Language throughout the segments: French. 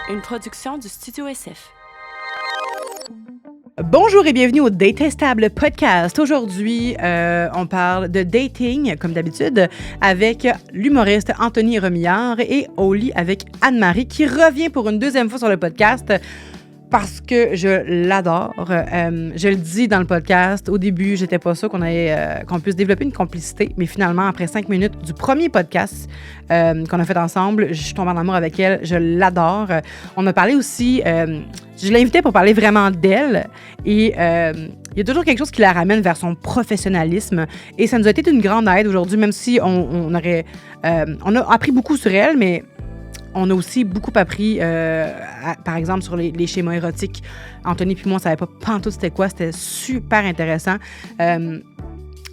Une production du Studio SF. Bonjour et bienvenue au Datestable Podcast. Aujourd'hui, on parle de dating, comme d'habitude, avec l'humoriste Anthony Remillard et au lit avec Anne-Marie, qui revient pour une deuxième fois sur le podcast parce que je l'adore. Je le dis dans le podcast, au début, j'étais pas sûre qu'on puisse développer une complicité, mais finalement, après 5 minutes du premier podcast qu'on a fait ensemble, je suis tombée en amour avec elle, je l'adore. On a parlé aussi, je l'ai invitée pour parler vraiment d'elle et il y a toujours quelque chose qui la ramène vers son professionnalisme et ça nous a été une grande aide aujourd'hui, même si on a appris beaucoup sur elle, mais on a aussi beaucoup appris, par exemple, sur les schémas érotiques. Anthony puis moi, on ne savait pas pantoute c'était quoi. C'était super intéressant.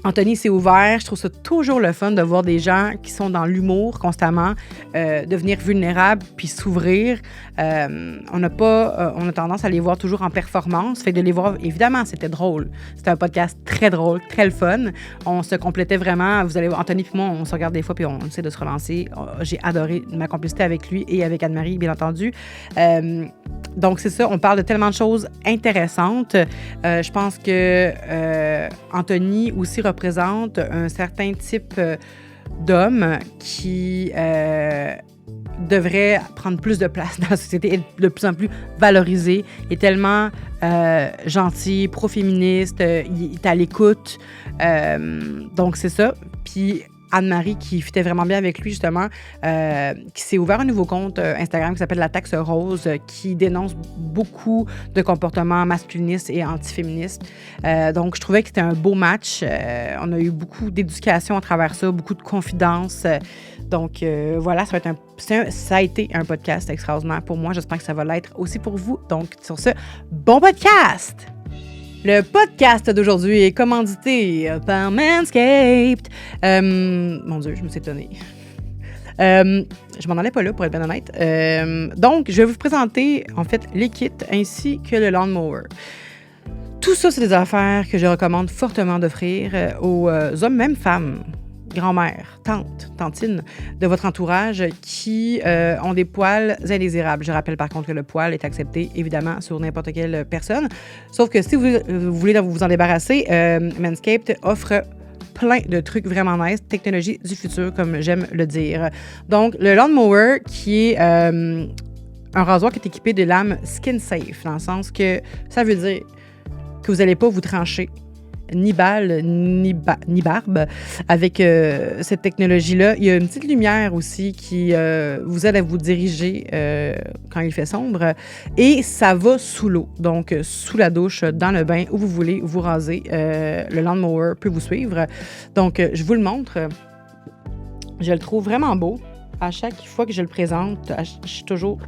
Anthony s'est ouvert. Je trouve ça toujours le fun de voir des gens qui sont dans l'humour constamment, devenir vulnérables puis s'ouvrir. On a tendance à les voir toujours en performance. Fait que de les voir, évidemment, c'était drôle. C'était un podcast très drôle, très le fun. On se complétait vraiment. Vous allez voir, Anthony puis moi, on se regarde des fois puis on essaie de se relancer. J'ai adoré ma complicité avec lui et avec Anne-Marie, bien entendu. Donc, c'est ça, on parle de tellement de choses intéressantes. Je pense que Anthony aussi représente un certain type d'homme qui devrait prendre plus de place dans la société et de plus en plus valorisé. Il est tellement gentil, pro-féministe, il est à l'écoute. Donc, c'est ça. Puis, Anne-Marie, qui fitait vraiment bien avec lui, justement, qui s'est ouvert un nouveau compte Instagram qui s'appelle La Taxe Rose, qui dénonce beaucoup de comportements masculinistes et antiféministes. Donc, je trouvais que c'était un beau match. On a eu beaucoup d'éducation à travers ça, beaucoup de confidences. Donc, voilà, ça a été un podcast extraordinaire pour moi. J'espère que ça va l'être aussi pour vous. Donc, sur ce, bon podcast! Le podcast d'aujourd'hui est commandité par Manscaped. Mon Dieu, je me suis étonnée. Je m'en allais pas là, pour être bien honnête. Donc, je vais vous présenter, en fait, les kits ainsi que le lawnmower. Tout ça, c'est des affaires que je recommande fortement d'offrir aux hommes, même femmes, grand-mère, tantine de votre entourage qui ont des poils indésirables. Je rappelle par contre que le poil est accepté, évidemment, sur n'importe quelle personne. Sauf que si vous voulez vous en débarrasser, Manscaped offre plein de trucs vraiment nice, technologie du futur, comme j'aime le dire. Donc, le lawnmower qui est un rasoir qui est équipé de lames skin safe, dans le sens que ça veut dire que vous n'allez pas vous trancher ni balle, ni barbe avec cette technologie-là. Il y a une petite lumière aussi qui vous aide à vous diriger quand il fait sombre. Et ça va sous l'eau, donc sous la douche, dans le bain, où vous voulez vous raser. Le lawnmower peut vous suivre. Donc, je vous le montre. Je le trouve vraiment beau. À chaque fois que je le présente, je suis toujours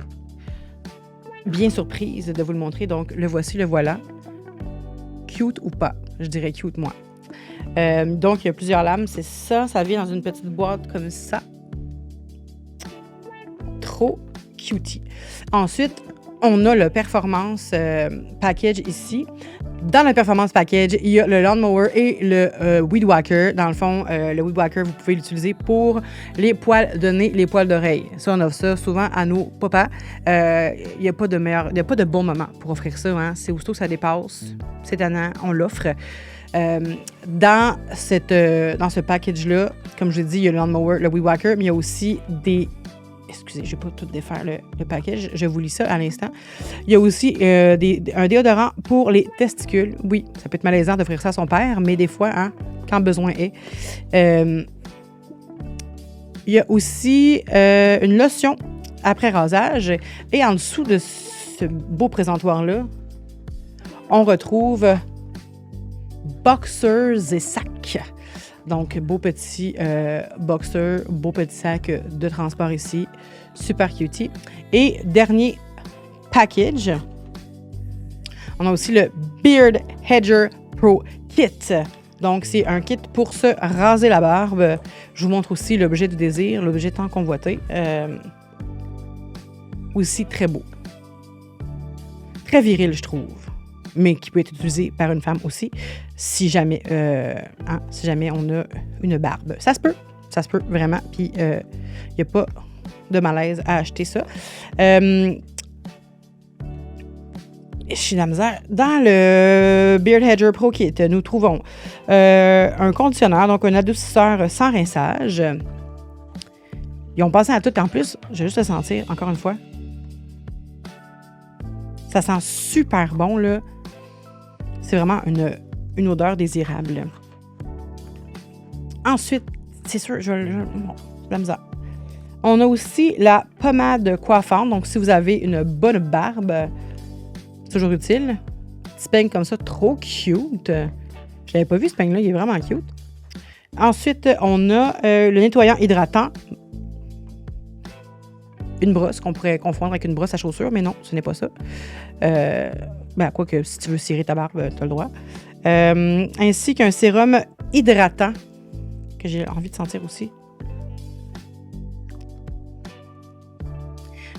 bien surprise de vous le montrer. Donc, le voici, le voilà. Cute ou pas? Je dirais cute, moi. Donc, il y a plusieurs lames. C'est ça. Ça vient dans une petite boîte comme ça. Trop cutie. Ensuite, on a le Performance Package ici. Dans le Performance Package, il y a le Lawnmower et le Weed Whacker. Dans le fond, le Weed Whacker, vous pouvez l'utiliser pour les poils de nez, les poils d'oreille. Ça, on offre ça souvent à nos papas. Il n'y a pas de bon moment pour offrir ça. Hein. C'est aussitôt que ça dépasse. C'est tannant, on l'offre. Dans ce package-là, comme je l'ai dit, il y a le Lawnmower, le Weed Whacker, mais il y a aussi des... Excusez, je ne vais pas tout défaire le package. Je vous lis ça à l'instant. Il y a aussi un déodorant pour les testicules. Oui, ça peut être malaisant d'offrir ça à son père, mais des fois, hein, quand besoin est. Il y a aussi une lotion après rasage. Et en dessous de ce beau présentoir-là, on retrouve boxers et sacs. Donc, beau petit boxer, beau petit sac de transport ici. Super cutie. Et dernier package, on a aussi le Beard Hedger Pro Kit. Donc, c'est un kit pour se raser la barbe. Je vous montre aussi l'objet du désir, l'objet tant convoité. Aussi très beau. Très viril, je trouve. Mais qui peut être utilisé par une femme aussi, si jamais on a une barbe. Ça se peut vraiment. Puis, il n'y a pas de malaise à acheter ça. Je suis de la misère. Dans le Beard Hedger Pro Kit, nous trouvons un conditionneur, donc un adoucisseur sans rinçage. Ils ont pensé à tout. En plus, je vais juste le sentir, encore une fois. Ça sent super bon, là. C'est vraiment une odeur désirable. Ensuite, c'est sûr, bon, la misère. On a aussi la pommade coiffante. Donc, si vous avez une bonne barbe, c'est toujours utile. Petit peigne comme ça, trop cute. Je l'avais pas vu, ce peigne-là, il est vraiment cute. Ensuite, on a le nettoyant hydratant. Une brosse qu'on pourrait confondre avec une brosse à chaussures, mais non, ce n'est pas ça. Quoique, si tu veux cirer ta barbe, tu as le droit. Ainsi qu'un sérum hydratant que j'ai envie de sentir aussi.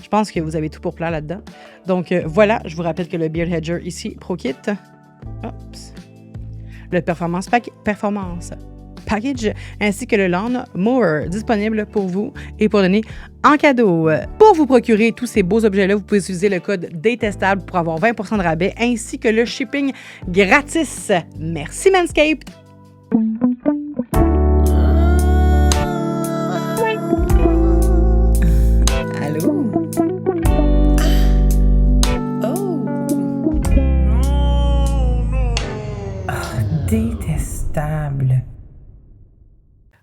Je pense que vous avez tout pour plaire là-dedans. Donc, voilà, je vous rappelle que le Beard Hedger ici, Pro Kit, le Performance Package, ainsi que le Lawn Mower, disponible pour vous et pour donner en cadeau. Pour vous procurer tous ces beaux objets-là, vous pouvez utiliser le code DETESTABLE pour avoir 20% de rabais, ainsi que le shipping gratis. Merci Manscaped! Allô? Détestable.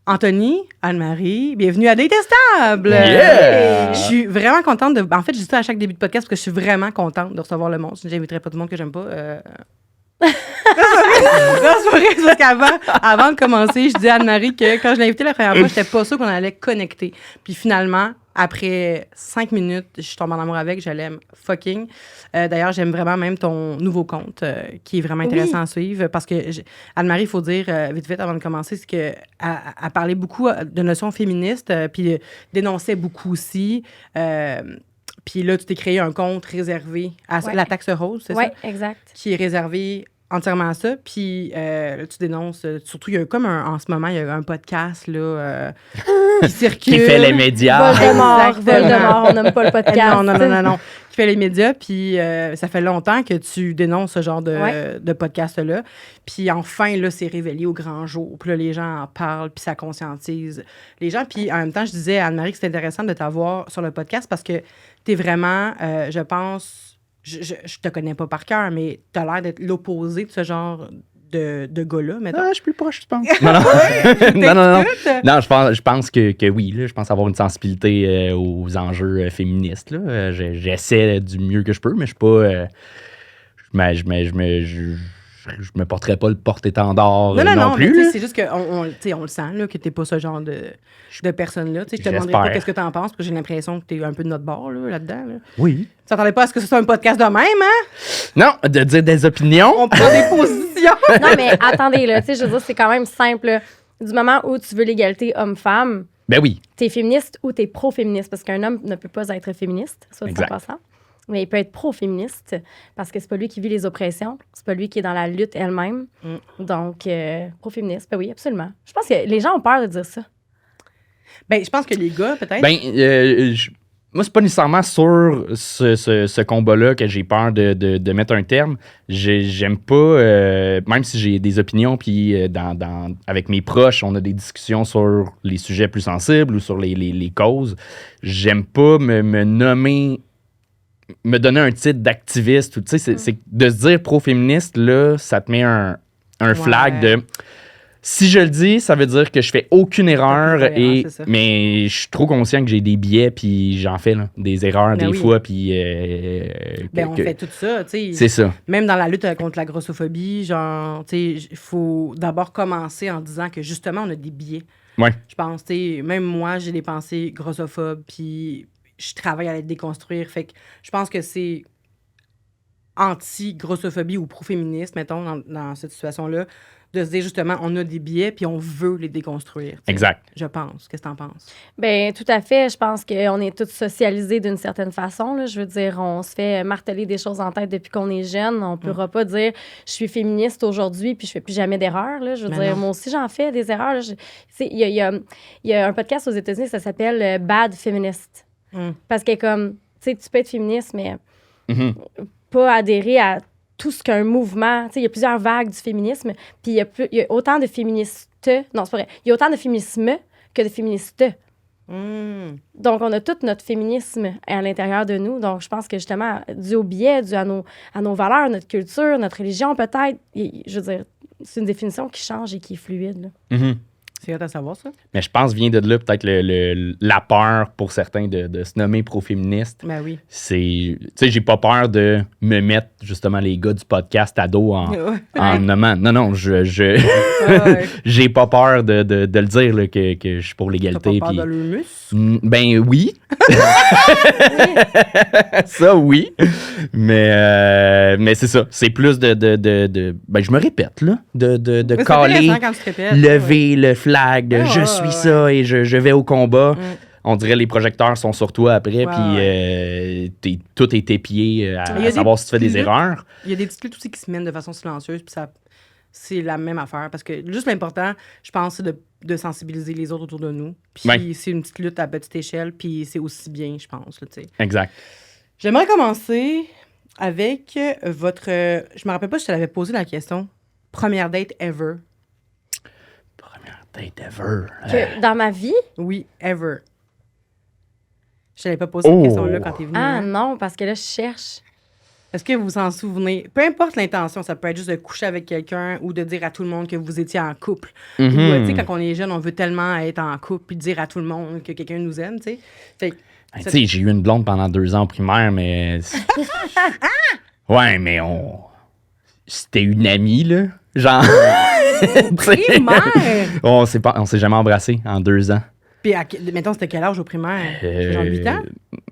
Anthony, Anne-Marie, bienvenue à Détestable! Yeah! Je suis vraiment contente de... En fait, je dis ça à chaque début de podcast parce que je suis vraiment contente de recevoir le monde. Je n'inviterai pas tout le monde que j'aime pas. Non, c'est vrai, c'est parce qu'avant de commencer, je dis à Anne-Marie que quand je l'ai invitée la première fois, j'étais pas sûre qu'on allait connecter. Puis finalement, après 5 minutes, je suis tombée en amour avec, je l'aime fucking. D'ailleurs, j'aime vraiment même ton nouveau compte qui est vraiment intéressant à suivre parce que Anne-Marie, il faut dire vite avant de commencer, c'est qu'elle parlait beaucoup de notions féministes puis dénonçait beaucoup aussi. Puis là, tu t'es créé un compte réservé à la taxe rose, c'est ça? Oui, exact. Qui est réservé entièrement à ça. Puis là, tu dénonces, surtout, il y a comme en ce moment, il y a un podcast là, qui circule. Qui fait les médias. Voldemort, on n'aime pas le podcast. Non. Qui fait les médias. Puis ça fait longtemps que tu dénonces ce genre de podcast-là. Puis enfin, là, c'est révélé au grand jour. Puis là, les gens en parlent, puis ça conscientise les gens. Puis en même temps, je disais à Anne-Marie que c'était intéressant de t'avoir sur le podcast parce que t'es vraiment, je pense... Je te connais pas par cœur, mais t'as l'air d'être l'opposé de ce genre de gars-là, mettons. Ah, je suis plus proche, je pense. Non. Non, je pense que oui. Là, je pense avoir une sensibilité aux enjeux féministes. Là. J'essaie du mieux que je peux, mais je suis pas... je me porterais pas le porte-étendard non plus. Mais c'est juste qu'on le sent, là, que t'es pas ce genre de personne-là. Je te demanderais pas qu'est-ce que t'en penses, parce que j'ai l'impression que t'es un peu de notre bord là-dedans. Là. Oui. Tu t'attendais pas à ce que ce soit un podcast de même, hein? Non, de dire des opinions. On prend des positions. Non, mais attendez, là, tu sais, je veux dire, c'est quand même simple. Là. Du moment où tu veux l'égalité homme-femme, ben oui. T'es féministe ou t'es pro-féministe, parce qu'un homme ne peut pas être féministe, soit dit en passant. Mais il peut être pro-féministe parce que c'est pas lui qui vit les oppressions, c'est pas lui qui est dans la lutte elle-même. Donc, pro-féministe, ben oui, absolument. Je pense que les gens ont peur de dire ça. Ben, je pense que les gars, peut-être... Moi, c'est pas nécessairement sur ce combat-là que j'ai peur de mettre un terme. J'aime pas, même si j'ai des opinions, puis avec mes proches, on a des discussions sur les sujets plus sensibles ou sur les causes. J'aime pas me nommer... me donner un titre d'activiste, tu sais, c'est de se dire pro-féministe, là, ça te met un flag de... Si je le dis, ça veut dire que je fais aucune erreur, mais je suis trop conscient que j'ai des biais, puis j'en fais là, des erreurs fois, puis... on fait tout ça, tu sais. C'est ça. Même dans la lutte contre la grossophobie, genre, tu sais, il faut d'abord commencer en disant que, justement, on a des biais. Ouais. Je pense, tu sais, même moi, j'ai des pensées grossophobes, puis... je travaille à les déconstruire. Fait que je pense que c'est anti-grossophobie ou pro-féministe, mettons, dans cette situation-là, de se dire justement, on a des biais puis on veut les déconstruire. Exact. Je pense. Qu'est-ce que t'en penses? Bien, tout à fait. Je pense qu'on est tous socialisés d'une certaine façon. Là. Je veux dire, on se fait marteler des choses en tête depuis qu'on est jeune. On ne pourra pas dire je suis féministe aujourd'hui puis je fais plus jamais d'erreurs. Je veux dire, moi aussi, j'en fais des erreurs. Il y a un podcast aux États-Unis, ça s'appelle Bad Feminist. Parce que comme, tu sais, tu peux être féministe, mais pas adhérer à tout ce qu'un mouvement... Tu sais, il y a plusieurs vagues du féminisme, puis il y a autant de féministes... Non, c'est pas vrai. Il y a autant de féminisme que de féministes. Donc, on a tout notre féminisme à l'intérieur de nous. Donc, je pense que justement, dû au biais, dû à nos valeurs, notre culture, notre religion, peut-être, je veux dire, c'est une définition qui change et qui est fluide. Là. Mhm. C'est hâte à savoir, ça. Mais je pense vient de là peut-être la peur pour certains de se nommer pro-féministe. Ben oui. C'est, tu sais, j'ai pas peur de me mettre justement les gars du podcast à dos en nommant. Non, Ouais. j'ai pas peur de le dire là, que je suis pour l'égalité. T'as pas peur puis- de l'humus? Ben oui. Ça, oui. Mais c'est ça. C'est plus de ben, je me répète, là. De Mais c'est caler, intéressant quand tu te répètes. lever le flag de Ouais, je ouais, suis ouais. ça et je vais au combat. Mm. On dirait les projecteurs sont sur toi après, Ouais, puis tout est épié Il y a à savoir des si tu fais des luttes. erreurs. Il y a des petites luttes aussi qui se mènent de façon silencieuse, puis ça, c'est la même affaire. Parce que juste l'important, je pense, c'est de sensibiliser les autres autour de nous. Puis Ouais. c'est une petite lutte à petite échelle, puis c'est aussi bien, je pense. Là, tu sais. Exact. J'aimerais commencer avec votre... je me rappelle pas si je te l'avais posé la question. Première date ever. Première date ever. Que dans ma vie, Oui, ever. Je t'avais pas posé Oh. cette question-là quand t'es venue. ah hein? non, parce que là, je cherche. Est-ce que vous vous en souvenez? Peu importe l'intention, ça peut être juste de coucher avec quelqu'un ou de dire à tout le monde que vous étiez en couple. Ou, tu sais, quand on est jeune, on veut tellement être en couple puis dire à tout le monde que quelqu'un nous aime, tu sais. Fait que Ben, tu sais, j'ai eu une blonde pendant 2 ans au primaire, mais. Ouais, mais c'était une amie, là. Genre. primaire! On s'est jamais embrassé en 2 ans. Puis, mettons, c'était quel âge au primaire? Genre 8 ans?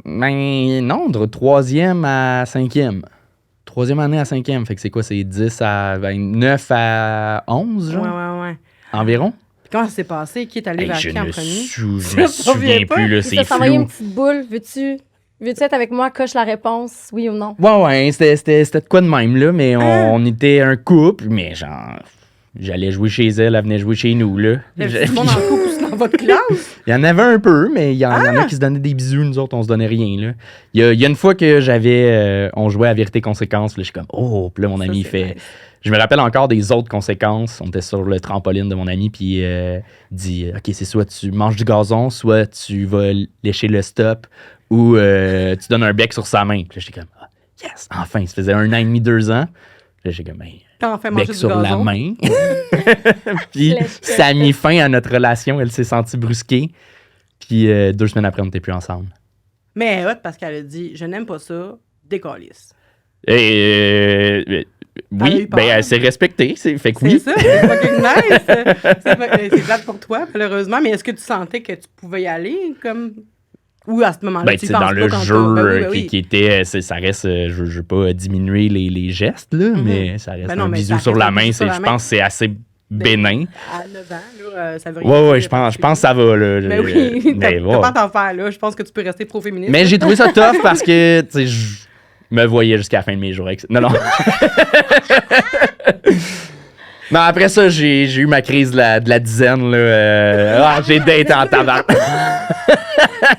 Ben non, de 3e à 5e. 3e année à 5e. Fait que c'est quoi? C'est 9 à 11, genre? Ouais. Environ? Puis comment ça s'est passé? Qui est allé Hey, vers je qui en me premier? je me souviens pas? plus, là, Il c'est t'a envoyé flou. une petite boule. Veux-tu être avec moi? Coche la réponse, oui ou non. Ouais, c'était de quoi de même, là, mais on était un couple, mais genre, j'allais jouer chez elle venait jouer chez nous, là. Il y avait du monde en couple aussi dans votre classe? Il y en avait un peu, mais il y en a qui se donnaient des bisous, nous autres, on se donnait rien, là. Il y a une fois que on jouait à Vérité-Conséquence, puis là, je suis comme, oh, puis là, mon ami, il c'est fait... nice. Je me rappelle encore des autres conséquences. On était sur le trampoline de mon ami, puis il dit OK, c'est soit tu manges du gazon, soit tu vas lécher le stop, ou tu donnes un bec sur sa main. Puis là, j'étais comme ah, yes, enfin, ça faisait 1 an et demi, 2 ans. Puis là, j'ai comme ben, T'as enfin mangé bec du sur la gazon? main. Puis ça a mis fin à notre relation. Elle s'est sentie brusquée. Puis 2 semaines après, on n'était plus ensemble. Mais elle est hot parce qu'elle a dit « Je n'aime pas ça, décalisse Et Elle a oui, eu peur. ben elle s'est respectée. Fait que ». C'est oui. ça, c'est fucking nice. C'est plate pour toi, malheureusement. Mais est-ce que tu sentais que tu pouvais y aller comme... Ou à ce moment-là, Ben, tu tu y sais, penses dans le pas quand jeu t'as- Ben oui. qui était, ça reste, je veux pas diminuer les gestes, là, mais ça reste Ben non, un mais bisou ça sur reste la un main. bisou sur la Je main. pense que c'est assez bénin. À 9 ans, là, ça veut rien Ouais, dire. je pense que ça va. Là, Mais oui, mais t'as ouais. pas à t'en faire, là. Je pense que tu peux rester pro-féministe. Mais j'ai trouvé ça tough parce que, tu sais, je me voyais jusqu'à la fin de mes jours. Non. Non, après ça, j'ai eu ma crise de la dizaine. Là, j'ai date en tabac.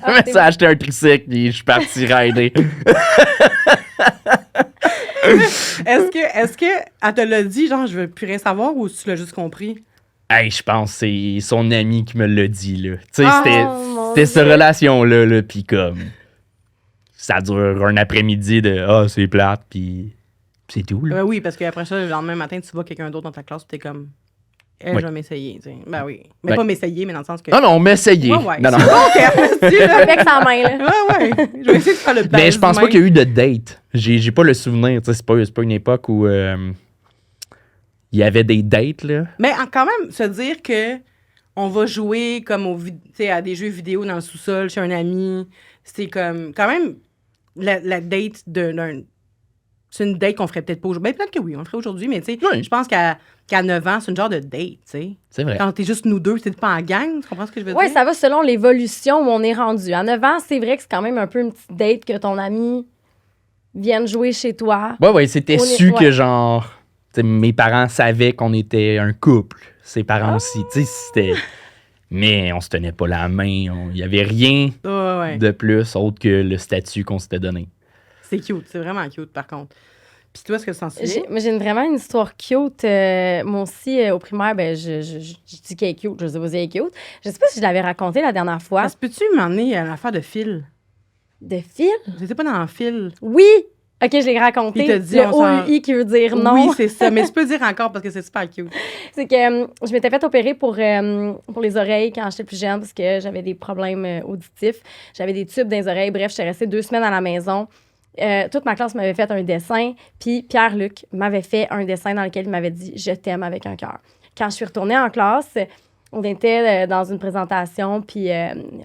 Mais ça a acheté un tricycle puis je suis parti rider. Est-ce que elle te l'a dit, genre, je veux plus rien savoir, ou tu l'as juste compris? Hey, je pense que c'est son ami qui me l'a dit, là. Tu sais, Ah, c'était cette relation-là, là, pis comme... Ça dure un après-midi de « Ah, c'est plate », pis c'est tout, là. Oui, parce qu'après ça, le lendemain matin, tu vois quelqu'un d'autre dans ta classe, puis t'es comme... Oui. Je vais m'essayer, tu sais. Ben oui. Mais Ouais. pas m'essayer, mais dans le sens que... Non, mais essayez. Ouais. Non. C'est bon terme, c'est-tu, là? Avec sa main, là. Ouais. Je vais essayer de faire le Mais je pense pas qu'il y a eu de date. J'ai pas le souvenir, tu sais, c'est pas une époque où... il y avait des dates, là. Mais quand même, se dire que on va jouer comme tu sais, à des jeux vidéo dans le sous-sol chez un ami, c'est comme... Quand même, la date d'un... C'est une date qu'on ferait peut-être pas aujourd'hui. Ben, peut-être que oui, on le ferait aujourd'hui, mais tu sais, Oui. je pense qu'à 9 ans, c'est une genre de date, tu sais. C'est vrai. Quand t'es juste nous deux, t'es pas en gang, tu comprends ce que je veux Oui, dire? ça va selon l'évolution où on est rendu. À 9 ans, c'est vrai que c'est quand même un peu une petite date que ton ami vienne jouer chez toi. Ouais, c'était On est- su ouais. que, genre... tu sais, mes parents savaient qu'on était un couple. Ses parents aussi. Tu sais, c'était... Mais on se tenait pas la main. Il y avait rien Ouais. de plus autre que le statut qu'on s'était donné. C'est cute, c'est vraiment cute, par contre. Puis toi, est-ce que tu t'en souviens? J'ai vraiment une histoire cute. Moi aussi, au primaire, ben, je dis qu'elle est cute. Je sais pas si elle est cute. Je sais pas si je l'avais raconté la dernière fois. Peux-tu m'emmener à l'affaire de fil? De fil? J'étais pas dans le fil. Oui! OK, je l'ai raconté. Puis t'as dit, le OUI qui veut dire non. Oui, c'est ça. Mais tu peux dire encore parce que c'est super cute. C'est que je m'étais fait opérer pour les oreilles quand j'étais plus jeune parce que j'avais des problèmes auditifs. J'avais des tubes dans les oreilles. Bref, j'étais restée 2 semaines à la maison. Toute ma classe m'avait fait un dessin. Puis Pierre-Luc m'avait fait un dessin dans lequel il m'avait dit « Je t'aime avec un cœur ». Quand je suis retournée en classe, on était dans une présentation, puis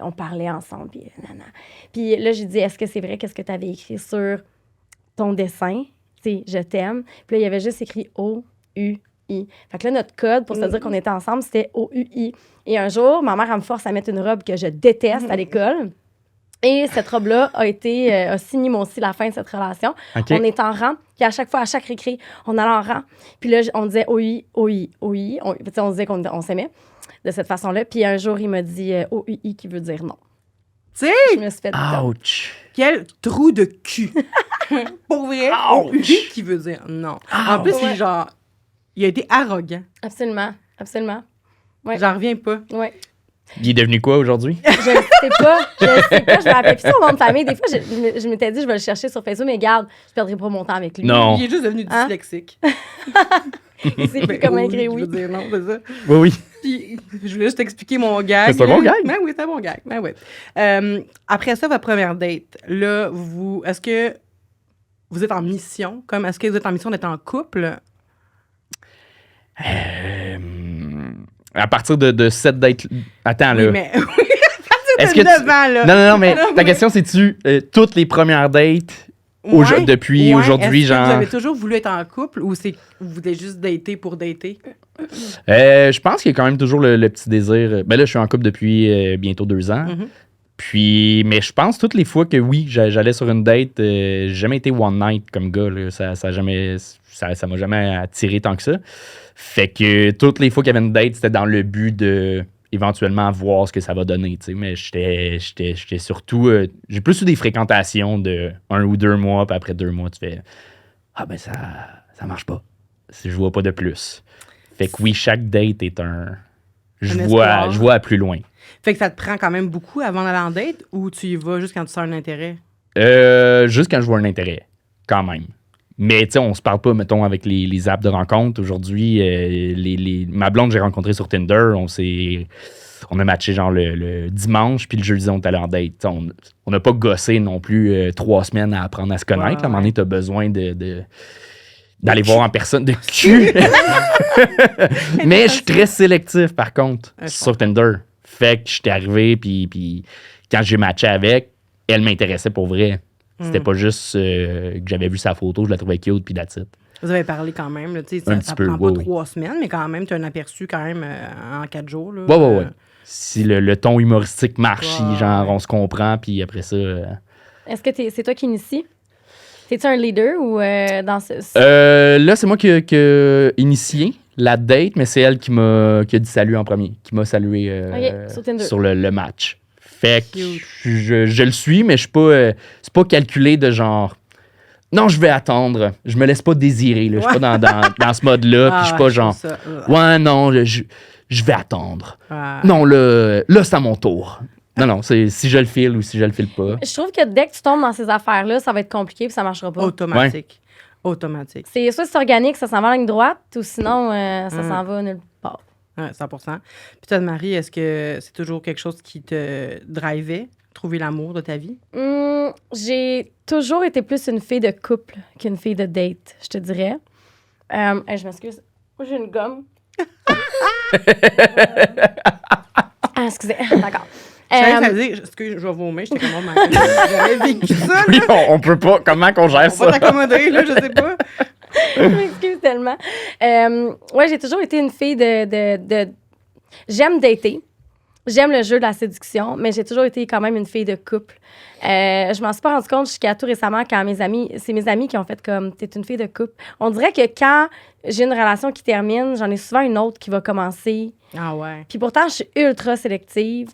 on parlait ensemble. Puis là, j'ai dit « Est-ce que c'est vrai? Qu'est-ce que tu avais écrit sur ton dessin? Tu sais, je t'aime. » Puis là, il y avait juste écrit O-U-I. Fait que là, notre code pour se dire qu'on était ensemble, c'était O-U-I. Et un jour, ma mère, elle me force à mettre une robe que je déteste à l'école. Et cette robe-là a signé moi aussi la fin de cette relation. Okay. On est en rang. Puis à chaque fois, à chaque récré, on allait en rang. Puis là, on disait OI, OI, OI. On disait qu'on s'aimait de cette façon-là. Puis un jour, il m'a dit OUI qui veut dire non. Tu sais, Je me suis fait Ouch! quel trou de cul. Pour vrai, OUI qui veut dire non. En plus, Ouais. genre, il a été arrogant. Absolument, absolument. Ouais. J'en reviens pas. Ouais. Il est devenu quoi aujourd'hui? Je sais pas, je me rappelle plus son nom de famille. Des fois, je m'étais dit, je vais le chercher sur Facebook, mais garde, je perdrai pas mon temps avec lui. Non. Il est juste devenu Hein? dyslexique. Il sait plus Ben, comment oui, écrire qui oui. veut dire non, c'est ça. Oui, oui. Puis, je voulais juste t'expliquer mon gag. C'est un bon gag. Ben oui, c'est un bon gag. Ben oui. Après ça, votre première date, là, est-ce que vous êtes en mission? Est-ce que vous êtes en mission d'être en couple? À partir de cette date... Attends, là. Oui, mais oui, à Est-ce partir de que 9 ans, là. Non, mais Non, ta mais- question, c'est-tu toutes les premières dates Ouais, depuis ouais. aujourd'hui, Est-ce que genre... vous avez toujours voulu être en couple ou c'est que vous voulez juste dater pour dater? Je pense qu'il y a quand même toujours le petit désir. Ben là, je suis en couple depuis bientôt 2 ans. Mhm. Puis, mais je pense toutes les fois que oui, j'allais sur une date, j'ai jamais été one night comme gars. Là. Ça m'a jamais attiré tant que ça. Fait que toutes les fois qu'il y avait une date, c'était dans le but de éventuellement voir ce que ça va donner. T'sais. Mais j'étais surtout. J'ai plus eu des fréquentations de 1 ou 2 mois, puis après 2 mois, tu fais ah ben ça marche pas. Je vois pas de plus. Fait que oui, chaque date est un. Je espoir. vois à plus loin. Fait que ça te prend quand même beaucoup avant d'aller en date ou tu y vas juste quand tu sens un intérêt? Juste quand je vois un intérêt, quand même. Mais tu sais, on se parle pas, mettons, avec les apps de rencontre. Aujourd'hui, ma blonde que j'ai rencontrée sur Tinder, on a matché genre le dimanche, puis le jeudi, on est allé en date. T'sais, on n'a pas gossé non plus 3 semaines à apprendre à se connaître. Ouais, À un moment donné, tu as besoin d'aller voir en personne de cul. Mais je suis très sélectif, par contre, Ouais, je sur Tinder. Fait que j'étais arrivé, puis quand j'ai matché avec, elle m'intéressait pour vrai. C'était pas juste que j'avais vu sa photo, je la trouvais cute, puis that's it. Vous avez parlé quand même, là, tu sais, Un ça petit peu, prend pas oui, oui. 3 semaines, mais quand même, tu as un aperçu quand même en 4 jours. Là. Ouais. Si le ton humoristique marche, si Ouais. genre on se comprend, puis après ça... Est-ce que c'est toi qui initie? T'es-tu un leader ou dans ce... Là, c'est moi qui ai initié la date, mais c'est elle qui a dit salut en premier, qui m'a salué Ok, sur Tinder. sur le match. Fait que Cute. je le suis, mais je suis pas... c'est pas calculé de genre... Non, je vais attendre. Je me laisse pas désirer. Là. Je suis pas dans ce mode-là. Puis je suis pas genre... Ouais, non, je vais attendre. Non, là c'est à mon tour. Non, c'est si je le file ou si je le file pas. Je trouve que dès que tu tombes dans ces affaires-là, ça va être compliqué puis ça marchera pas. Automatique. Automatique. C'est soit c'est organique, ça s'en va en ligne droite, ou sinon, ça s'en va nulle part. Ouais, 100%. Puis toi, Marie, est-ce que c'est toujours quelque chose qui te drivait, trouver l'amour de ta vie? J'ai toujours été plus une fille de couple qu'une fille de date, je te dirais. Hey, je m'excuse. Moi, j'ai une gomme. Excusez. D'accord. Ça veut dire, excuse, je vais vomir, j'étais comme, oh my God, j'avais vécu ça, Oui, là. on peut pas. Comment qu'on gère On va ça? t'accommoder, là, je sais pas. Je m'excuse tellement. Ouais, j'ai toujours été une fille de... J'aime dater. J'aime le jeu de la séduction, mais j'ai toujours été quand même une fille de couple. Je m'en suis pas rendu compte jusqu'à tout récemment quand c'est mes amis qui ont fait comme, t'es une fille de couple. On dirait que quand j'ai une relation qui termine, j'en ai souvent une autre qui va commencer. Ah ouais. Puis pourtant, je suis ultra sélective.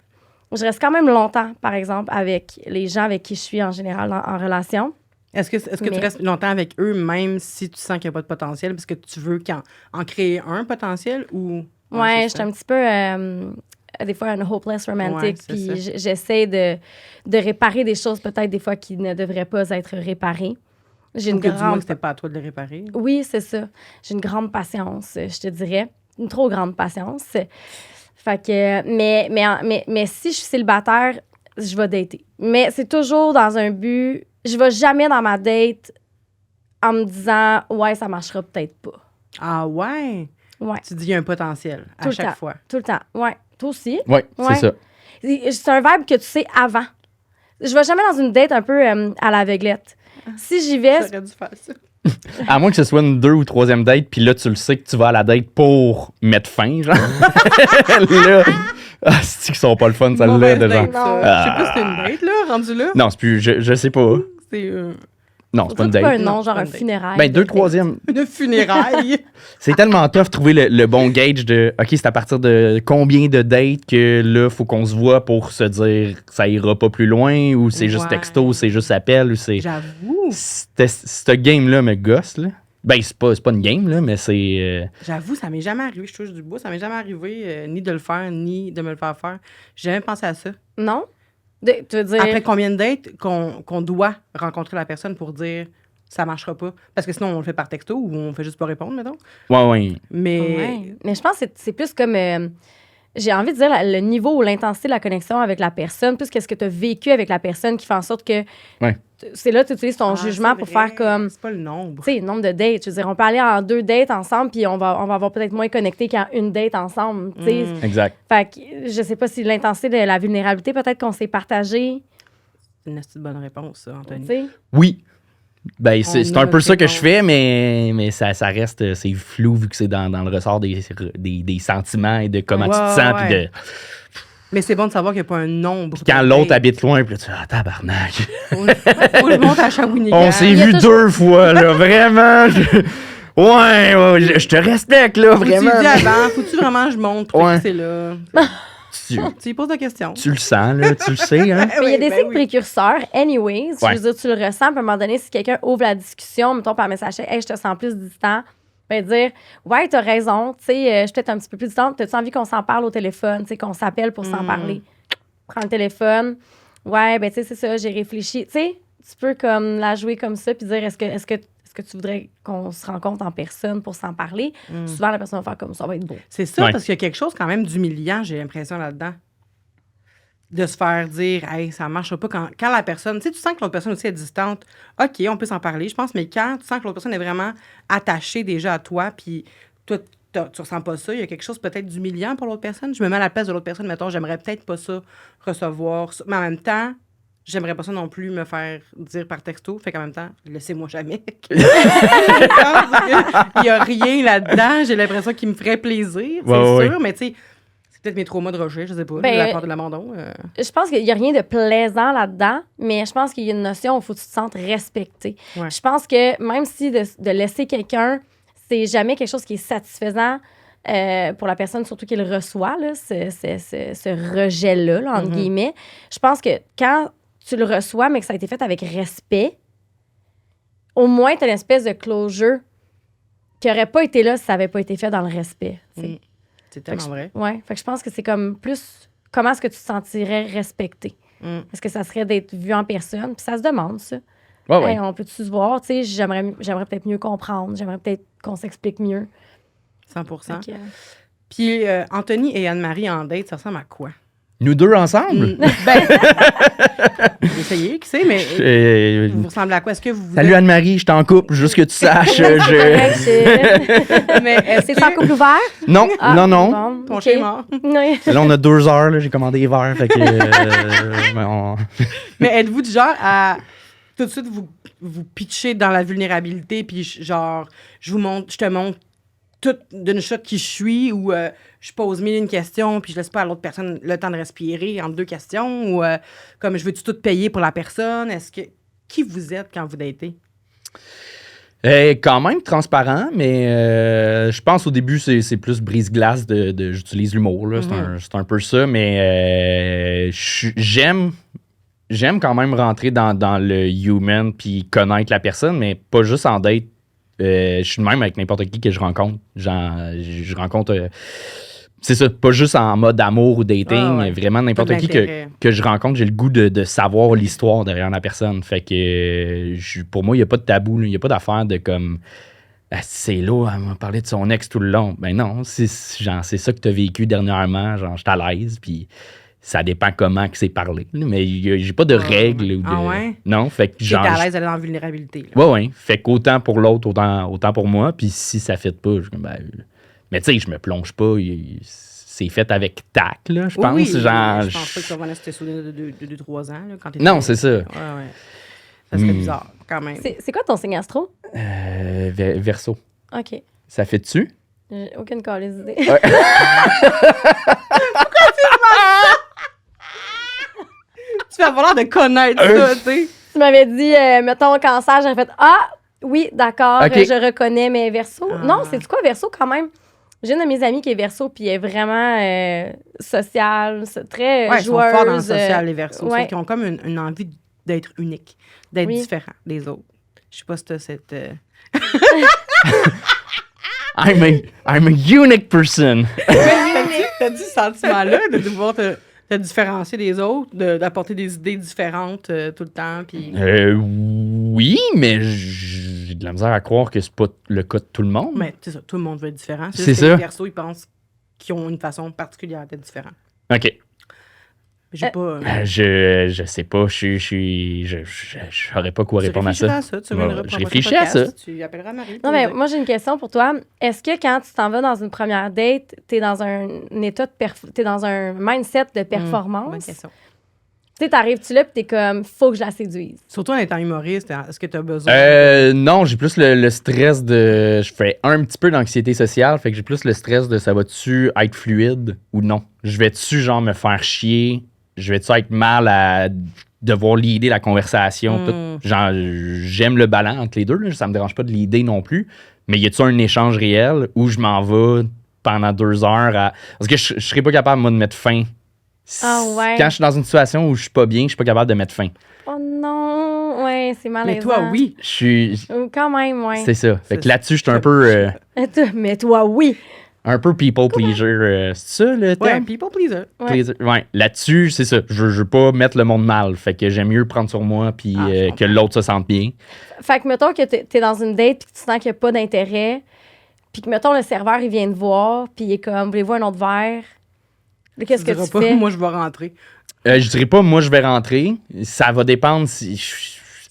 Je reste quand même longtemps, par exemple, avec les gens avec qui je suis en général en relation. Est-ce que tu Mais- restes longtemps avec eux, même si tu sens qu'il n'y a pas de potentiel, parce que tu veux en créer un potentiel ou... Ouais, c'est j'étais ça. un petit peu, des fois, un hopeless romantic. Ouais, c'est Puis ça. j'essaie de réparer des choses, peut-être des fois, qui ne devraient pas être réparées. J'ai une Ou que du moins grande... que c'était pas à toi de le réparer. Oui, c'est ça. J'ai une grande patience, je te dirais. Une trop grande patience. Fait que... Mais si je suis célibataire, je vais dater. Mais c'est toujours dans un but... Je vais jamais dans ma date en me disant « Ouais, ça marchera peut-être pas. Ah ouais? » Ouais, Tu dis qu'il y a un potentiel à Tout le chaque temps. fois. tout le temps. Ouais, toi aussi. Ouais, Ouais. c'est ça. C'est un vibe que tu sais avant. Je vais jamais dans une date un peu à l'aveuglette. Si j'y vais, J'aurais dû faire ça. À moins que ce soit une 2 ou 3e date, puis là, tu le sais que tu vas à la date pour mettre fin, genre. Là, c'est qu'ils sont pas le fun, celle-là, Mauvaise de genre. date, ça. Ah. Je sais pas si c'est une date, là, rendu là. Non, c'est plus, je sais pas. C'est Non, c'est pas une pas un date. nom, Non, genre pas un une date. funérail. Ben, 2, de date. 3e. une funéraille. C'est tellement tough de trouver le bon gauge de OK, c'est à partir de combien de dates que là, faut qu'on se voit pour se dire ça ira pas plus loin ou c'est juste Ouais. texto, c'est juste appel ou c'est. J'avoue. Ce game-là me gosse, là. Ben, c'est pas une game, là, mais c'est. J'avoue, ça m'est jamais arrivé. Je touche du bois. Ça m'est jamais arrivé ni de le faire, ni de me le faire faire. J'ai jamais pensé à ça. Non? Tu veux dire... Après combien de dates qu'on doit rencontrer la personne pour dire ça marchera pas? Parce que sinon, on le fait par texto ou on fait juste pas répondre, mettons. Ouais. Mais Ouais. Mais je pense que c'est plus comme... j'ai envie de dire le niveau ou l'intensité de la connexion avec la personne, plus qu'est-ce que tu as vécu avec la personne qui fait en sorte que... Ouais. C'est là que tu utilises ton Ah, jugement c'est pour vrai. faire comme... C'est pas le nombre. Tu sais, nombre de dates. Je veux dire, on peut aller en 2 dates ensemble, puis on va avoir peut-être moins connecté qu'en une date ensemble. Tu sais. Exact. Fait que je sais pas si l'intensité de la vulnérabilité, peut-être qu'on s'est partagé. C'est une assez bonne réponse, ça, Tu Anthony. sais. Oui. Ben, c'est On a un peu notre ça que je réponse. fais, mais ça reste, c'est flou vu que c'est dans le ressort des sentiments et de comment tu te Ouais, sens. ouais. Puis de, Mais c'est bon de savoir qu'il n'y a pas un nombre. quand de l'autre dates. habite loin, puis là, tu dis, ah, tabarnak. Faut que je monte à Shawinigan. On s'est Il y a vu toujours- 2 fois, là, vraiment. Ouais, je te respecte, là, Faut-tu vraiment. dire avant? Faut-tu vraiment que je monte pour Ouais. que c'est là? Tu, Tu lui poses la question. tu le sens, là, tu le sais, hein. Mais il y a des ben signes oui. précurseurs, anyways. Ouais. Je veux dire, tu le ressens. Puis à un moment donné, si quelqu'un ouvre la discussion, mettons par message, hey, je te sens plus distant, ben dire, ouais, t'as raison, tu sais, je suis peut-être un petit peu plus distante. T'as-tu envie qu'on s'en parle au téléphone, tu sais, qu'on s'appelle pour s'en parler? Prends le téléphone. Ouais, ben tu sais, c'est ça, j'ai réfléchi. Tu sais, tu peux comme la jouer comme ça, puis dire, est-ce que tu voudrais qu'on se rencontre en personne pour s'en parler? Souvent, la personne va faire comme ça, va être beau. C'est ça, Ouais. parce qu'il y a quelque chose quand même d'humiliant, j'ai l'impression, là-dedans. De se faire dire, hey, ça marche pas. Quand la personne, tu sais, tu sens que l'autre personne aussi est distante, OK, on peut s'en parler, je pense, mais quand tu sens que l'autre personne est vraiment attachée déjà à toi, puis toi, tu ressens pas ça, il y a quelque chose peut-être d'humiliant pour l'autre personne. Je me mets à la place de l'autre personne, mettons, j'aimerais peut-être pas ça recevoir, ça. Mais en même temps, j'aimerais pas ça non plus me faire dire par texto. Fait qu'en même temps, laissez-moi jamais. Il y a rien là-dedans. J'ai l'impression qu'il me ferait plaisir, c'est Ouais, sûr, mais tu sais, c'est peut-être mes traumas de rejet, je sais pas, Ben, de la part de l'abandon. Je pense qu'il n'y a rien de plaisant là-dedans, mais je pense qu'il y a une notion où il faut que tu te sentes respecté. Ouais. Je pense que même si de laisser quelqu'un, c'est jamais quelque chose qui est satisfaisant pour la personne, surtout qui le reçoit, là, ce rejet-là, là, entre guillemets. Je pense que quand tu le reçois, mais que ça a été fait avec respect, au moins, tu as une espèce de closure qui n'aurait pas été là si ça n'avait pas été fait dans le respect. Tu sais. C'est tellement Fait que vrai. Ouais. Fait que je pense que c'est comme plus comment est-ce que tu te sentirais respecté. Est-ce que ça serait d'être vu en personne? Puis ça se demande, ça. Ouais, ouais. Hey, on peut-tu se voir? Tu sais, j'aimerais peut-être mieux comprendre. J'aimerais peut-être qu'on s'explique mieux. 100%. Fait que, Puis Anthony et Anne-Marie en date, ça ressemble à quoi? Nous deux ensemble? Ben, j'ai essayé, qui sait, mais Euh, vous ressemblez à quoi? Est-ce que vous Salut êtes- Anne-Marie, je t'en coupe, juste que tu saches. Correct, c'est- Mais est-ce C'est en que couple ouvert? Non, Ah, non. bon, ton ok. chien est mort? Oui. Là, on a 2 heures, là, j'ai commandé les verres. Fait que, ben, Mais êtes-vous du genre à tout de suite vous pitcher dans la vulnérabilité, puis genre, je te montre tout d'une shot qui je suis, ou je pose 1000 questions, puis je laisse pas à l'autre personne le temps de respirer entre 2 questions, ou comme je veux-tu tout payer pour la personne? Qui vous êtes quand vous datez? quand même transparent, mais je pense au début, c'est plus brise-glace j'utilise l'humour. Là, c'est un peu ça, mais j'aime j'aime quand même rentrer dans le human puis connaître la personne, mais pas juste en date. Je suis de même avec n'importe qui que je rencontre. Genre, je rencontre... c'est ça, pas juste en mode amour ou dating, Ah ouais. vraiment n'importe Pas qui d'intérêt. que je rencontre, j'ai le goût de savoir l'histoire derrière la personne. Fait que pour moi, il n'y a pas de tabou, il n'y a pas d'affaire de comme ah, c'est là, elle m'a parlé de son ex tout le long. Ben non, c'est ça que tu as vécu dernièrement, genre je suis à l'aise, puis ça dépend comment que c'est parlé. Mais j'ai pas de règles. Ou de... Ah ouais? Non, fait que T'es genre. à l'aise d'aller dans la vulnérabilité. Là. Ouais, ouais. Fait qu'autant pour l'autre, autant pour moi. Puis si ça fait pas, je ben, mais tu sais, je me plonge pas. C'est fait avec tact, là, je pense. Oui, genre, je pense pas que tu vas revenir sur tes souvenirs de 2-3 ans. Là, quand t'étais- Non, c'est ça. Ouais, ouais. Ça serait bizarre, quand même. C'est quoi ton signe astro? Verso. OK. Ça fait dessus? J'ai aucune calice d'idée. Tu vas avoir l'air de connaître ça, tu sais. Tu m'avais dit, mettons, cancer, j'aurais fait ah, oui, d'accord, OK. je reconnais mes versos. Ah. Non, c'est quoi verso quand même? J'ai une de mes amies qui est verso, puis elle est vraiment sociale, très Ouais, ils sont joueuse. forts dans le social, les versos. ouais. Sauf qu'ils ont comme une envie d'être unique, d'être Oui. différent des autres. Je sais pas si t'as cette... I'm a unique person. T'as dit ce sentiment-là de devoir te différencier des autres, d'apporter des idées différentes tout le temps, puis... Oui, mais j'ai de la misère à croire que c'est pas le cas de tout le monde. Mais c'est ça, tout le monde veut être différent. C'est juste que ça. Les versos, ils pensent qu'ils ont une façon particulière d'être différents. OK. J'ai pas... Je sais pas, je saurais pas quoi tu répondre à réfléchiras ça. Tu reviendras pour Je un réfléchis prochain à ça. podcast, Tu appelleras Marie. Non, mais moi, j'ai une question pour toi. Est-ce que quand tu t'en vas dans une première date, t'es dans un état de t'es dans un mindset de Bonne performance? question. Tu sais, t'arrives-tu là, puis t'es comme, faut que je la séduise. Surtout en étant humoriste, est-ce que tu as besoin... Non, j'ai plus le stress de... Je fais un petit peu d'anxiété sociale, fait que j'ai plus le stress de ça va-tu être fluide ou non? Je vais-tu genre me faire chier? Je vais-tu être mal à devoir leader la conversation? Tout? Genre, j'aime le ballon entre les deux, là, ça me dérange pas de leader non plus, mais y a-tu un échange réel où je m'en vais pendant 2 heures à... Parce que je serais pas capable, moi, de mettre fin. Ah ouais. Quand je suis dans une situation où je suis pas bien, je suis pas capable de mettre fin. Oh non! Ouais, c'est malaisant. Mais toi, oui. Je suis... Quand même, ouais. C'est ça. Fait que C'est- là-dessus, je suis un peu... Mais toi, oui. Un peu people pleaser, c'est ça le Ouais, terme? people pleaser. Ouais. Pleaser. Ouais, là-dessus, c'est ça. Je veux pas mettre le monde mal. Fait que j'aime mieux prendre sur moi puis je que l'autre se sente bien. Fait que, mettons que t'es dans une date puis que tu sens qu'il n'y a pas d'intérêt, puis que, mettons, le serveur, il vient te voir, puis il est comme, voulez-vous un autre verre? Là, qu'est-ce que diras tu pas, fais? moi, je vais rentrer. Je dirais pas, moi, je vais rentrer. Ça va dépendre si...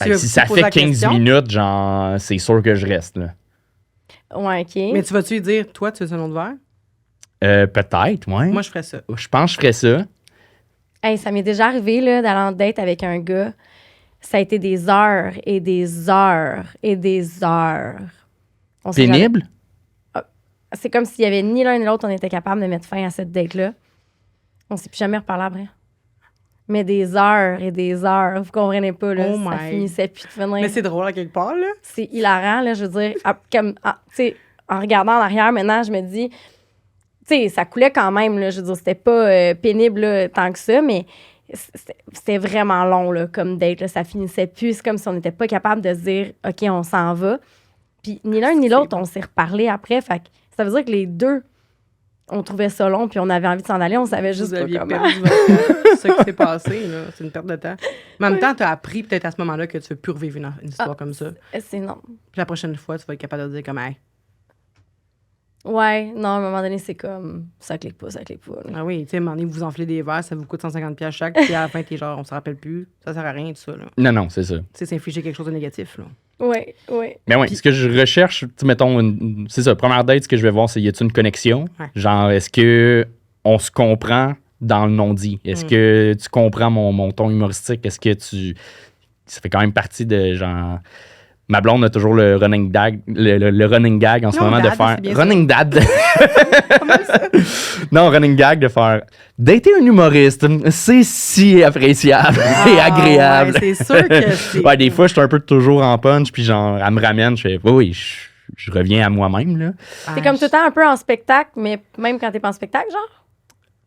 veux si ça poser fait la 15 question? minutes, genre, c'est sûr que je reste, là. Ouais, OK. Mais tu vas-tu lui dire, toi, tu veux un autre verre? Peut-être, ouais. Moi, je ferais ça. Je pense que je ferais ça. Hey, ça m'est déjà arrivé là, d'aller en date avec un gars. Ça a été des heures et des heures et des heures. On s'est Pénible? jamais- C'est comme s'il y avait ni l'un ni l'autre, on était capable de mettre fin à cette date-là. On s'est plus jamais reparlé après. Mais des heures et des heures, vous comprenez pas, là, Oh ça my. finissait plus de finir. Mais c'est drôle à quelque part, là. C'est hilarant, là, je veux dire. Tu sais, en regardant en arrière, maintenant, je me dis, tu sais, ça coulait quand même, là. Je veux dire, c'était pas pénible là, tant que ça, mais c'était vraiment long, là, comme date. Là, ça finissait plus. C'est comme si on n'était pas capable de se dire, OK, on s'en va. Puis ni l'un ni l'autre, on s'est reparlé après. Fait que ça veut dire que les deux, on trouvait ça long, puis on avait envie de s'en aller. On savait juste Vous pas aviez comment. perdu votre temps. C'est ça qui s'est passé, là. C'est une perte de temps. Mais en même temps, tu as appris peut-être à ce moment-là que tu veux plus revivre une histoire comme ça. C'est non. Puis la prochaine fois, tu vas être capable de dire comme, hey, Ouais, non, à un moment donné, c'est comme, ça clique pas, là. ah oui, tu sais, à un moment donné, vous vous enflez des verres, ça vous coûte 150$ chaque, puis à la fin, t'es genre, on se rappelle plus, ça sert à rien, tout ça, là. Non, c'est ça. Tu sais, s'infliger quelque chose de négatif, là. Ouais. Mais ouais, ce que je recherche, tu sais, mettons, c'est ça, première date, ce que je vais voir, c'est y a-t-il une connexion? Ouais. Genre, est-ce que on se comprend dans le non-dit? Est-ce que tu comprends mon ton humoristique? Est-ce que tu... Ça fait quand même partie de, genre... Ma blonde a toujours le running gag, le running gag en ce Non, moment dad, de faire... c'est bien Running dad! Non, running gag de faire... Dater un humoriste, c'est si appréciable et Ah, agréable. ouais, c'est sûr que c'est... Ouais, des fois, je suis un peu toujours en punch, puis genre, elle me ramène, je fais, oui, je reviens à moi-même, là. T'es comme tout le temps un peu en spectacle, mais même quand t'es pas en spectacle, genre?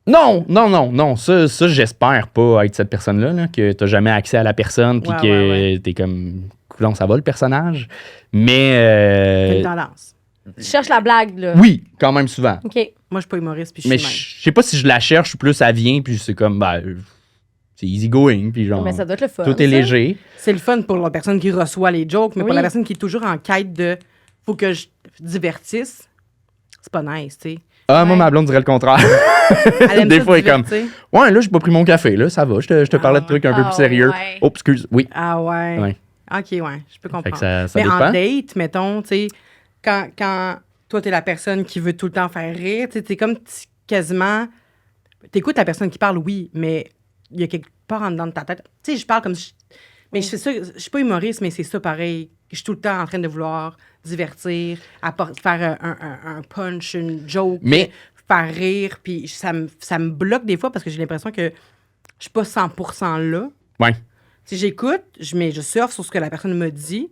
Non. Ça, j'espère pas être cette personne-là, là, que t'as jamais accès à la personne, puis que t'es comme, coudonc, ça va le personnage. C'est Mais. une tendance. Tu cherches la blague, là. Oui, quand même souvent. OK. Moi, je suis pas humoriste, puis je Mais suis même. je sais pas si je la cherche ou plus ça vient, puis c'est comme, c'est easy going, puis genre. Mais ça doit être le fun. Tout est ça. léger. C'est le fun pour la personne qui reçoit les jokes, mais pour Oui. la personne qui est toujours en quête de faut que je divertisse, c'est pas nice, tu sais. Ah, moi, Ouais. ma blonde dirait le contraire. Elle aime Des ça fois, elle est comme, divertir. ouais, là, j'ai pas pris mon café, là, ça va, je te parlais de trucs un peu plus sérieux. Ouais. Oh, excuse, oui. Ah ouais. Ouais. OK, ouais, je peux Fait comprendre. que ça mais en dépend. date, mettons, tu sais, quand toi, t'es la personne qui veut tout le temps faire rire, tu sais, t'es comme quasiment... T'écoutes la personne qui parle, oui, mais il y a quelque part en dedans de ta tête. Tu sais, je parle comme... Mais je fais ça, je suis pas humoriste, mais c'est ça pareil. Je suis tout le temps en train de vouloir divertir, faire un punch, une joke, Mais- faire rire, puis ça me bloque des fois parce que j'ai l'impression que je suis pas 100% là. Ouais. Si j'écoute, je surfe sur ce que la personne me dit,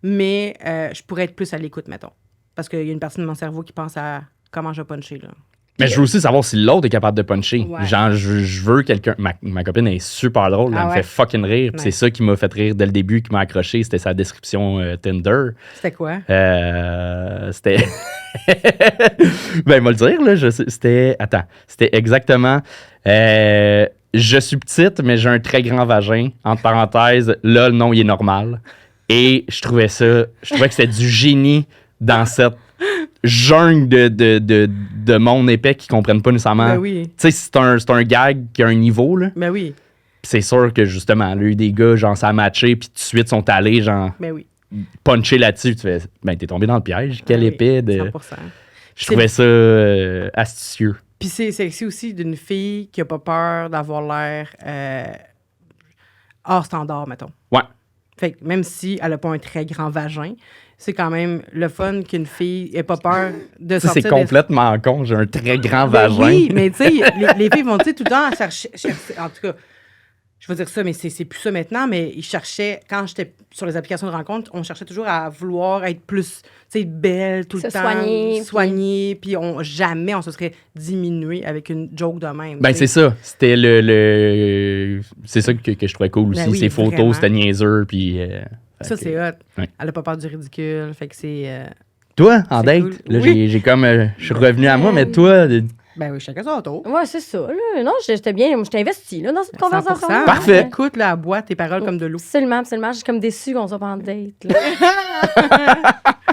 mais je pourrais être plus à l'écoute, mettons. Parce qu'il y a une partie de mon cerveau qui pense à comment je vais puncher, là. Mais je veux aussi savoir si l'autre est capable de puncher. Ouais. Genre, je veux quelqu'un. Ma copine est super drôle, là, Ah elle me ouais? fait fucking rire. Puis Ouais. c'est ça qui m'a fait rire dès le début, qui m'a accroché. C'était sa description Tinder. C'était quoi? C'était. Ben, il va le dire, là. C'était. Attends. C'était exactement. Je suis petite, mais j'ai un très grand vagin. Entre parenthèses, là, le nom, il est normal. Et je trouvais que c'était du génie dans cette jungle de monde épais qui comprennent pas nécessairement. Ben oui. Tu sais, c'est un gag qui a un niveau, là. Ben oui. Puis c'est sûr que, justement, là, il y a eu des gars, genre, ça a matché, puis tout de suite, sont allés, genre, Ben oui. puncher là-dessus. Tu fais, ben, t'es tombé dans le piège. Quelle Ben oui, épée de. 100%. Je trouvais ça astucieux. Puis c'est sexy aussi d'une fille qui a pas peur d'avoir l'air hors standard, mettons. Ouais. Fait que même si elle a pas un très grand vagin, c'est quand même le fun qu'une fille ait pas peur de Ça, c'est sortir des- complètement con. J'ai un très grand Ben vagin. oui, mais tu sais, les filles vont tu sais, tout le temps chercher. En tout cas, je vais dire ça, mais c'est plus ça maintenant, mais ils cherchaient, quand j'étais sur les applications de rencontre, on cherchait toujours à vouloir être plus, tu sais, belle tout le Se temps. soigner, Puis jamais on se serait diminué avec une joke de même. Ben, tu sais. c'est ça. C'était c'est ça que je trouvais cool aussi. Ben oui, Ces photos, vraiment. c'était niaiseux. Puis. Ça, fait c'est que- hot. ouais. Elle a pas peur du ridicule. Fait que c'est. Toi, en C'est date, cool. là, Oui. j'ai comme. Je suis revenu à moi, mais toi. Ben oui, chacun son tour. Ouais, c'est ça. Là. Non, j'étais bien. J'étais investie là, dans cette conversation. 100%. Parfait. Écoute, là, elle boit tes paroles comme de l'eau. Absolument. Je suis comme déçue qu'on soit pas en date. Là.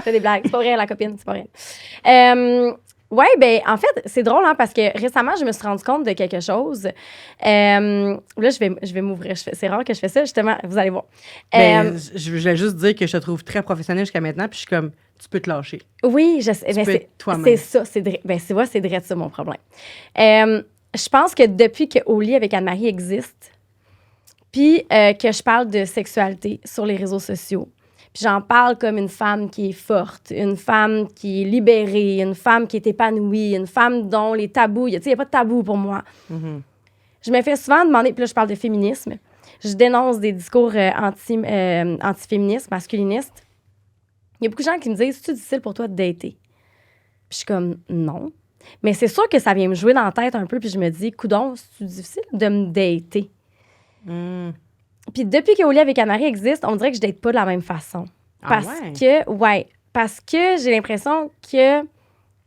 C'est des blagues. C'est pas vrai, la copine. C'est pas vrai. Ouais, ben en fait, c'est drôle, hein, parce que récemment, je me suis rendu compte de quelque chose. Là, je vais m'ouvrir. C'est rare que je fais ça, justement. Vous allez voir. Ben, je voulais juste dire que je te trouve très professionnelle jusqu'à maintenant, puis je suis comme, tu peux te lâcher. Oui, je sais. Tu Ben, peux c'est être toi-même. c'est ça. C'est vrai, c'est direct ça mon problème. Je pense que depuis que Au lit avec Anne-Marie existe, puis que je parle de sexualité sur les réseaux sociaux, puis j'en parle comme une femme qui est forte, une femme qui est libérée, une femme qui est épanouie, une femme dont les tabous, il n'y a pas de tabou pour moi. Mhm. Je me fais souvent demander, puis là, je parle de féminisme, je dénonce des discours anti-féministes, masculinistes. Il y a beaucoup de gens qui me disent, c'est-tu difficile pour toi de dater? Puis je suis comme, non. Mais c'est sûr que ça vient me jouer dans la tête un peu, puis je me dis, coudonc, c'est-tu difficile de me dater? Mm. Puis depuis que Au lit avec Anne-Marie existe, on dirait que je date pas de la même façon. Ah Parce que j'ai l'impression que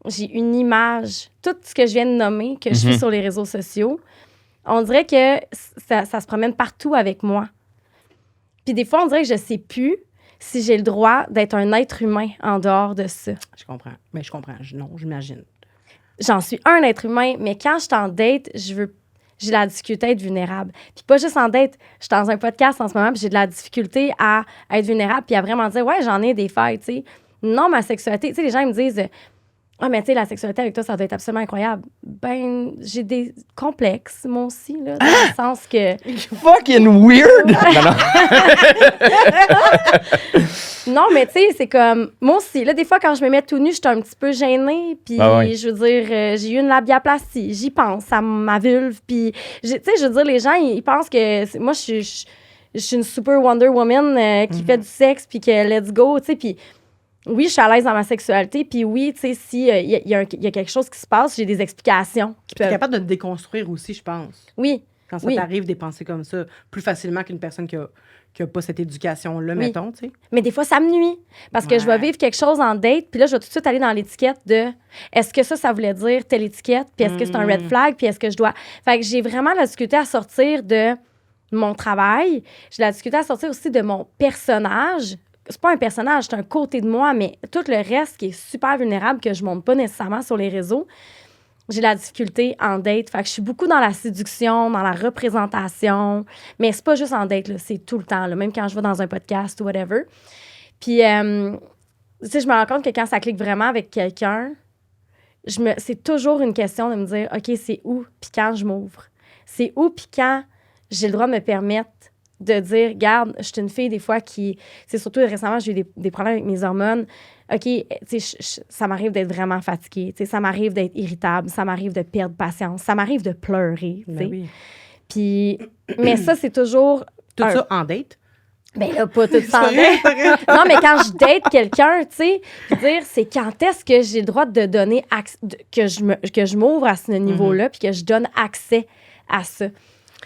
j'ai une image, tout ce que je viens de nommer, que je suis sur les réseaux sociaux, on dirait que ça se promène partout avec moi. Puis des fois, on dirait que je sais plus si j'ai le droit d'être un être humain en dehors de ça. Je comprends. Mais je comprends. Non, j'imagine. J'en suis un être humain, mais quand je suis en date, j'ai la difficulté à être vulnérable. Puis pas juste en date, je suis dans un podcast en ce moment, puis j'ai de la difficulté à être vulnérable, puis à vraiment dire, ouais, j'en ai des failles, tu sais. Non, ma sexualité, tu sais, les gens ils me disent, ah, mais tu sais, la sexualité avec toi, ça doit être absolument incroyable. Ben, j'ai des complexes, moi aussi, là, dans le sens que... Fucking weird! Non, non. Non, mais tu sais, c'est comme... Moi aussi, là, des fois, quand je me mets tout nu, je suis un petit peu gênée. Puis, Ah ouais. je veux dire, j'ai eu une labiaplastie. J'y pense à ma vulve. Puis, tu sais, je veux dire, les gens, ils pensent que... Moi, je suis une super Wonder Woman qui fait du sexe, puis que let's go, tu sais. Puis, Oui, je suis à l'aise dans ma sexualité. Puis oui, tu sais, si il y a quelque chose qui se passe, j'ai des explications. Tu es capable de te déconstruire aussi, je pense. Oui. Quand ça Oui. t'arrive des pensées comme ça, plus facilement qu'une personne qui a pas cette éducation-là, Oui. mettons, tu sais. Mais des fois, ça me nuit. Parce que je vais Ouais. vivre quelque chose en date, puis là, je vais tout de suite aller dans l'étiquette de est-ce que ça voulait dire telle étiquette, puis est-ce que c'est un red flag, puis est-ce que je dois. Fait que j'ai vraiment la difficulté à sortir de mon travail. J'ai la difficulté à sortir aussi de mon personnage. C'est pas un personnage, c'est un côté de moi, mais tout le reste qui est super vulnérable, que je montre pas nécessairement sur les réseaux, j'ai la difficulté en date. Fait que je suis beaucoup dans la séduction, dans la représentation. Mais c'est pas juste en date, là, c'est tout le temps, là, même quand je vais dans un podcast ou whatever. Puis, tu sais, je me rends compte que quand ça clique vraiment avec quelqu'un, c'est toujours une question de me dire, OK, c'est où puis quand je m'ouvre? C'est où puis quand j'ai le droit de me permettre de dire, regarde, je suis une fille des fois qui... C'est surtout récemment, j'ai eu des problèmes avec mes hormones. OK, tu sais, ça m'arrive d'être vraiment fatiguée. Tu sais, ça m'arrive d'être irritable. Ça m'arrive de perdre patience. Ça m'arrive de pleurer, tu sais. Ben oui. Puis... Mais ça, c'est toujours... Tout ça en date? Ben là, pas tout ça en date. Non, mais quand je date quelqu'un, tu sais, dire, c'est quand est-ce que j'ai le droit de donner... que je m'ouvre à ce niveau-là puis que je donne accès à ça.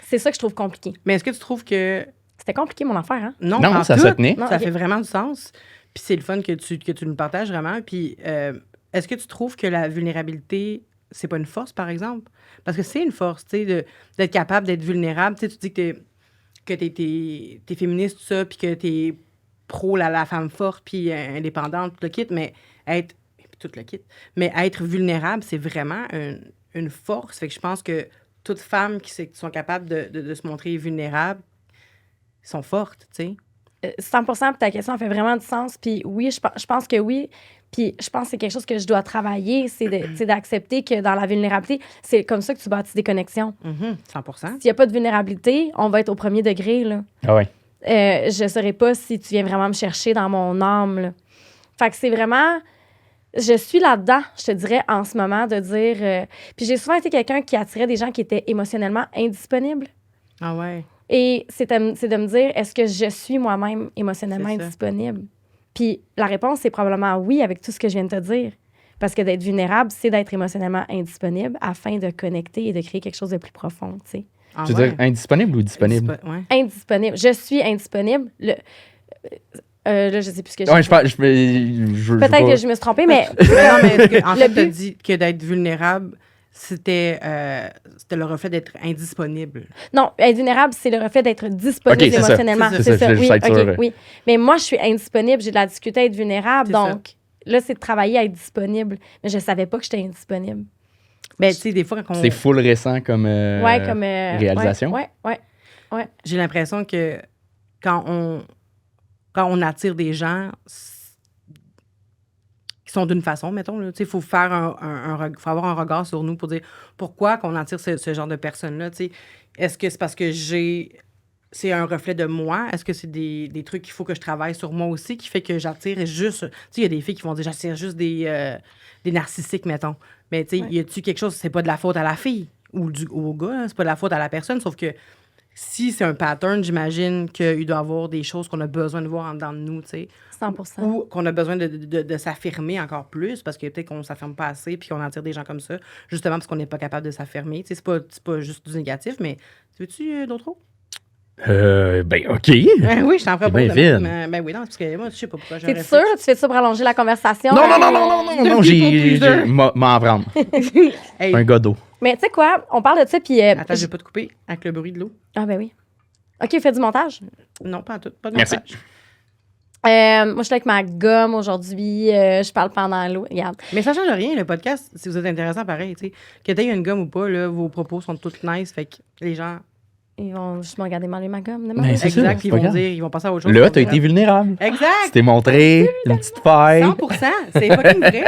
C'est ça que je trouve compliqué. Mais est-ce que tu trouves que... C'était compliqué, mon affaire, hein? Non, Non, pas ça tout. se tenait. Non, Ça ok. fait vraiment du sens. Puis c'est le fun que tu nous partages vraiment. Puis est-ce que tu trouves que la vulnérabilité, c'est pas une force, par exemple? Parce que c'est une force, tu sais, d'être capable d'être vulnérable. Tu sais, tu dis que t'es féministe, tout ça, puis que t'es pro la femme forte, puis indépendante, tout le kit, mais tout le kit. Mais être vulnérable, c'est vraiment une force. Fait que je pense que toutes femmes qui sont capables de se montrer vulnérables sont fortes, tu sais. 100%, puis ta question elle fait vraiment du sens. Puis oui, je pense que oui. Puis je pense que c'est quelque chose que je dois travailler, c'est d'accepter que dans la vulnérabilité, c'est comme ça que tu bâtis des connexions. 100%. S'il n'y a pas de vulnérabilité, on va être au premier degré, là. Ah ouais. Je ne saurais pas si tu viens vraiment me chercher dans mon âme, là. Fait que c'est vraiment... Je suis là-dedans, je te dirais, en ce moment, de dire... Puis j'ai souvent été quelqu'un qui attirait des gens qui étaient émotionnellement indisponibles. Ah ouais. Et c'est de me dire, est-ce que je suis moi-même émotionnellement C'est ça. indisponible? Puis la réponse, c'est probablement oui avec tout ce que je viens de te dire. Parce que d'être vulnérable, c'est d'être émotionnellement indisponible afin de connecter et de créer quelque chose de plus profond, tu sais. Ah Tu veux ouais. dire indisponible ou disponible? Ouais. Indisponible. Je suis indisponible. Là, je sais plus ce que j'ai Ouais, dit. Peut-être Peut-être que je me suis trompée, mais... Non, mais en Le fait, tu as but- dit que d'être vulnérable, c'était le reflet d'être indisponible. Non, être vulnérable, c'est le reflet d'être disponible Ok, c'est ça. émotionnellement. C'est ça, je voulais Oui, juste être ok, sûre. oui. Mais moi, je suis indisponible. J'ai de la difficulté à être vulnérable. C'est ça. Donc, là, c'est de travailler à être disponible. Mais je savais pas que j'étais indisponible. Ben, tu sais, des fois, quand C'est full récent comme, Ouais, comme... réalisation. Ouais. j'ai l'impression que quand on attire des gens qui sont d'une façon, mettons, il faut faire faut avoir un regard sur nous pour dire pourquoi qu'on attire ce genre de personnes-là. tu sais. Est-ce que c'est parce que c'est un reflet de moi? Est-ce que c'est des trucs qu'il faut que je travaille sur moi aussi qui fait que j'attire juste... Tu sais, il y a des filles qui vont dire j'attire juste des narcissiques, mettons. Mais tu sais, Ouais. y a-tu quelque chose, c'est pas de la faute à la fille ou au gars, hein, c'est pas de la faute à la personne, sauf que si c'est un pattern, j'imagine qu'il doit y avoir des choses qu'on a besoin de voir en dedans de nous, tu sais. 100%. Ou qu'on a besoin de s'affirmer encore plus parce que peut-être qu'on ne s'affirme pas assez puis qu'on attire des gens comme ça, justement parce qu'on n'est pas capable de s'affirmer. Tu sais, c'est pas juste du négatif, mais veux-tu d'autres mots? Ben, OK. Oui, je t'en ferai C'est bien vide. Ben oui, non, parce que moi, je sais pas pourquoi. T'es sûr? Tu fais ça pour allonger la conversation? Non, m'en prendre. Hey, Un gars d'eau. Mais tu sais quoi? On parle de ça, puis... attends, je vais pas te couper avec le bruit de l'eau. Ah, ben oui. OK, fais du montage. Non, pas en tout. Pas de Merci. montage. Moi, je suis avec ma gomme aujourd'hui. Je parle pendant l'eau. Regarde. Mais ça change rien, le podcast, si vous êtes intéressant, pareil, tu sais. Que t'aies une gomme ou pas, là, vos propos sont tous nice, fait que les gens... Ils vont juste me regarder m'enlever ma gomme. Mais c'est ça, Exact, c'est ils pas vont grave. dire, ils vont passer à autre chose. Là, t'as été vulnérable. Tu Exact! t'es montré une petite faille. 100%, c'est fucking vrai.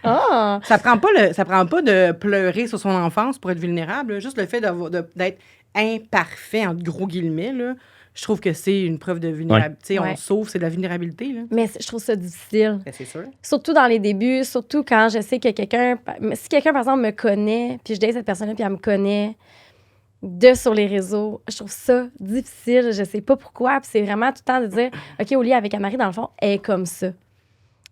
Ah! Ça prend pas de pleurer sur son enfance pour être vulnérable. Là. Juste le fait d'être imparfait, entre gros guillemets, là, je trouve que c'est une preuve de vulnérabilité. Ouais. On sauve, c'est de la vulnérabilité. Là. Mais je trouve ça difficile. Ben, c'est sûr. Surtout dans les débuts, surtout quand je sais que quelqu'un... Si quelqu'un, par exemple, me connaît, puis je date cette personne-là, puis elle me connaît sur les réseaux, je trouve ça difficile. Je sais pas pourquoi. Puis c'est vraiment tout le temps de dire, OK, Oli, avec Amari, dans le fond, elle est comme ça.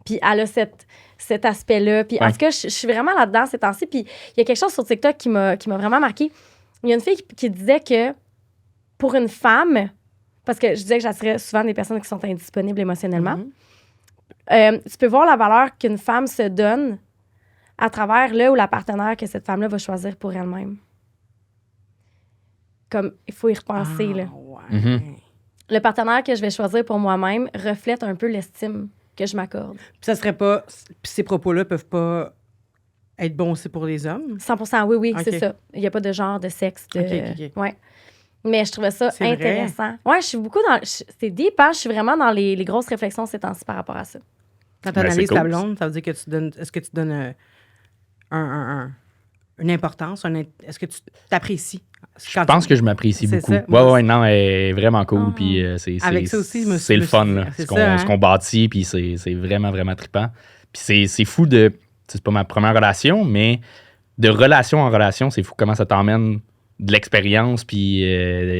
Puis elle a cet aspect-là. Puis en tout cas, je suis vraiment là-dedans ces temps-ci. Puis il y a quelque chose sur TikTok qui m'a vraiment marqué. Il y a une fille qui disait que pour une femme, parce que je disais que j'attirais souvent des personnes qui sont indisponibles émotionnellement, tu peux voir la valeur qu'une femme se donne à travers le ou la partenaire que cette femme-là va choisir pour elle-même. Comme, il faut y repenser, là. Ouais. Mhm. Le partenaire que je vais choisir pour moi-même reflète un peu l'estime que je m'accorde. Puis ça serait pas... Puis ces propos-là peuvent pas être bons aussi pour les hommes? 100%, oui, Ok. c'est ça. Il n'y a pas de genre de sexe. De... Ok. Ouais. Mais je trouvais ça C'est vrai. intéressant. Ouais, je suis beaucoup dans... C'est deep, hein? Je suis vraiment dans les grosses réflexions ces temps-ci par rapport à ça. Quand tu Ben, analyses c'est cool, ta blonde, ça veut dire que tu donnes... Est-ce que tu donnes une importance? Est-ce que tu t'apprécies? Je pense que je m'apprécie C'est beaucoup. ça, moi Ouais, aussi. non, elle est vraiment cool. Ah. Puis Avec ça aussi, je me suis- c'est le fun, là. c'est Ce qu'on ça, hein. ce qu'on bâtit, puis c'est vraiment, vraiment trippant. Puis c'est fou de... C'est pas ma première relation, mais de relation en relation, c'est fou comment ça t'emmène de l'expérience, puis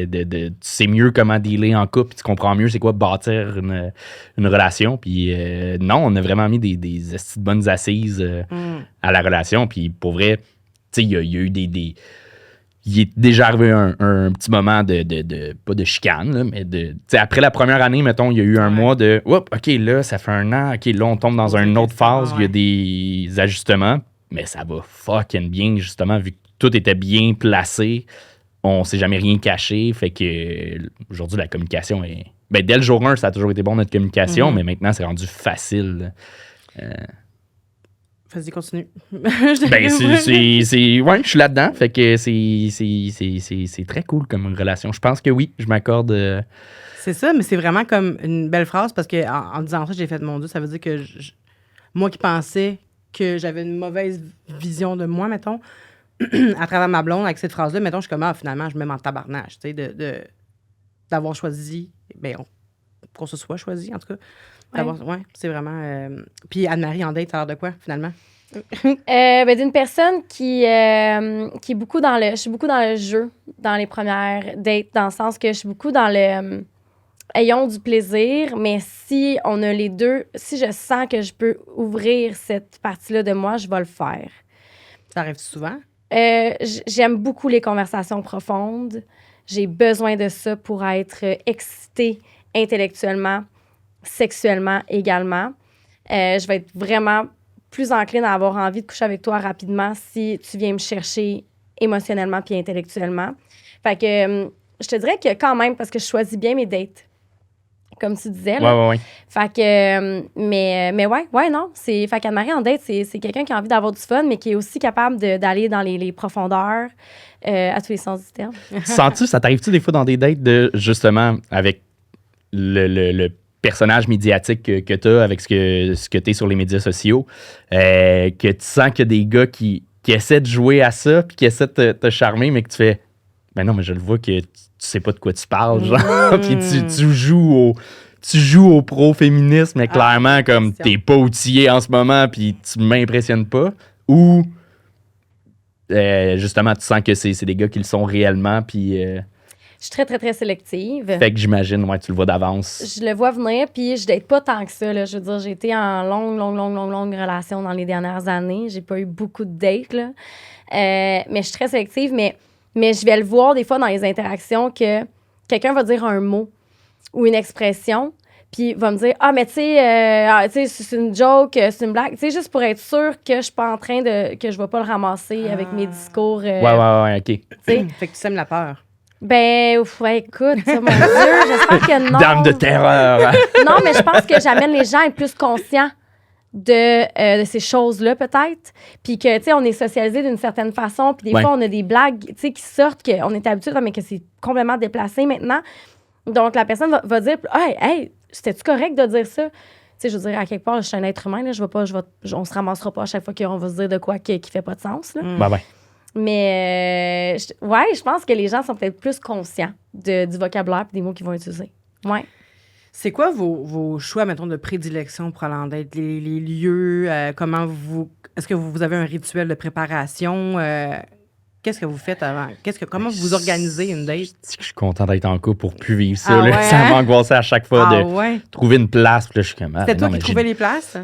tu sais mieux comment dealer en couple, puis tu comprends mieux c'est quoi bâtir une relation. Puis non, on a vraiment mis des esti de bonnes assises à la relation. Puis pour vrai, tu sais, il y a eu il est déjà arrivé un petit moment de pas de chicane, là, mais tu sais, après la première année, mettons, il y a eu un mois de Oups, OK, là, ça fait 1 an, OK, là, on tombe dans une autre phase, il y a des ajustements, mais ça va fucking bien, justement, vu que tout était bien placé, on s'est jamais rien caché, fait que aujourd'hui, la communication est... Ben, dès le jour 1, ça a toujours été bon, notre communication, mais maintenant, c'est rendu facile. Vas-y, continue. Ben, ouais, je suis là-dedans. Fait que c'est très cool comme relation. Je pense que oui, je m'accorde. C'est ça, mais c'est vraiment comme une belle phrase parce que en disant ça, j'ai fait mon Dieu, ça veut dire que moi qui pensais que j'avais une mauvaise vision de moi, mettons, à travers ma blonde, avec cette phrase-là, mettons, je suis comme, finalement, je me mets en tabarnage, tu sais, d'avoir choisi, qu'on se soit choisi, en tout cas. Ouais, c'est vraiment... Puis Anne-Marie, en date, ça a l'air de quoi, finalement? D'une personne qui est beaucoup dans le... Je suis beaucoup dans le jeu, dans les premières dates, dans le sens que je suis beaucoup dans le... ayons du plaisir, mais si on a les deux, si je sens que je peux ouvrir cette partie-là de moi, je vais le faire. Ça arrive souvent? J'aime beaucoup les conversations profondes. J'ai besoin de ça pour être excitée intellectuellement, sexuellement également. Je vais être vraiment plus encline à avoir envie de coucher avec toi rapidement si tu viens me chercher émotionnellement puis intellectuellement. Fait que je te dirais que quand même, parce que je choisis bien mes dates, comme tu disais. Là. Ouais. Fait que, mais ouais, non. Fait qu'Anne-Marie en date, c'est quelqu'un qui a envie d'avoir du fun, mais qui est aussi capable d'aller dans les profondeurs à tous les sens du terme. Sens-tu, ça t'arrive-tu des fois dans des dates de, justement, avec le personnage médiatique que tu as, avec ce que tu es sur les médias sociaux, que tu sens qu'il y a des gars qui essaient de jouer à ça, puis qui essaient de te charmer, mais que tu fais, ben non, mais je le vois que tu sais pas de quoi tu parles, genre, puis tu joues au pro-féminisme, mais clairement, comme t'es pas outillé en ce moment, puis tu m'impressionnes pas, ou justement, tu sens que c'est des gars qui le sont réellement, puis... Je suis très, très, très sélective. Fait que j'imagine, ouais, tu le vois d'avance. Je le vois venir, puis je date pas tant que ça. Là. Je veux dire, j'ai été en longue relation dans les dernières années. J'ai pas eu beaucoup de dates, là. Mais je suis très sélective, mais je vais le voir des fois dans les interactions que quelqu'un va dire un mot ou une expression, puis va me dire « Ah, mais tu sais, c'est une joke, c'est une blague. » Tu sais, juste pour être sûr que je suis pas en train de... que je vais pas le ramasser avec mes discours. Ouais, OK. Fait que tu sèmes la peur. Ben, ouais, écoute, mon Dieu, j'espère que non. Dame de terreur. Non, mais je pense que j'amène les gens à être plus conscients de ces choses-là, peut-être. Puis que, tu sais, on est socialisé d'une certaine façon. Puis des fois, on a des blagues, tu sais, qui sortent, qu'on est habitué, mais que c'est complètement déplacé maintenant. Donc, la personne va dire « Hey, c'était-tu correct de dire ça? » Tu sais, je veux dire, à quelque part, je suis un être humain, là, on se ramassera pas à chaque fois qu'on va se dire de quoi qui fait pas de sens, là. Ouais. Mais, je pense que les gens sont peut-être plus conscients du vocabulaire et des mots qu'ils vont utiliser. Ouais. C'est quoi vos choix, mettons, de prédilection pour aller en date? Les lieux, comment est-ce que vous avez un rituel de préparation? qu'est-ce que vous faites avant? Comment vous organisez une date? Je suis content d'être en couple pour plus vivre ça. Ah là. ouais, Ça hein? m'angoissait à chaque fois de ouais? trouver une place. Puis là, je suis comme, C'était toi non, qui mais trouvais les places?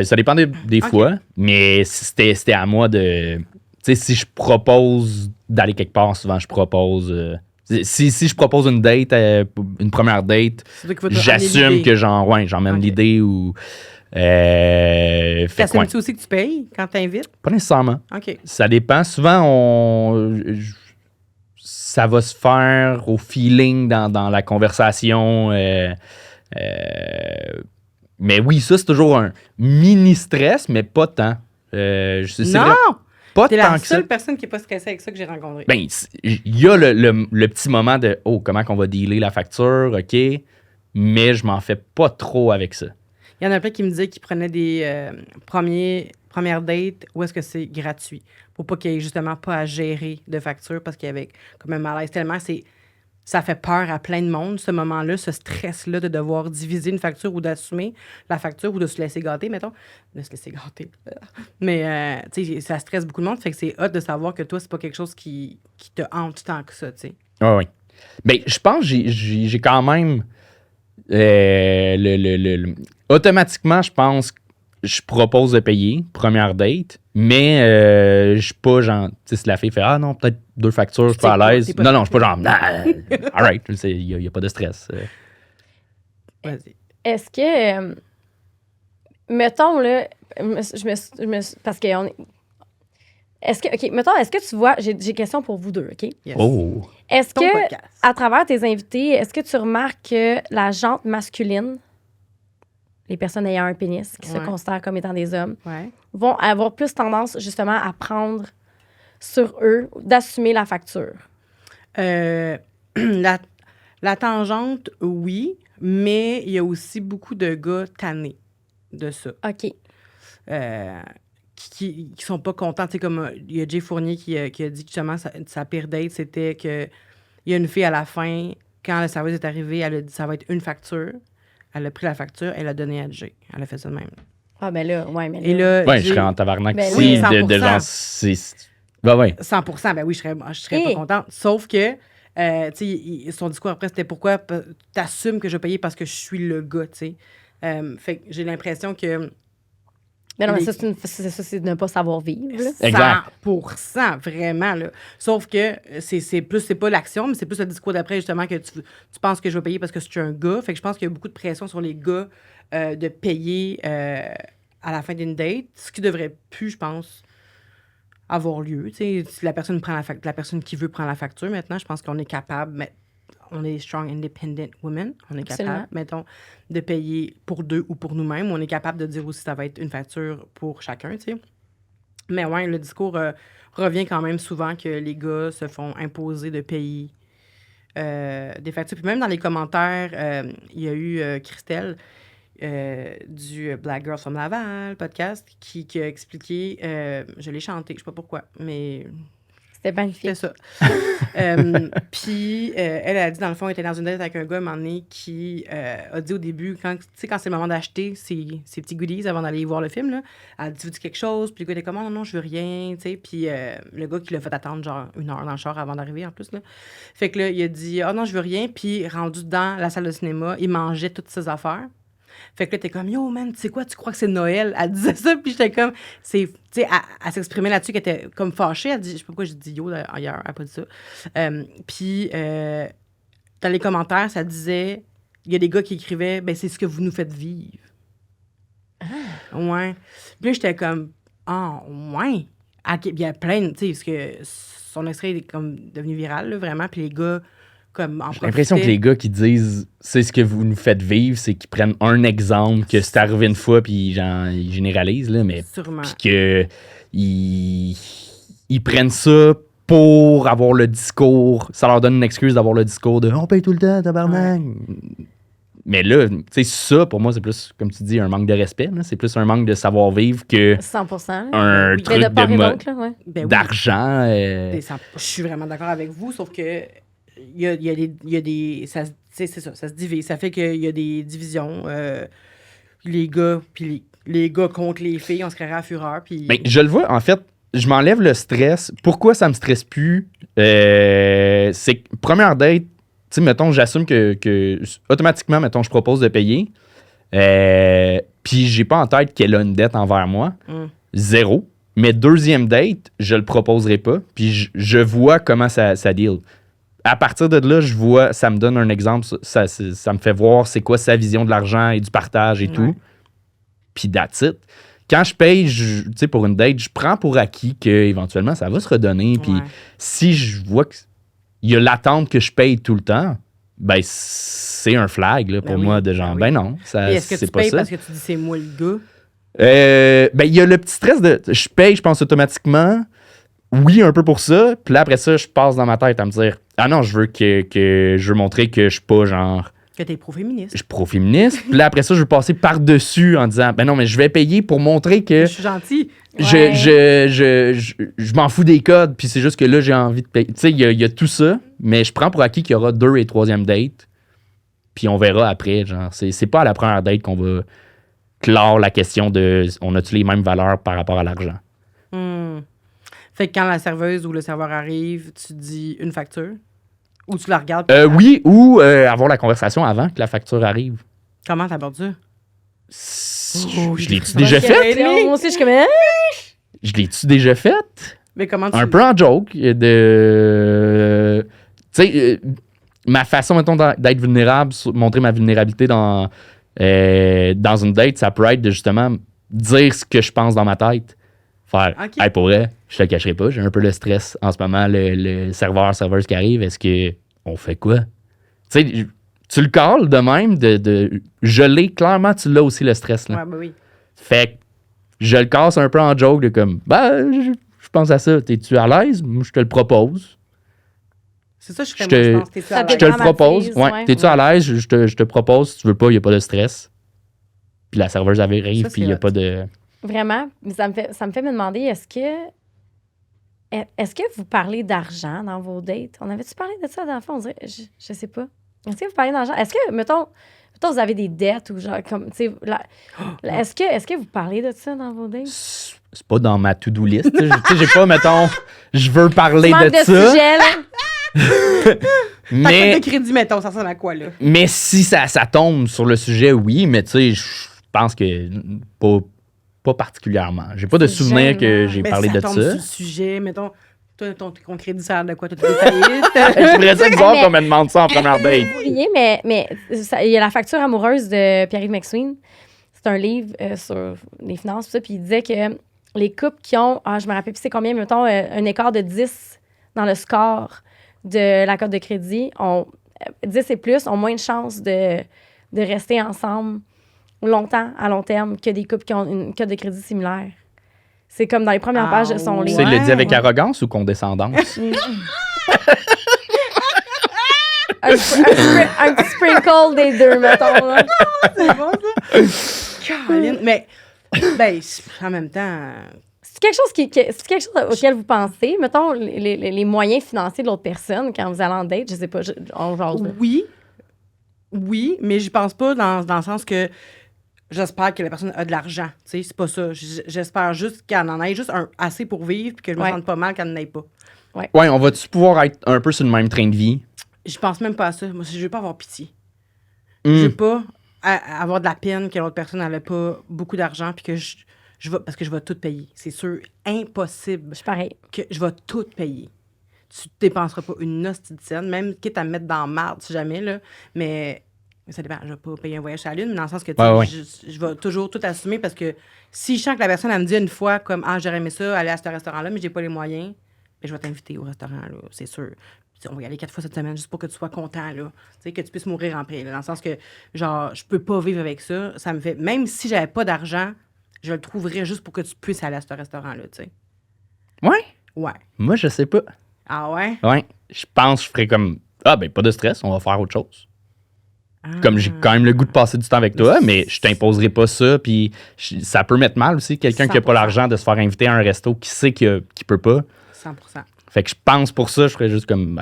ça dépend des Ok. fois, mais c'était à moi de... Tu sais, si je propose d'aller quelque part, souvent je propose... si je propose une date, une première date, C'est toi qui vas te j'assume ramener que l'idée. j'emmène Ok. l'idée ou... fait que, ouais, T'assumes-tu aussi que tu payes quand t'invites? pas nécessairement. OK. Ça dépend. Souvent, ça va se faire au feeling dans la conversation. Mais oui, ça, c'est toujours un mini-stress, mais pas tant. C'est Non! vrai, pas T'es tant la que ça. seule personne qui n'est pas stressée avec ça que j'ai rencontrée. Ben, il y a le petit moment de « Oh, comment qu'on va dealer la facture? OK. » Mais je m'en fais pas trop avec ça. Il y en a plein qui me disaient qu'ils prenaient des premières dates où est-ce que c'est gratuit. Pour pas qu'il y ait justement pas à gérer de facture parce qu'il y avait comme un malaise tellement. Ça fait peur à plein de monde, ce moment-là, ce stress-là de devoir diviser une facture ou d'assumer la facture ou de se laisser gâter, mettons. De se laisser gâter. Mais, tu sais, ça stresse beaucoup de monde. Fait que c'est hot de savoir que toi, c'est pas quelque chose qui te hante tant que ça, tu sais. Oui. Ben, je pense que j'ai quand même... automatiquement, je pense que je propose de payer, première date, mais je suis pas genre, tu sais, si la fille fait « Ah non, peut-être 2 factures, je suis pas à l'aise. T'es pas- Non, je suis pas genre « All right, il n'y a pas de stress. Vas-y. Est-ce que, mettons, là, parce que est-ce que, OK, mettons, est-ce que tu vois, j'ai une question pour vous deux, OK? Yes. Oh! Est-ce Ton que, podcast. à travers tes invités, est-ce que tu remarques que la jante masculine, les personnes ayant un pénis, qui se Ouais. considèrent comme étant des hommes, Ouais. vont avoir plus tendance, justement, à prendre sur eux, d'assumer la facture? La tangente, oui, mais il y a aussi beaucoup de gars tannés de ça. OK. Qui sont pas contents. Tu sais, comme il y a Jay Fournier qui a dit que justement sa pire date, c'était que il y a une fille à la fin, quand le service est arrivé, elle a dit ça va être une facture. Elle a pris la facture, elle a donné à Jay. Elle a fait ça de même. Ah, ben là, ouais, mais Et là... là, Ouais, je Jay- serais en tabarnak Ben ici, oui, de 100%. genre, c'est... Ben ouais. 100%, ben oui, je serais Et- pas contente. Sauf que, tu sais, son discours après, c'était pourquoi t'assumes que je vais payer parce que je suis le gars, tu sais. Fait que j'ai l'impression que Mais non, mais les- ça, c'est de ne pas savoir vivre, là. Exact. 100%, vraiment, là. Sauf que c'est pas l'action, mais c'est plus le discours d'après, justement, que tu penses que je vais payer parce que je suis un gars. Fait que je pense qu'il y a beaucoup de pression sur les gars de payer à la fin d'une date, ce qui devrait plus, je pense, avoir lieu. Tu sais, si la personne prend la personne qui veut prendre la facture, maintenant, je pense qu'on est capable, mais on est strong, independent women. On est Absolument. capable, mettons, de payer pour deux ou pour nous-mêmes. On est capable de dire aussi que ça va être une facture pour chacun, tu sais. Mais ouais, le discours revient quand même souvent que les gars se font imposer de payer des factures. Puis même dans les commentaires, il y a eu Christelle du Black Girls from Laval podcast qui a expliqué, je l'ai chanté, je sais pas pourquoi, mais C'était magnifique. c'est ça. Puis, elle a dit, dans le fond, elle était dans une date avec un gars, un moment donné, qui a dit au début, quand c'est le moment d'acheter ses petits goodies avant d'aller voir le film, là, elle a dit, veux-tu quelque chose? Puis le gars était comme, oh, non, je veux rien, tu sais. Puis le gars qui l'a fait attendre, genre, 1 heure dans le char avant d'arriver, en plus, là. Fait que là, il a dit, oh, non, je veux rien. Puis, rendu dans la salle de cinéma, il mangeait toutes ses affaires. Fait que là, t'es comme, yo, man, tu sais quoi, tu crois que c'est Noël? Elle disait ça, puis j'étais comme, tu sais, elle s'exprimait là-dessus, qu'elle était comme fâchée. Elle dit, je sais pas pourquoi j'ai dit yo ailleurs, elle a pas dit ça. Puis, dans les commentaires, ça disait, il y a des gars qui écrivaient, ben, c'est ce que vous nous faites vivre. Ouais. Puis là, j'étais comme, ah, ouais. Il y a plein, tu sais, parce que son extrait est comme devenu viral, là, vraiment, puis les gars, comme, en J'ai l'impression que profitaient. les gars qui disent c'est ce que vous nous faites vivre, c'est qu'ils prennent un exemple que c'est arrivé une fois puis genre ils généralisent là, mais Sûrement. puis que ils prennent ça pour avoir le discours, ça leur donne une excuse d'avoir le discours de on paye tout le temps tabarnak. Mais là, tu sais ça pour moi c'est plus comme tu dis un manque de respect, là. C'est plus un manque de savoir-vivre que 100%. un Oui. Mais truc de part et de d'autre, là, ouais. Ben oui. d'argent. Je suis vraiment d'accord avec vous, sauf que il y a des ça, c'est ça, ça se divise. Ça fait qu'il y a des divisions. Les gars, puis les gars contre les filles, on se créerait à fureur. Puis Ben, je le vois, en fait, je m'enlève le stress. Pourquoi ça me stresse plus? C'est que première date, tu sais, mettons, j'assume que automatiquement, mettons, je propose de payer. Puis j'ai pas en tête qu'elle a une dette envers moi. Zéro. Mais deuxième date, je le proposerai pas. Puis je vois comment ça deal. À partir de là, je vois, ça me donne un exemple. Ça me fait voir c'est quoi sa vision de l'argent et du partage et tout. Puis that's it. Quand je paye, tu sais, pour une date, je prends pour acquis qu'éventuellement, ça va se redonner. Puis si je vois qu'il y a l'attente que je paye tout le temps, ben c'est un flag là, pour moi de genre, ben non, ça, Et est-ce que c'est tu pas payes ça. parce que tu dis c'est moi le gars? Ben il y a le petit stress de je paye, je pense automatiquement. Oui, un peu pour ça. Puis là, après ça, je passe dans ma tête à me dire ah non, je veux je veux montrer que je suis pas genre. Que t'es pro-féministe. Je suis pro-féministe. Puis là, après ça, je veux passer par-dessus en disant ben non, mais je vais payer pour montrer que Je suis gentil. je m'en fous des codes. Puis c'est juste que là, j'ai envie de payer. Tu sais, il y a tout ça. Mais je prends pour acquis qu'il y aura 2 et 3e date. Puis on verra après. Genre, c'est pas à la première date qu'on va clore la question de on a-tu les mêmes valeurs par rapport à l'argent. Fait que quand la serveuse ou le serveur arrive, tu dis une facture? Ou tu la regardes? Oui, ou avoir la conversation avant que la facture arrive. Comment t'abordes ça? Je l'ai-tu déjà fait? Moi aussi, je suis comme... Hein? Je l'ai-tu déjà fait? Mais comment tu... Un peu en joke. Tu sais, ma façon, mettons, d'être vulnérable, montrer ma vulnérabilité dans une date, ça peut être de justement dire ce que je pense dans ma tête. Faire, Ok. hey, pour vrai, je te le cacherai pas, j'ai un peu le stress en ce moment, le serveuse qui arrive, est-ce qu'on fait quoi? Tu sais, tu le calls de même, je l'ai, clairement, tu l'as aussi le stress. Là. Ouais, ben oui. Fait que je le casse un peu en joke de comme, je pense à ça, t'es-tu à l'aise? Moi, je te le propose. C'est ça, je ferais moi, je pense. T'es-tu à Ça l'aise? Je te le propose. dédramatise, Ouais. ouais. T'es-tu à l'aise? Je te propose. Si tu veux pas, il n'y a pas de stress. Puis la serveuse arrive, Ça, puis il n'y a c'est pas de. Vraiment, mais ça me fait me demander, est-ce que vous parlez d'argent dans vos dates? On avait-tu parlé de ça dans le fond? On dirait, je sais pas. Est-ce que vous parlez d'argent? Est-ce que, mettons, vous avez des dettes ou genre, comme, tu sais, est-ce que vous parlez de ça dans vos dates? C'est pas dans ma to-do list. Tu sais, j'ai pas, mettons, je veux parler Tu manques de ça. sujet, là? Ta Mais, cote de crédit, mettons, ça ressemble à quoi, là? mais si ça tombe sur le sujet, oui, mais tu sais, je pense que pas particulièrement. J'ai pas de C'est souvenir gênant. que j'ai Ben, parlé ça de tombe ça. sur le sujet, mettons, toi, ton crédit, ça a l'air de quoi? Toi, t'es faillite? J'aimerais ça de voir Mais- qu'on me demande ça en première date. Vous riez, mais il y a La facture amoureuse de Pierre-Yves McSween. C'est un livre sur les finances, tout ça, puis il disait que les couples qui ont, je me rappelle plus c'est combien, mettons, un écart de 10 dans le score de la cote de crédit, 10 et plus ont moins de chances de rester ensemble longtemps, à long terme, que des couples qui ont une cote de crédit similaire. C'est comme dans les premières pages de son ouais. livre. C'est le dit avec Ouais. arrogance ou condescendance? un petit sprinkle des deux, mettons. Là. C'est bon, ça? Caroline, mais, ben, en même temps... C'est quelque chose c'est quelque chose auquel vous pensez, mettons, les moyens financiers de l'autre personne quand vous allez en date, je sais pas, on jase, là. Oui, mais j'y pense pas dans le sens que j'espère que la personne a de l'argent. Tu sais, c'est pas ça. J'espère juste qu'elle en ait juste assez pour vivre puis que je me Ouais. sente pas mal qu'elle n'en ait pas. Ouais, on va-tu pouvoir être un peu sur le même train de vie? Je pense même pas à ça. Moi, je veux pas avoir pitié. Hmm. Je veux pas avoir de la peine que l'autre personne n'avait pas beaucoup d'argent puis que je vais, parce que je vais tout payer. C'est sûr, impossible Je suis pareil. que je vais tout payer. Tu dépenseras pas une hostie de scène, même quitte à me mettre dans la marde si jamais, là. Mais ça dépend. Je vais pas payer un voyage à la Lune, mais dans le sens que tu sais, Ouais. je vais toujours tout assumer parce que si je sens que la personne, elle me dit une fois comme j'aurais aimé ça, aller à ce restaurant-là, mais j'ai pas les moyens, ben, je vais t'inviter au restaurant, là, c'est sûr. Puis, on va y aller 4 fois cette semaine juste pour que tu sois content, là. Tu sais, que tu puisses mourir en paix, là, dans le sens que, genre, je peux pas vivre avec ça. Ça me fait. Même si j'avais pas d'argent, je le trouverais juste pour que tu puisses aller à ce restaurant-là, tu sais. Ouais. Ouais. Moi, je sais pas. Ah ouais? Ouais. Je pense que je ferais comme ben, pas de stress, on va faire autre chose. Ah. Comme j'ai quand même le goût de passer du temps avec toi, mais je t'imposerai pas ça. Puis ça peut mettre mal aussi, quelqu'un qui a pas 100%. l'argent de se faire inviter à un resto qui sait qu'il peut pas. 100%. Fait que je pense pour ça, je ferais juste comme,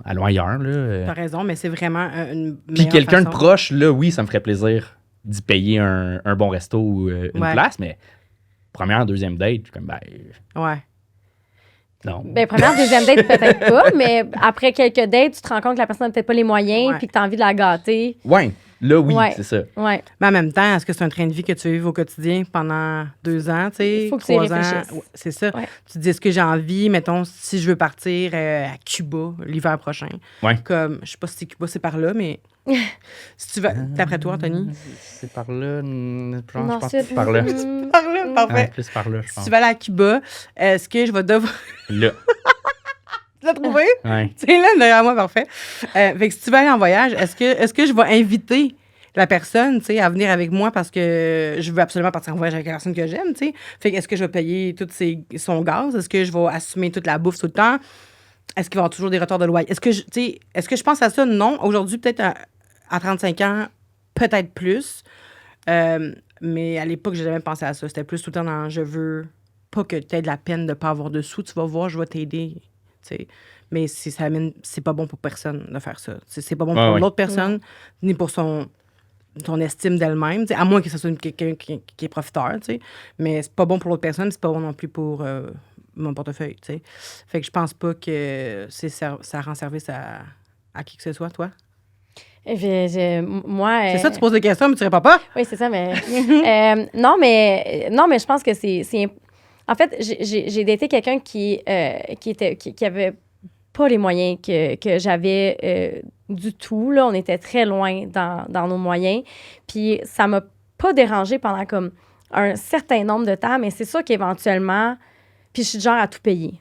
allons ailleurs, là. T'as raison, mais c'est vraiment une Puis meilleure quelqu'un de façon. proche, là, oui, ça me ferait plaisir d'y payer un bon resto ou une Ouais. place, mais première, deuxième date, je suis comme, Ouais. Non. Ben, première, deuxième date, peut-être pas, mais après quelques dates, tu te rends compte que la personne n'a peut-être pas les moyens Ouais. puis que tu as envie de la gâter. Ouais, là, oui, Ouais. c'est ça. Ouais. Mais en même temps, est-ce que c'est un train de vie que tu vives au quotidien pendant 2 ans, tu sais, Il faut que tu y 3 ans? réfléchisses. Ouais, c'est ça. Ouais. Tu te dis, est-ce que j'ai envie, mettons, si je veux partir à Cuba l'hiver prochain? Ouais. Comme, je sais pas si Cuba, c'est par là, mais si tu vas... D'après toi, Anthony? C'est par là. Je pense Non, que c'est c'est par là. Par là, Ouais, parfait. plus par là, je Si pense. tu vas aller à Cuba, est-ce que je vais devoir... Là. Tu l'as trouvé? Ouais. C'est là, derrière moi, parfait. Fait que si tu vas aller en voyage, est-ce que je vais inviter la personne, tu sais, à venir avec moi parce que je veux absolument partir en voyage avec la personne que j'aime, tu sais? Fait que est-ce que je vais payer tout son gaz? Est-ce que je vais assumer toute la bouffe tout le temps? Est-ce qu'il va y avoir toujours des retards de loyer? Est-ce que je pense à ça? Non. Aujourd'hui, peut-être à 35 ans, peut-être plus. Mais à l'époque, j'ai jamais pensé à ça. C'était plus tout le temps dans je veux pas que tu aies de la peine de pas avoir de sous. Tu vas voir, je vais t'aider. T'sais. Mais c'est pas bon pour personne de faire ça. C'est pas bon pour Ouais. l'autre personne, ni pour son estime d'elle-même. À moins que ce soit quelqu'un qui est profiteur. T'sais. Mais c'est pas bon pour l'autre personne, c'est pas bon non plus pour mon portefeuille. T'sais. Fait que je pense pas que ça rend service à qui que ce soit, toi. Moi. C'est ça, tu poses des questions, mais tu réponds pas? Oui, c'est ça, mais. non, mais je pense que c'est. En fait, j'ai daté quelqu'un qui avait pas les moyens que j'avais du tout. Là. On était très loin dans nos moyens. Puis ça m'a pas dérangé pendant comme un certain nombre de temps, mais c'est sûr qu'éventuellement. Puis je suis du genre à tout payer.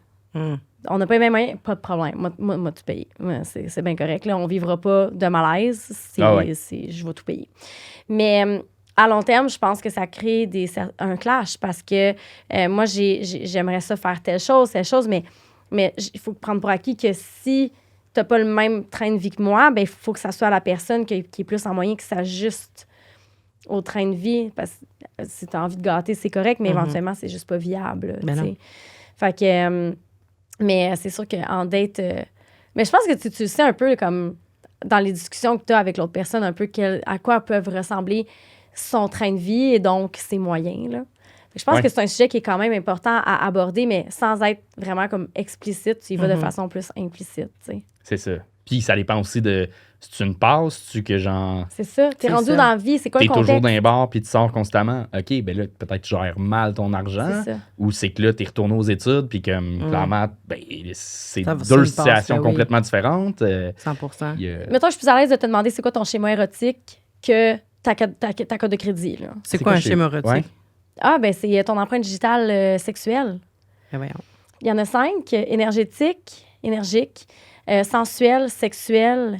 On n'a pas les mêmes moyens, pas de problème. Moi tout payer. C'est bien correct. Là. On vivra pas de malaise. Je vais tout payer. Mais à long terme, je pense que ça crée un clash parce que moi, j'aimerais ça faire telle chose, mais il faut prendre pour acquis que si tu n'as pas le même train de vie que moi, ben il faut que ça soit la personne qui est plus en moyen qui s'ajuste au train de vie. Parce que si tu as envie de gâter, c'est correct, mais éventuellement, c'est juste pas viable. Ben non. Fait que... mais c'est sûr qu'en date... mais je pense que tu sais un peu comme dans les discussions que tu as avec l'autre personne, un peu à quoi peuvent ressembler son train de vie et donc ses moyens. Là. Je pense que c'est un sujet qui est quand même important à aborder, mais sans être vraiment comme explicite, tu y vas de façon plus implicite. T'sais. C'est ça. Puis ça dépend aussi de si tu une passes, si tu que genre. C'est ça. T'es rendu ça. dans la vie, c'est quoi T'es le contexte? toujours dans les bars puis tu sors constamment. OK, ben là, peut-être tu gères mal ton argent. C'est ça. Ou c'est que là, t'es retourné aux études puis comme clairement, ben, c'est Ça, deux c'est une passe, situations oui. complètement différentes. 100%. Il y a- Mettons, je suis plus à l'aise de te demander c'est quoi ton schéma érotique que ta carte de crédit. Là. C'est quoi un schéma érotique? Ouais. Ah, ben c'est ton empreinte digitale sexuelle. Ben voyons. Il y en a 5. Énergétique, énergique, sensuel, sexuel,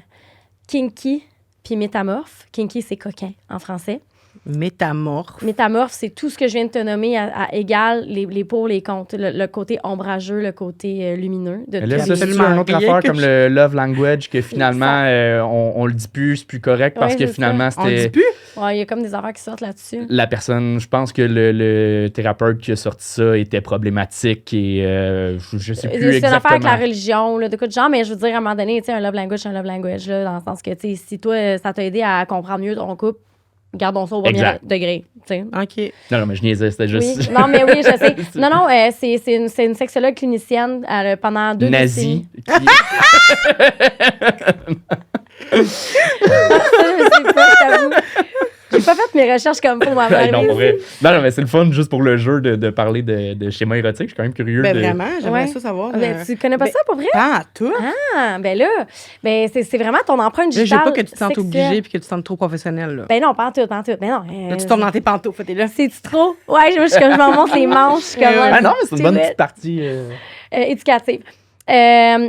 kinky, puis métamorphe. Kinky, c'est coquin en français. Métamorphe. Métamorphe, c'est tout ce que je viens de te nommer à égal les pour, les contre. Le côté ombrageux, le côté lumineux. De Mais là, tous ça, les- c'est tellement une autre rien affaire que comme le love language que finalement, on le dit plus, c'est plus correct parce Ouais, que c'est finalement, On dit c'était plus? Ouais, il y a comme des affaires qui sortent là-dessus. la personne, je pense que le thérapeute qui a sorti ça était problématique et je sais plus C'est une affaire avec la exactement. religion, là, de quoi de genre, mais je veux dire, à un moment donné, tu sais, un love language, c'est un love language, là, dans le sens que, tu sais, si toi, ça t'a aidé à comprendre mieux ton couple, gardons ça au premier Exact. degré, tu sais. OK. Non, mais je niaisais, c'était juste Oui. Non, mais oui, je sais. Non, c'est une sexologue clinicienne pendant 2 nazi. décennies. Ça, je sais pas, je t'avoue. J'ai pas fait mes recherches comme pour moi. Hey, non, pour vrai. Non, mais c'est le fun juste pour le jeu de parler de schéma érotique. Je suis quand même curieux. Ben de... vraiment, j'aimerais Ouais. ça savoir. Ben, tu connais pas ben, ça pour vrai? Pas tout. Ah, ben là, ben c'est vraiment ton empreinte Là, je digitale. veux pas que tu te sentes sexuelle. obligé puis que tu te sentes trop professionnel. Là. Ben non, pas en tout, pas en tout. Ben non. Là, tu tombes dans tes pantoufles, t'es là. C'est-tu trop? Ouais, je m'en montre les manches. Comme, Ah Ah non, mais c'est une bonne ouais, petite partie. éducative.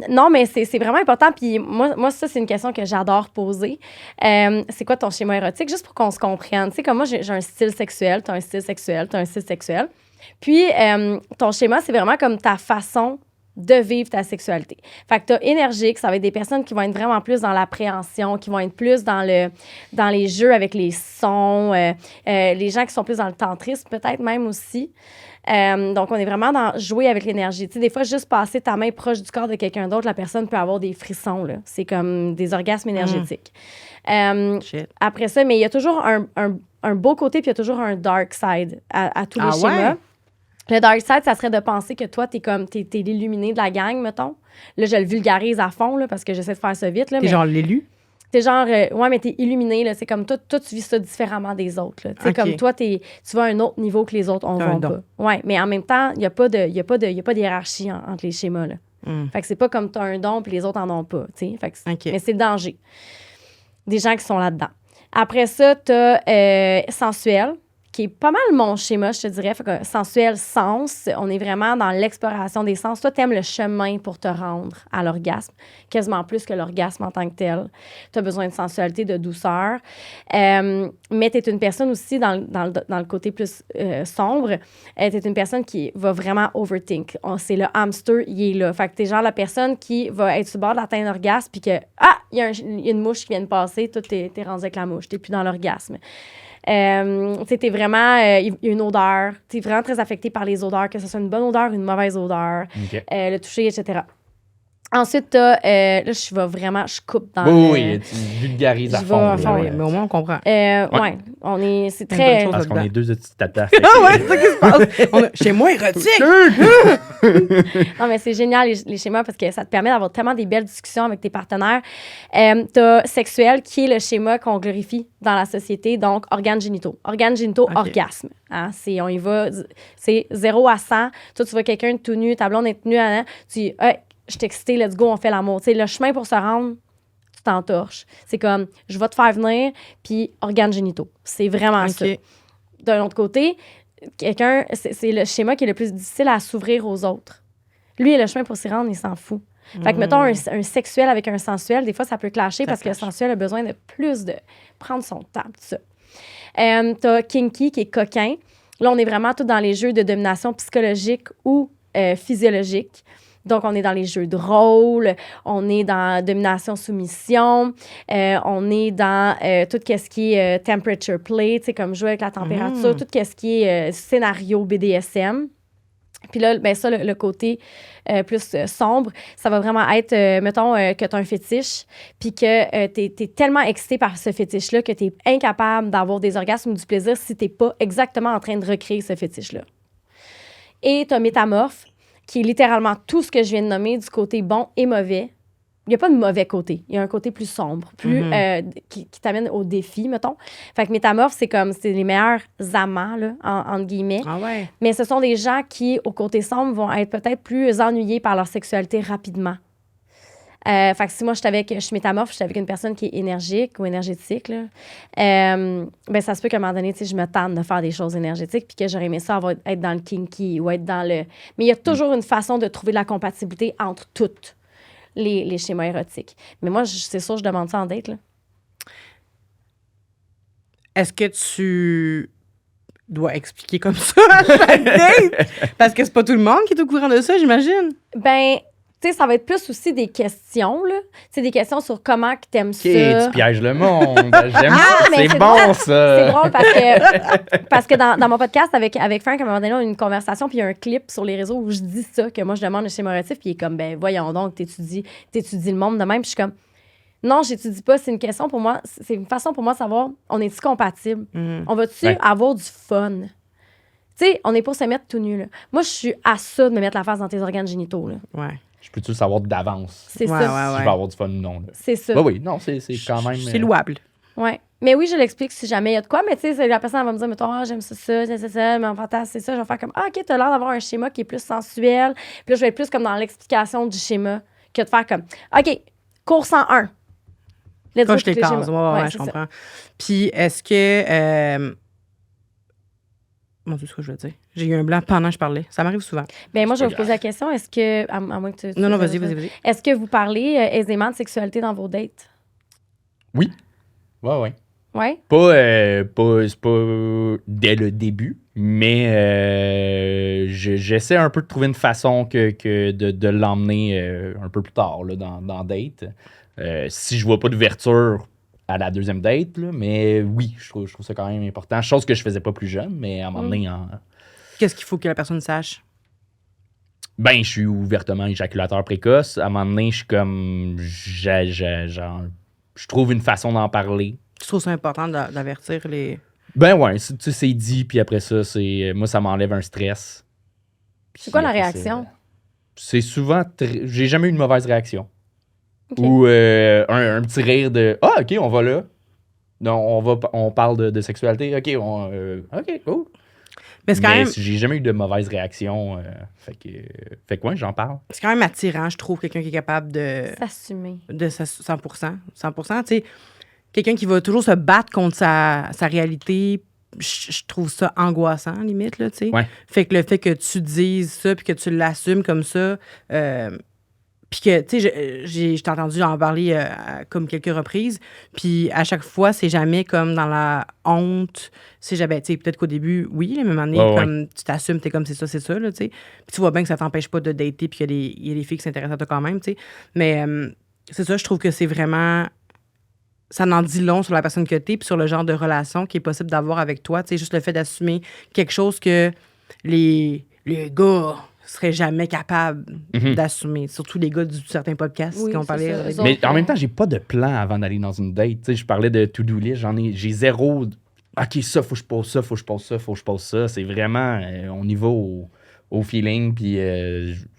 Non, mais c'est vraiment important. Puis moi, ça, c'est une question que j'adore poser. C'est quoi ton schéma érotique? Juste pour qu'on se comprenne. Tu sais, comme moi, j'ai un style sexuel, tu as un style sexuel, tu as un style sexuel. Puis, ton schéma, c'est vraiment comme ta façon de vivre ta sexualité. Fait que tu as énergique, ça va être des personnes qui vont être vraiment plus dans l'appréhension, qui vont être plus dans les jeux avec les sons, les gens qui sont plus dans le tantrisme, peut-être même aussi. Donc, on est vraiment dans jouer avec l'énergie. Tu sais, des fois, juste passer ta main proche du corps de quelqu'un d'autre, la personne peut avoir des frissons, là. C'est comme des orgasmes énergétiques. Shit. Après ça, mais il y a toujours un beau côté, puis il y a toujours un dark side à tous les Ah schémas. ouais? Le dark side, ça serait de penser que toi, t'es l'illuminé de la gang, mettons. Là, je le vulgarise à fond, là, parce que j'essaie de faire ça vite. Là, T'es mais genre l'élu? t'es genre, ouais, mais t'es illuminé, là. C'est comme toi, tu vis ça différemment des autres, là. Tu sais, Ok. comme toi, tu vas à un autre niveau que les autres, on T'as un va don. pas. Ouais, mais en même temps, il n'y a pas de hiérarchie entre les schémas, là. Fait que c'est pas comme t'as un don puis les autres en ont pas, tu sais. Fait que Ok. mais c'est le danger. Des gens qui sont là-dedans. Après ça, t'as sensuel, qui est pas mal mon schéma, je te dirais. Fait que sensuel, sens, on est vraiment dans l'exploration des sens. Toi, t'aimes le chemin pour te rendre à l'orgasme, quasiment plus que l'orgasme en tant que tel. T'as besoin de sensualité, de douceur. Mais t'es une personne aussi, dans le côté plus sombre, t'es une personne qui va vraiment overthink. C'est le hamster, il est là. Fait que t'es genre la personne qui va être sur le bord d'atteindre l'orgasme, puis que, il y a une mouche qui vient de passer, toi, t'es rendu avec la mouche, t'es plus dans l'orgasme. T'es vraiment, il y a une odeur, t'es vraiment très affecté par les odeurs, que ce soit une bonne odeur ou une mauvaise odeur, le toucher, etc. Ensuite, là, je coupe dans Oui, tu vulgarises à Je fond. vais à là, fond, Oui, mais au moins, on comprend. Ouais, c'est Une bonne très... chose. Parce qu'on là-dedans. est deux petits tatas. Ah ouais, c'est ça qui se passe. Chez moi, érotique. Non, mais c'est génial, les schémas, parce que ça te permet d'avoir tellement des belles discussions avec tes partenaires. T'as sexuel, qui est le schéma qu'on glorifie dans la société, donc organes génitaux. Organes génitaux, Ok. orgasme. Hein? On y va, c'est 0 à 100. Toi, tu vois quelqu'un de tout nu, ta blonde est tout nue, hein? Tu dis, hey, je t'ai excité, let's go, on fait l'amour. Tu sais, le chemin pour se rendre, tu t'entorches. C'est comme, je vais te faire venir, puis organes génitaux. C'est vraiment ça. OK. D'un autre côté, quelqu'un, c'est le schéma qui est le plus difficile à s'ouvrir aux autres. Lui, le chemin pour s'y rendre, il s'en fout. Fait que, mettons, un sexuel avec un sensuel, des fois, ça peut clasher parce que le sensuel a besoin de plus de prendre son temps, tout ça. T'as kinky, qui est coquin. Là, on est vraiment tout dans les jeux de domination psychologique ou physiologique. Donc, on est dans les jeux de rôle, on est dans domination-soumission, on est dans tout ce qui est temperature play, tu sais, comme jouer avec la température, tout ce qui est scénario BDSM. Puis là, ben ça, le côté plus sombre, ça va vraiment être, mettons, que tu as un fétiche, puis que tu es tellement excité par ce fétiche-là que tu es incapable d'avoir des orgasmes ou du plaisir si tu n'es pas exactement en train de recréer ce fétiche-là. Et tu as métamorphe, qui est littéralement tout ce que je viens de nommer du côté bon et mauvais. Il n'y a pas de mauvais côté. Il y a un côté plus sombre, plus qui t'amène au défi, mettons. Fait que métamorphe, c'est les meilleurs amants, là, entre guillemets. Ah ouais. Mais ce sont des gens qui, au côté sombre, vont être peut-être plus ennuyés par leur sexualité rapidement. Fait que si moi, je suis métamorphe, je suis avec une personne qui est énergique ou énergétique, là, ben ça se peut qu'à un moment donné, je me tente de faire des choses énergétiques puis que j'aurais aimé ça être dans le kinky ou être dans le... Mais il y a toujours une façon de trouver de la compatibilité entre toutes les schémas érotiques. Mais moi, c'est sûr, je demande ça en date, là. Est-ce que tu dois expliquer comme ça à chaque date? Parce que c'est pas tout le monde qui est au courant de ça, j'imagine. Ben, tu sais, ça va être plus aussi des questions, là. Tu sais, des questions sur comment que t'aimes OK, ça. tu pièges le monde. J'aime ça. mais C'est c'est bon, drôle. ça. C'est drôle parce que dans mon podcast avec Frank, à un moment donné, on a eu une conversation, puis il y a un clip sur les réseaux où je dis ça, que moi, je demande le schéma érotique, puis il est comme, ben voyons donc, t'étudies le monde de même. Puis je suis comme, non, j'étudie pas, c'est une question pour moi, c'est une façon pour moi de savoir, on est-tu compatible? On va-tu Ouais. avoir du fun? Tu sais, on est pour se mettre tout nu, là. Moi, je suis à ça de me mettre la face dans tes organes génitaux, là. Ouais. Je peux-tu le savoir d'avance C'est Ouais, ça. ouais. si je vais avoir du fun ou non? Là. C'est ça. Bah oui, non, c'est quand même... C'est louable. Ouais. Mais oui, je l'explique si jamais il y a de quoi. Mais tu sais, la personne elle va me dire, mettons, j'aime ça, mon fantasme, c'est ça. Je vais faire comme, OK, t'as l'air d'avoir un schéma qui est plus sensuel. Puis là, je vais être plus comme dans l'explication du schéma que de faire comme, OK, cours 101. Let's go, Coche tous les les cases. schémas. Ouais, Ouais, je c'est ça. comprends. Puis, est-ce que... Mon Dieu, ce que je veux dire. J'ai eu un blanc pendant que je parlais. Ça m'arrive souvent. Ben moi, je vais pas vous poser la question. Est-ce que, à moins que tu... Non, vas-y. Est-ce que vous parlez aisément de sexualité dans vos dates? Oui. Ouais. Ouais? C'est pas dès le début, mais j'essaie un peu de trouver une façon de l'emmener un peu plus tard là, dans date. Si je vois pas d'ouverture à la deuxième date, là, mais oui, je trouve ça quand même important. Chose que je faisais pas plus jeune, mais à un moment donné, Qu'est-ce qu'il faut que la personne sache? ben, je suis ouvertement éjaculateur précoce. À un moment donné, je suis comme... Je trouve une façon d'en parler. Je trouve ça important d'avertir les... Ben ouais, c'est dit, puis après ça, moi, ça m'enlève un stress. C'est quoi la Puis, réaction? C'est souvent... J'ai jamais eu une mauvaise réaction. Ok. Ou un petit rire de « Ah, OK, on va là. Non, on parle de sexualité. OK, OK, cool. » Mais c'est quand même, j'ai jamais eu de mauvaise réaction. Fait que ouais, j'en parle. c'est quand même attirant, je trouve, quelqu'un qui est capable S'assumer. de 100%. 100%, tu sais, quelqu'un qui va toujours se battre contre sa réalité, je trouve ça angoissant, limite, là, tu sais. Ouais. Fait que le fait que tu dises ça, puis que tu l'assumes comme ça, puis que, tu sais, je t'ai entendu en parler comme quelques reprises, puis à chaque fois, c'est jamais comme dans la honte, c'est jamais, tu sais, peut-être qu'au début, oui, mais à un moment donné, Ouais, comme tu t'assumes, t'es comme c'est ça, là, tu sais. Puis tu vois bien que ça t'empêche pas de dater, puis qu'il y a des filles qui s'intéressent à toi quand même, tu sais. Mais c'est ça, je trouve que c'est vraiment... Ça en dit long sur la personne que t'es, puis sur le genre de relation qui est possible d'avoir avec toi, tu sais, juste le fait d'assumer quelque chose que les gars seraient jamais capables d'assumer. Surtout les gars de certains podcasts Oui, qu'on c'est parlait. ça, avec- eux Mais autres, en même temps, j'ai pas de plan avant d'aller dans une date. Tu sais, je parlais de to-do list, j'ai zéro. OK, ça, faut que je pose ça, faut que je pose ça, faut que je pose ça. C'est vraiment, on y va au feeling, puis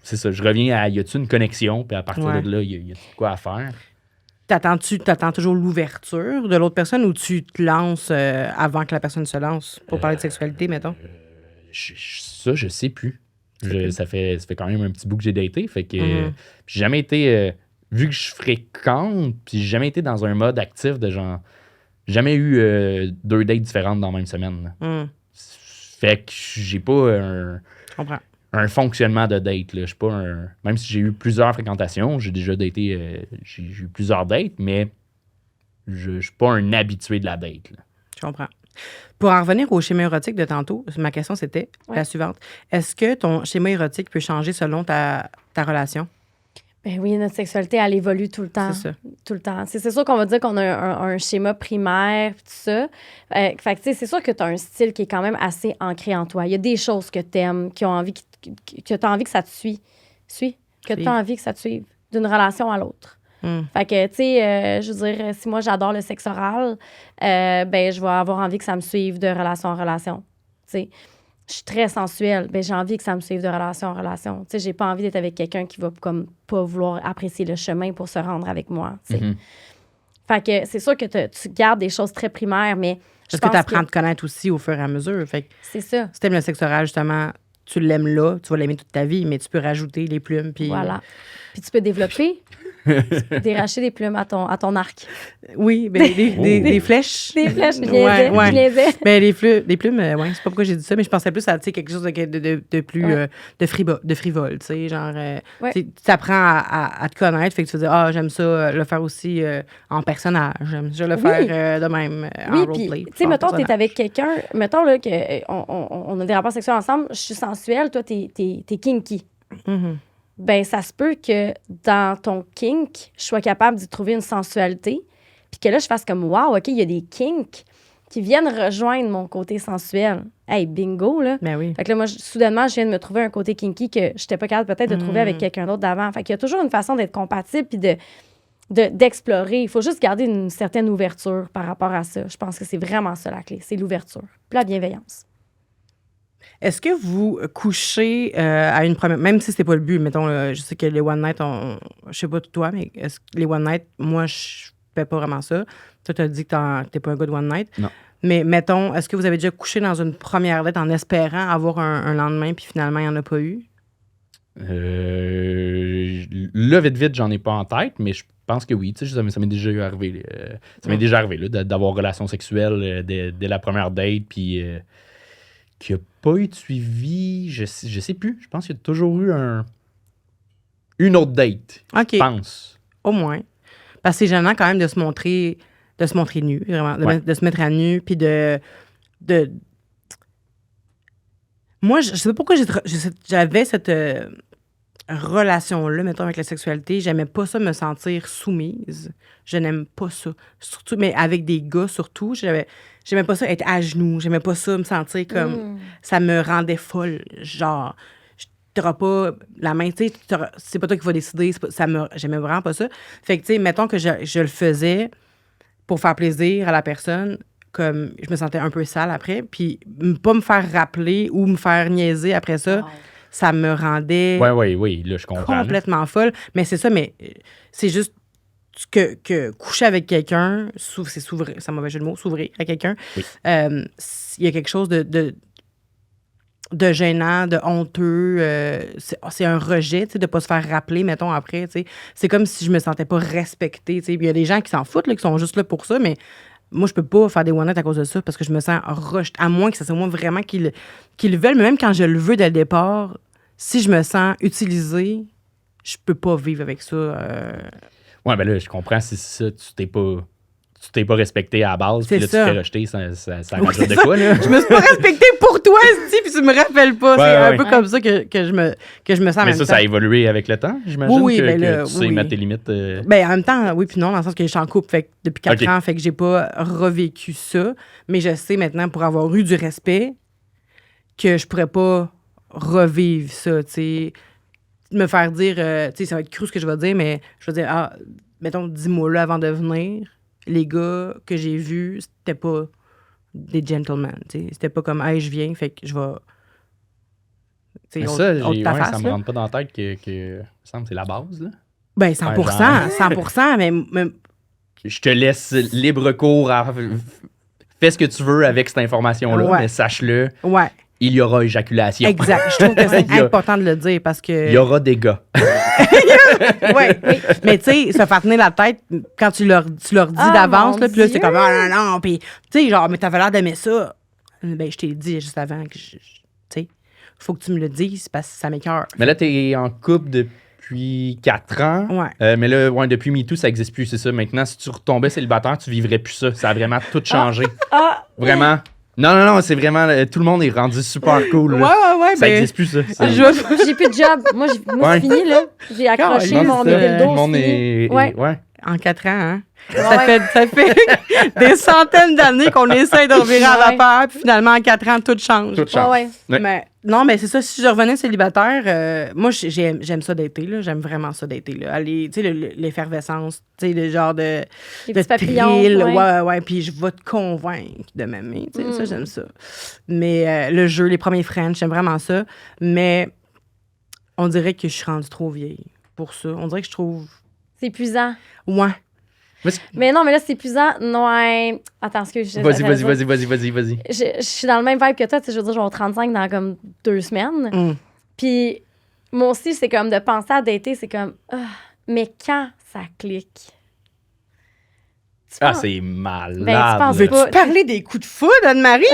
c'est ça. Je reviens à, y a-tu une connexion, puis à partir Ouais. de là, y a-tu de quoi à faire? T'attends toujours l'ouverture de l'autre personne ou tu te lances avant que la personne se lance pour parler de sexualité, mettons? Ça, je sais plus. Ça fait quand même un petit bout que j'ai daté. Fait que Mhm. j'ai jamais été. Vu que je fréquente, puis j'ai jamais été dans un mode actif de genre. Jamais eu 2 dates différentes dans la même semaine. Là. Fait que j'ai pas Je comprends. un fonctionnement de date. Là. Je suis pas un. Même si j'ai eu plusieurs fréquentations, j'ai déjà daté. J'ai eu plusieurs dates, mais je suis pas un habitué de la date. Là. Je comprends. Pour en revenir au schéma érotique de tantôt, ma question c'était Ouais. la suivante. Est-ce que ton schéma érotique peut changer selon ta relation? Ben oui, notre sexualité, elle évolue tout le temps. C'est ça. Tout le temps. C'est sûr qu'on va dire qu'on a un schéma primaire, tout ça. Fait que, tu sais, c'est sûr que tu as un style qui est quand même assez ancré en toi. Il y a des choses que tu aimes, que tu as envie que ça te suive. Que tu as envie que ça te suive d'une relation à l'autre. Fait que, tu sais, je veux dire, si moi, j'adore le sexe oral, ben je vais avoir envie que ça me suive de relation en relation. Tu sais, je suis très sensuelle, ben j'ai envie que ça me suive de relation en relation. Tu sais, j'ai pas envie d'être avec quelqu'un qui va comme pas vouloir apprécier le chemin pour se rendre avec moi, tu sais. Fait que c'est sûr que tu gardes des choses très primaires, mais je Parce que pense tu apprends à te connaître aussi au fur et à mesure. Fait que c'est ça. si t'aimes le sexe oral, justement, tu l'aimes là, tu vas l'aimer toute ta vie, mais tu peux rajouter les plumes. Puis... Voilà. Puis tu peux développer, tu peux déracher des plumes à ton arc. Oui, ben, des flèches. Des flèches, je Ouais, ouais. niaisais. Ben, des plumes, ouais, c'est pas pourquoi j'ai dit ça, mais je pensais plus à, tu sais, quelque chose de plus, Ouais. de frivole, tu sais, genre, Ouais. tu apprends à te connaître, fait que tu te dis, ah, j'aime ça, le faire aussi en personnage, j'aime ça le Oui. faire de même, en Oui, roleplay. puis, tu sais, en mettons, t'es personnage. avec quelqu'un, mettons, là, on a des rapports sexuels ensemble, je suis sensuelle, toi, t'es kinky. Mhm. Ben ça se peut que dans ton kink, je sois capable d'y trouver une sensualité, puis que là, je fasse comme, wow, OK, il y a des kinks qui viennent rejoindre mon côté sensuel. Hey, bingo, là. Ben oui. Fait que là, moi, soudainement, je viens de me trouver un côté kinky que je n'étais pas capable peut-être de trouver avec quelqu'un d'autre d'avant. Fait qu'il y a toujours une façon d'être compatible puis d'explorer. Il faut juste garder une certaine ouverture par rapport à ça. Je pense que c'est vraiment ça la clé, c'est l'ouverture puis la bienveillance. Est-ce que vous couchez à une première... Même si c'était pas le but, mettons, je sais que les one night, je sais pas toi, mais est-ce que les one night, moi, je fais pas vraiment ça. Toi, t'as dit que t'es pas un gars de one night. Non. Mais mettons, est-ce que vous avez déjà couché dans une première date en espérant avoir un lendemain, puis finalement, il n'y en a pas eu? Là, vite, j'en ai pas en tête, mais je pense que oui. Tu sais, ça m'est déjà arrivé. Ça m'est déjà arrivé là, d'avoir relation sexuelle dès la première date, puis qu'il n'y a pas eu de suivi. Je sais plus. Je pense qu'il y a toujours eu une autre date. OK. Je pense. Au moins. Parce que c'est gênant quand même de se montrer nu, vraiment, Ouais. de se mettre à nu, puis de... Moi, je sais pas pourquoi j'avais cette relation-là, mettons, avec la sexualité. J'aimais pas ça me sentir soumise. Je n'aime pas ça. Surtout, mais avec des gars, surtout, j'aimais pas ça être à genoux. J'aimais pas ça me sentir comme... Ça me rendait folle. Genre, t'auras pas la main, tu sais, c'est pas toi qui vas décider. J'aimais vraiment pas ça. Fait que, tu sais, mettons que je le faisais pour faire plaisir à la personne, comme je me sentais un peu sale après, puis pas me faire rappeler ou me faire niaiser après ça, ça me rendait Oui, là, je comprends. complètement folle. Mais c'est ça, mais c'est juste que coucher avec quelqu'un, c'est s'ouvrir, c'est un mauvais jeu de mots, s'ouvrir à quelqu'un, Oui. il y a quelque chose de gênant, de honteux. C'est un rejet, tu sais, de pas se faire rappeler, mettons, après, tu sais. C'est comme si je me sentais pas respectée, tu sais. Il y a des gens qui s'en foutent, là, qui sont juste là pour ça, mais moi, je peux pas faire des one-night à cause de ça parce que je me sens rejetée, à moins que ce soit moi vraiment qu'ils le veulent. Mais même quand je le veux dès le départ, si je me sens utilisée, je peux pas vivre avec ça. Ouais, ben là, je comprends si c'est ça, tu t'es pas respecté à la base, C'est puis là, ça. tu te fais rejeter, ça Oui, rajoute c'est de ça. quoi, là? Je me suis pas respectée pour toi, Sti, puis tu me rappelles pas. Ouais, C'est un ouais. peu comme ça que je me sens en Mais même ça, temps. ça a évolué avec le temps, j'imagine, Oui, que, ben que là, tu sais oui. mettre tes limites. Ben, en même temps, oui, puis non, dans le sens que je suis en couple fait que depuis 4 Ok. ans, fait que j'ai pas revécu ça. Mais je sais maintenant, pour avoir eu du respect, que je pourrais pas revivre ça, tu sais. Me faire dire, tu sais, ça va être cru ce que je vais dire, mais je vais dire, mettons, 10 mots-là avant de venir, les gars que j'ai vus, c'était pas des gentlemen, tu sais. C'était pas comme, hey, je viens, fait que je vais. Tu sais, Mais on- ça, on te ta face, ça me là. rentre pas dans la tête que me semble que c'est la base, là. Ben, 100 Ouais, 100 mais Je te laisse libre cours fais ce que tu veux avec cette information-là, Ouais. mais sache-le, ouais, il y aura éjaculation. exact. Je trouve que c'est Il y a- important de le dire parce que. Il y aura des gars. Ouais, oui. Mais tu sais, se faire tenir la tête quand tu leur dis Ah, d'avance, mon là, puis là, c'est Dieu. comme, ah non, non, puis tu sais, genre, mais t'avais l'air d'aimer ça. Ben, je t'ai dit juste avant que tu sais, faut que tu me le dises parce que ça m'écoeure. Mais là, t'es en couple depuis 4 ans. Ouais. Mais là, depuis MeToo, ça n'existe plus, c'est ça. Maintenant, si tu retombais célibataire, tu vivrais plus ça. Ça a vraiment tout changé. Ah, Vraiment. Non, c'est vraiment... tout le monde est rendu super cool. Ouais, là. ouais, Ça ben, n'existe plus, ça. C'est- je- j'ai plus de job. Moi, Ouais. c'est fini, là. J'ai accroché Non, mon c'est ça. dildo. Tout le monde c'est fini. est... Ouais. en 4 ans, hein. Ouais. Ça fait des centaines d'années qu'on essaie de revirer à Ouais. vapeur, puis finalement, en 4 ans, tout change. Tout change. Ouais. Ouais. Mais, non, mais c'est ça. Si je revenais célibataire, moi, j'aime ça dater, là. J'aime vraiment ça dater, là. Aller, tu sais, l'effervescence, tu sais, le genre de Les petits papillons. thrill. ouais. Ouais. Puis je vais te convaincre de m'aimer, tu sais. Ça, Mm. j'aime ça. Mais le jeu, les premiers French, j'aime vraiment ça. Mais on dirait que je suis rendue trop vieille pour ça. On dirait que je trouve... C'est épuisant. Ouais. Mais non, mais là, c'est épuisant. Non, ouais. Attends, excuse. Vas-y. Je suis dans le même vibe que toi. Tu sais, je veux dire, je vais avoir 35 dans comme 2 semaines. Mm. Puis, moi aussi, c'est comme de penser à dater, c'est comme, mais quand ça clique? Tu Ah, penses- c'est malade. Ben, tu penses là. pas- Veux-tu parler des coups de foudre, Anne-Marie?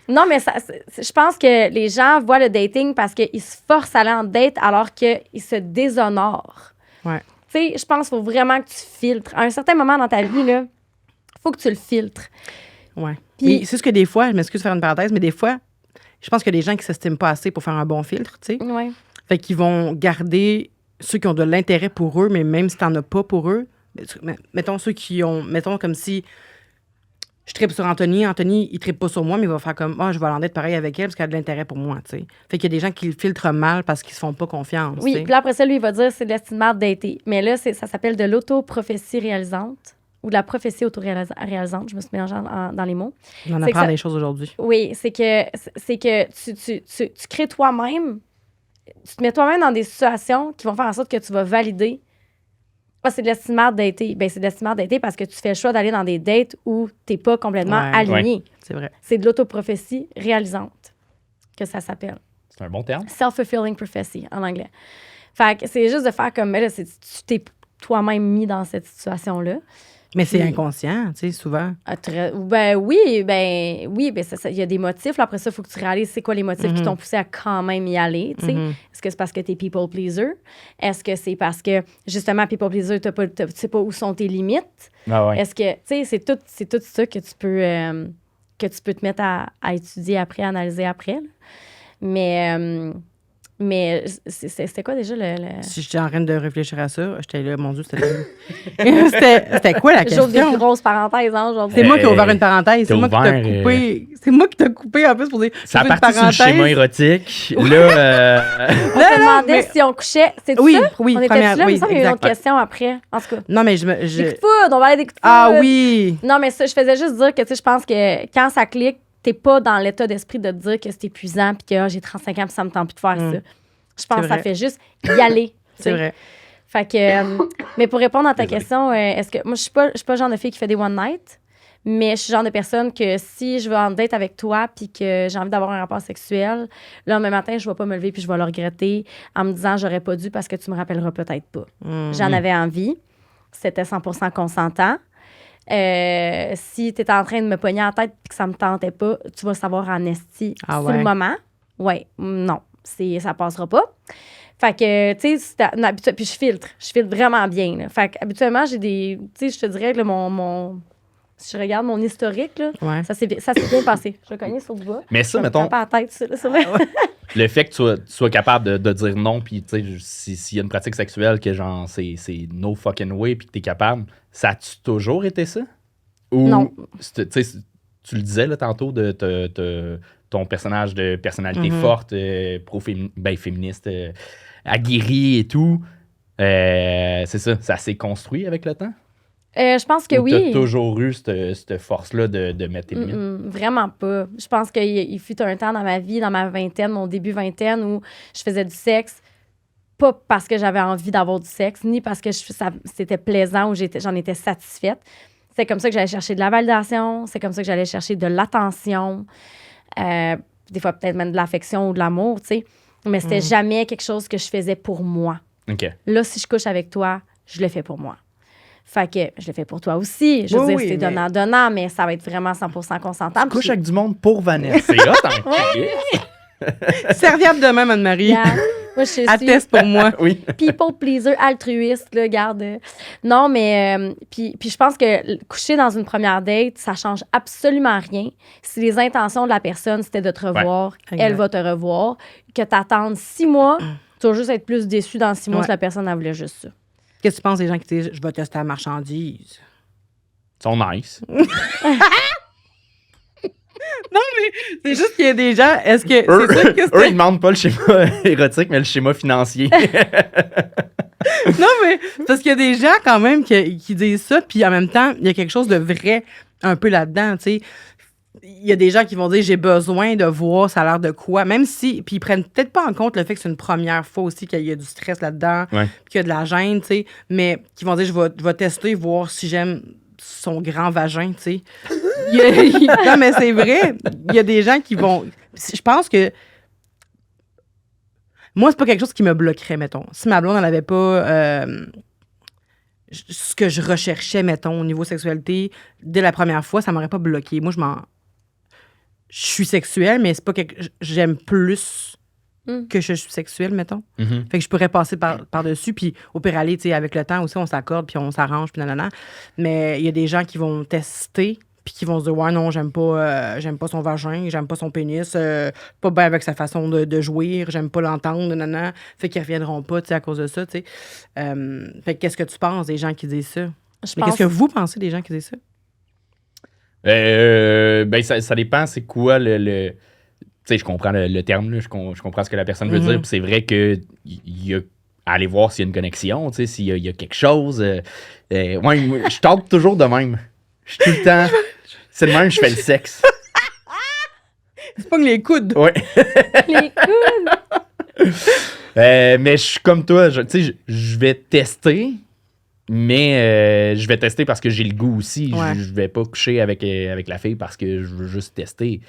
Non, mais je pense que les gens voient le dating parce qu'ils se forcent à aller en date alors qu'ils se déshonorent. Ouais. Tu sais, je pense qu'il faut vraiment que tu filtres. À un certain moment dans ta vie, il faut que tu le filtres. Ouais. Puis- Mais c'est ce que des fois, je m'excuse de faire une parenthèse, mais des fois, je pense que des gens qui ne s'estiment pas assez pour faire un bon filtre, tu sais. Ouais. Fait qu'ils vont garder ceux qui ont de l'intérêt pour eux, mais même si t'en as pas pour eux, mettons ceux qui ont, mettons comme si je trippe sur Anthony, il trippe pas sur moi, mais il va faire comme, je vais aller en être pareil avec elle parce qu'elle a de l'intérêt pour moi, tu sais. Fait qu'il y a des gens qui le filtrent mal parce qu'ils se font pas confiance, Oui, tu sais. puis là, après ça, lui, il va dire c'est de l'estimate dater. Mais là, ça s'appelle de l'autoprophétie réalisante ou de la prophétie autoréalisante. Je me suis mélangée dans les mots. On en c'est que apprend ça- des choses aujourd'hui. Oui, c'est que tu crées toi-même, tu te mets toi-même dans des situations qui vont faire en sorte que tu vas valider. Ah, c'est de l'estimate dater. Ben, c'est de l'estimate dater parce que tu fais le choix d'aller dans des dates où tu n'es pas complètement Ouais. aligné. C'est vrai. C'est de l'autoprophétie réalisante que ça s'appelle. C'est un bon terme. Self-fulfilling prophecy en anglais. Fait que c'est juste de faire comme, mais là, tu t'es toi-même mis dans cette situation-là. Mais c'est Puis- inconscient, tu sais, souvent. Ben oui, il y a des motifs. Là, après ça, il faut que tu réalises c'est quoi les motifs qui t'ont poussé à quand même y aller. Tu sais. Mhm. Est-ce que c'est parce que tu es people pleaser? Est-ce que c'est parce que, justement, people pleaser, tu sais pas où sont tes limites? Ah ouais. Est-ce que, tu sais, c'est tout ça que tu peux te mettre à étudier après, à analyser après. Là. Mais c'était quoi déjà le... Si j'étais en train de réfléchir à ça, j'étais là, mon Dieu, c'était quoi la J'ouvre des question? grosses parenthèses, hein, aujourd'hui. C'est moi qui ai ouvert une parenthèse. t'as C'est moi qui t'ai ouvert, coupé. C'est moi qui t'ai coupé en plus pour dire. Ça a j'ouvre une parti sur le schéma parenthèse. érotique. Là, On se demandait si on couchait. C'est Oui, ça? oui, On était première- là, oui, mais ça, il y a une autre exact. question après. En tout cas, Non, mais des coups de foudre, on va aller des coups de foudre. Ah oui! Non, mais ça, je faisais juste dire que, tu sais, je pense que quand ça clique, t'es pas dans l'état d'esprit de te dire que c'est épuisant puis que j'ai 35 ans puis ça me tente plus de faire ça. Je pense que ça fait juste y aller. C'est vrai. Fait que, mais pour répondre à ta question, est-ce que moi, je suis pas le genre de fille qui fait des one night, mais je suis le genre de personne que si je vais en date avec toi puis que j'ai envie d'avoir un rapport sexuel, le lendemain matin, je vais pas me lever puis je vais le regretter en me disant j'aurais pas dû parce que tu me rappelleras peut-être pas. J'en avais envie. C'était 100% consentant. Si tu étais en train de me pogner en tête et que ça me tentait pas, tu vas savoir en esti. Ah sur ouais. le moment, non, ça passera pas. Fait que, tu sais, puis je filtre vraiment bien. Là. Fait que, habituellement, j'ai des, tu sais, je te dirais que si je regarde mon historique, là, Ouais. ça s'est bien passé. Je vais cogner sur le bas. Mais ça, Je vais me mettons, taper à la tête, sur le- le fait que tu sois capable de dire non, puis tu sais, s'il y a une pratique sexuelle que genre c'est no fucking way, puis que t'es capable, ça a-tu toujours été ça? Ou, Non. tu sais, tu le disais là, tantôt, ton personnage de personnalité forte, féministe, aguerri et tout, c'est ça s'est construit avec le temps? Je pense que Ou oui. t'as toujours eu cette force-là de mettre tes limites? Vraiment pas. Je pense qu'il fut un temps dans ma vie, dans ma vingtaine, mon début vingtaine, où je faisais du sexe, pas parce que j'avais envie d'avoir du sexe, ni parce que c'était plaisant ou j'en étais satisfaite. C'est comme ça que j'allais chercher de la validation, c'est comme ça que j'allais chercher de l'attention, des fois peut-être même de l'affection ou de l'amour, tu sais. Mais c'était jamais quelque chose que je faisais pour moi. OK. Là, si je couche avec toi, je le fais pour moi. Fait que je le fais pour toi aussi. Je veux dire, c'est donnant-donnant, mais ça va être vraiment 100% consentant. Tu couches avec du monde pour Vanessa. C'est hot, en Serviable de même, Anne-Marie. Regarde, moi, je suis Atteste pour moi. Oui. people pleaser altruiste, là, garde. Non, mais puis je pense que coucher dans une première date, ça change absolument rien. Si les intentions de la personne, c'était de te revoir, Ouais. elle va te revoir. Que t'attendes 6 mois, tu vas juste être plus déçu dans 6 mois si la personne, elle voulait juste ça. Qu'est-ce que tu penses des gens qui disent « Je vais tester la marchandise Ils sont nice. » C'est juste qu'il y a des gens... Est-ce que... Eux, C'est sûr que eux, ils demandent pas le schéma érotique, mais le schéma financier. Non, mais parce qu'il y a des gens quand même qui disent ça, puis en même temps, il y a quelque chose de vrai un peu là-dedans, tu sais. Il y a des gens qui vont dire j'ai besoin de voir ça a l'air de quoi, même si, puis ils prennent peut-être pas en compte le fait que c'est une première fois aussi qu'il y a du stress là-dedans, Ouais. puis qu'il y a de la gêne, tu sais, mais qui vont dire je vais tester, voir si j'aime son grand vagin, tu sais. Non, mais c'est vrai, il y a des gens qui vont... Je pense que moi, c'est pas quelque chose qui me bloquerait, mettons. Si ma blonde, elle avait pas ce que je recherchais, mettons, au niveau sexualité, dès la première fois, ça m'aurait pas bloqué. Moi, je suis sexuelle, mais c'est pas quelque... J'aime plus que je suis sexuelle, mettons. Mhm. Fait que je pourrais passer par-dessus, puis au pire aller, tu sais, avec le temps aussi, on s'accorde, puis on s'arrange, puis nanana. Mais il y a des gens qui vont tester, puis qui vont se dire, ouais, non, j'aime pas son vagin, j'aime pas son pénis, pas bien avec sa façon de jouir, j'aime pas l'entendre, nanana. Fait qu'ils reviendront pas, tu sais, à cause de ça, tu sais. Fait que qu'est-ce que tu penses des gens qui disent ça? Mais qu'est-ce que vous pensez des gens qui disent ça? Ben, ça dépend, c'est quoi le tu sais, je comprends le terme, là, je comprends ce que la personne veut dire, puis c'est vrai que il y a à aller voir s'il y a une connexion, tu sais, s'il y a quelque chose. Ouais, moi, je tente toujours de même. Je suis tout le temps... C'est de même, je fais le sexe. C'est pas que les coudes. Ouais. Les coudes! Mais je suis comme toi, tu sais, je vais tester, mais je vais tester parce que j'ai le goût aussi. Ouais. Je vais pas coucher avec la fille parce que je veux juste tester.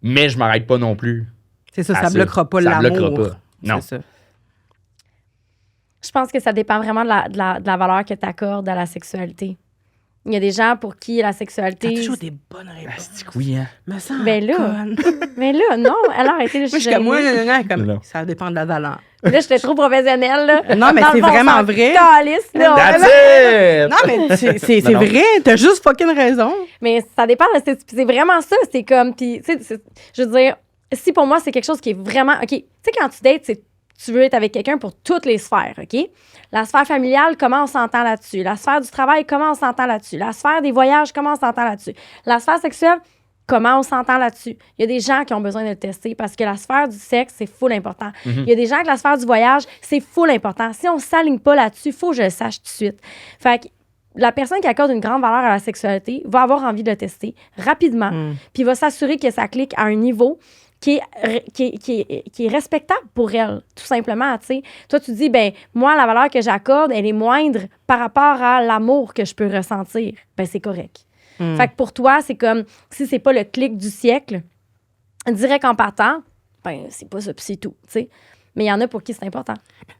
Mais je m'arrête pas non plus. C'est ça, à ça bloquera pas Ça l'amour. bloquera pas. Non. C'est ça. Je pense que ça dépend vraiment de la valeur que tu accordes à la sexualité. Il y a des gens pour qui la T'as sexualité... toujours des bonnes réponses. C'est que oui, hein. Me sens Ben là. conne. Mais là, non, alors arrêtez de Moi, je suis comme moi, comme Non. ça dépend de la valeur. Là, j'étais trop professionnelle, là. Non, mais Dans c'est le fond, vraiment on s'en vrai. calisse, là. That's it! Non, mais c'est Non, non. vrai, t'as juste fucking raison. Mais ça dépend, là, c'est vraiment ça. C'est comme, puis, tu sais, je veux dire, si pour moi, c'est quelque chose qui est vraiment, OK, tu sais, quand tu dates, tu veux être avec quelqu'un pour toutes les sphères, OK? La sphère familiale, comment on s'entend là-dessus? La sphère du travail, comment on s'entend là-dessus? La sphère des voyages, comment on s'entend là-dessus? La sphère sexuelle, comment on s'entend là-dessus? Il y a des gens qui ont besoin de le tester parce que la sphère du sexe, c'est full important. Il y a des gens que la sphère du voyage, c'est full important. Si on ne s'aligne pas là-dessus, il faut que je le sache tout de suite. Fait que la personne qui accorde une grande valeur à la sexualité va avoir envie de le tester rapidement, puis va s'assurer que ça clique à un niveau qui est respectable pour elle, tout simplement, tu sais. Toi, tu dis, ben moi, la valeur que j'accorde, elle est moindre par rapport à l'amour que je peux ressentir. Ben c'est correct. Fait que pour toi, c'est comme, si c'est pas le clic du siècle, direct en partant, ben c'est pas ça, puis c'est tout, tu sais. Mais il y en a pour qui c'est important.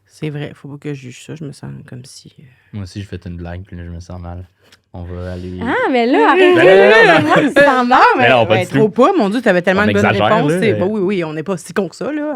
C'est vrai, faut pas que je juge ça. Je me sens comme si... Moi aussi, j'ai fait une blague, puis là, je me sens mal. On va aller... Ah, mais là, arrêtez, Ben, moi, tu sens mal. Mais non, pas du trop tout. pas, mon Dieu, t'avais tellement On de bonnes exagère, réponses. là. Bah oui, on n'est pas si con que ça, là.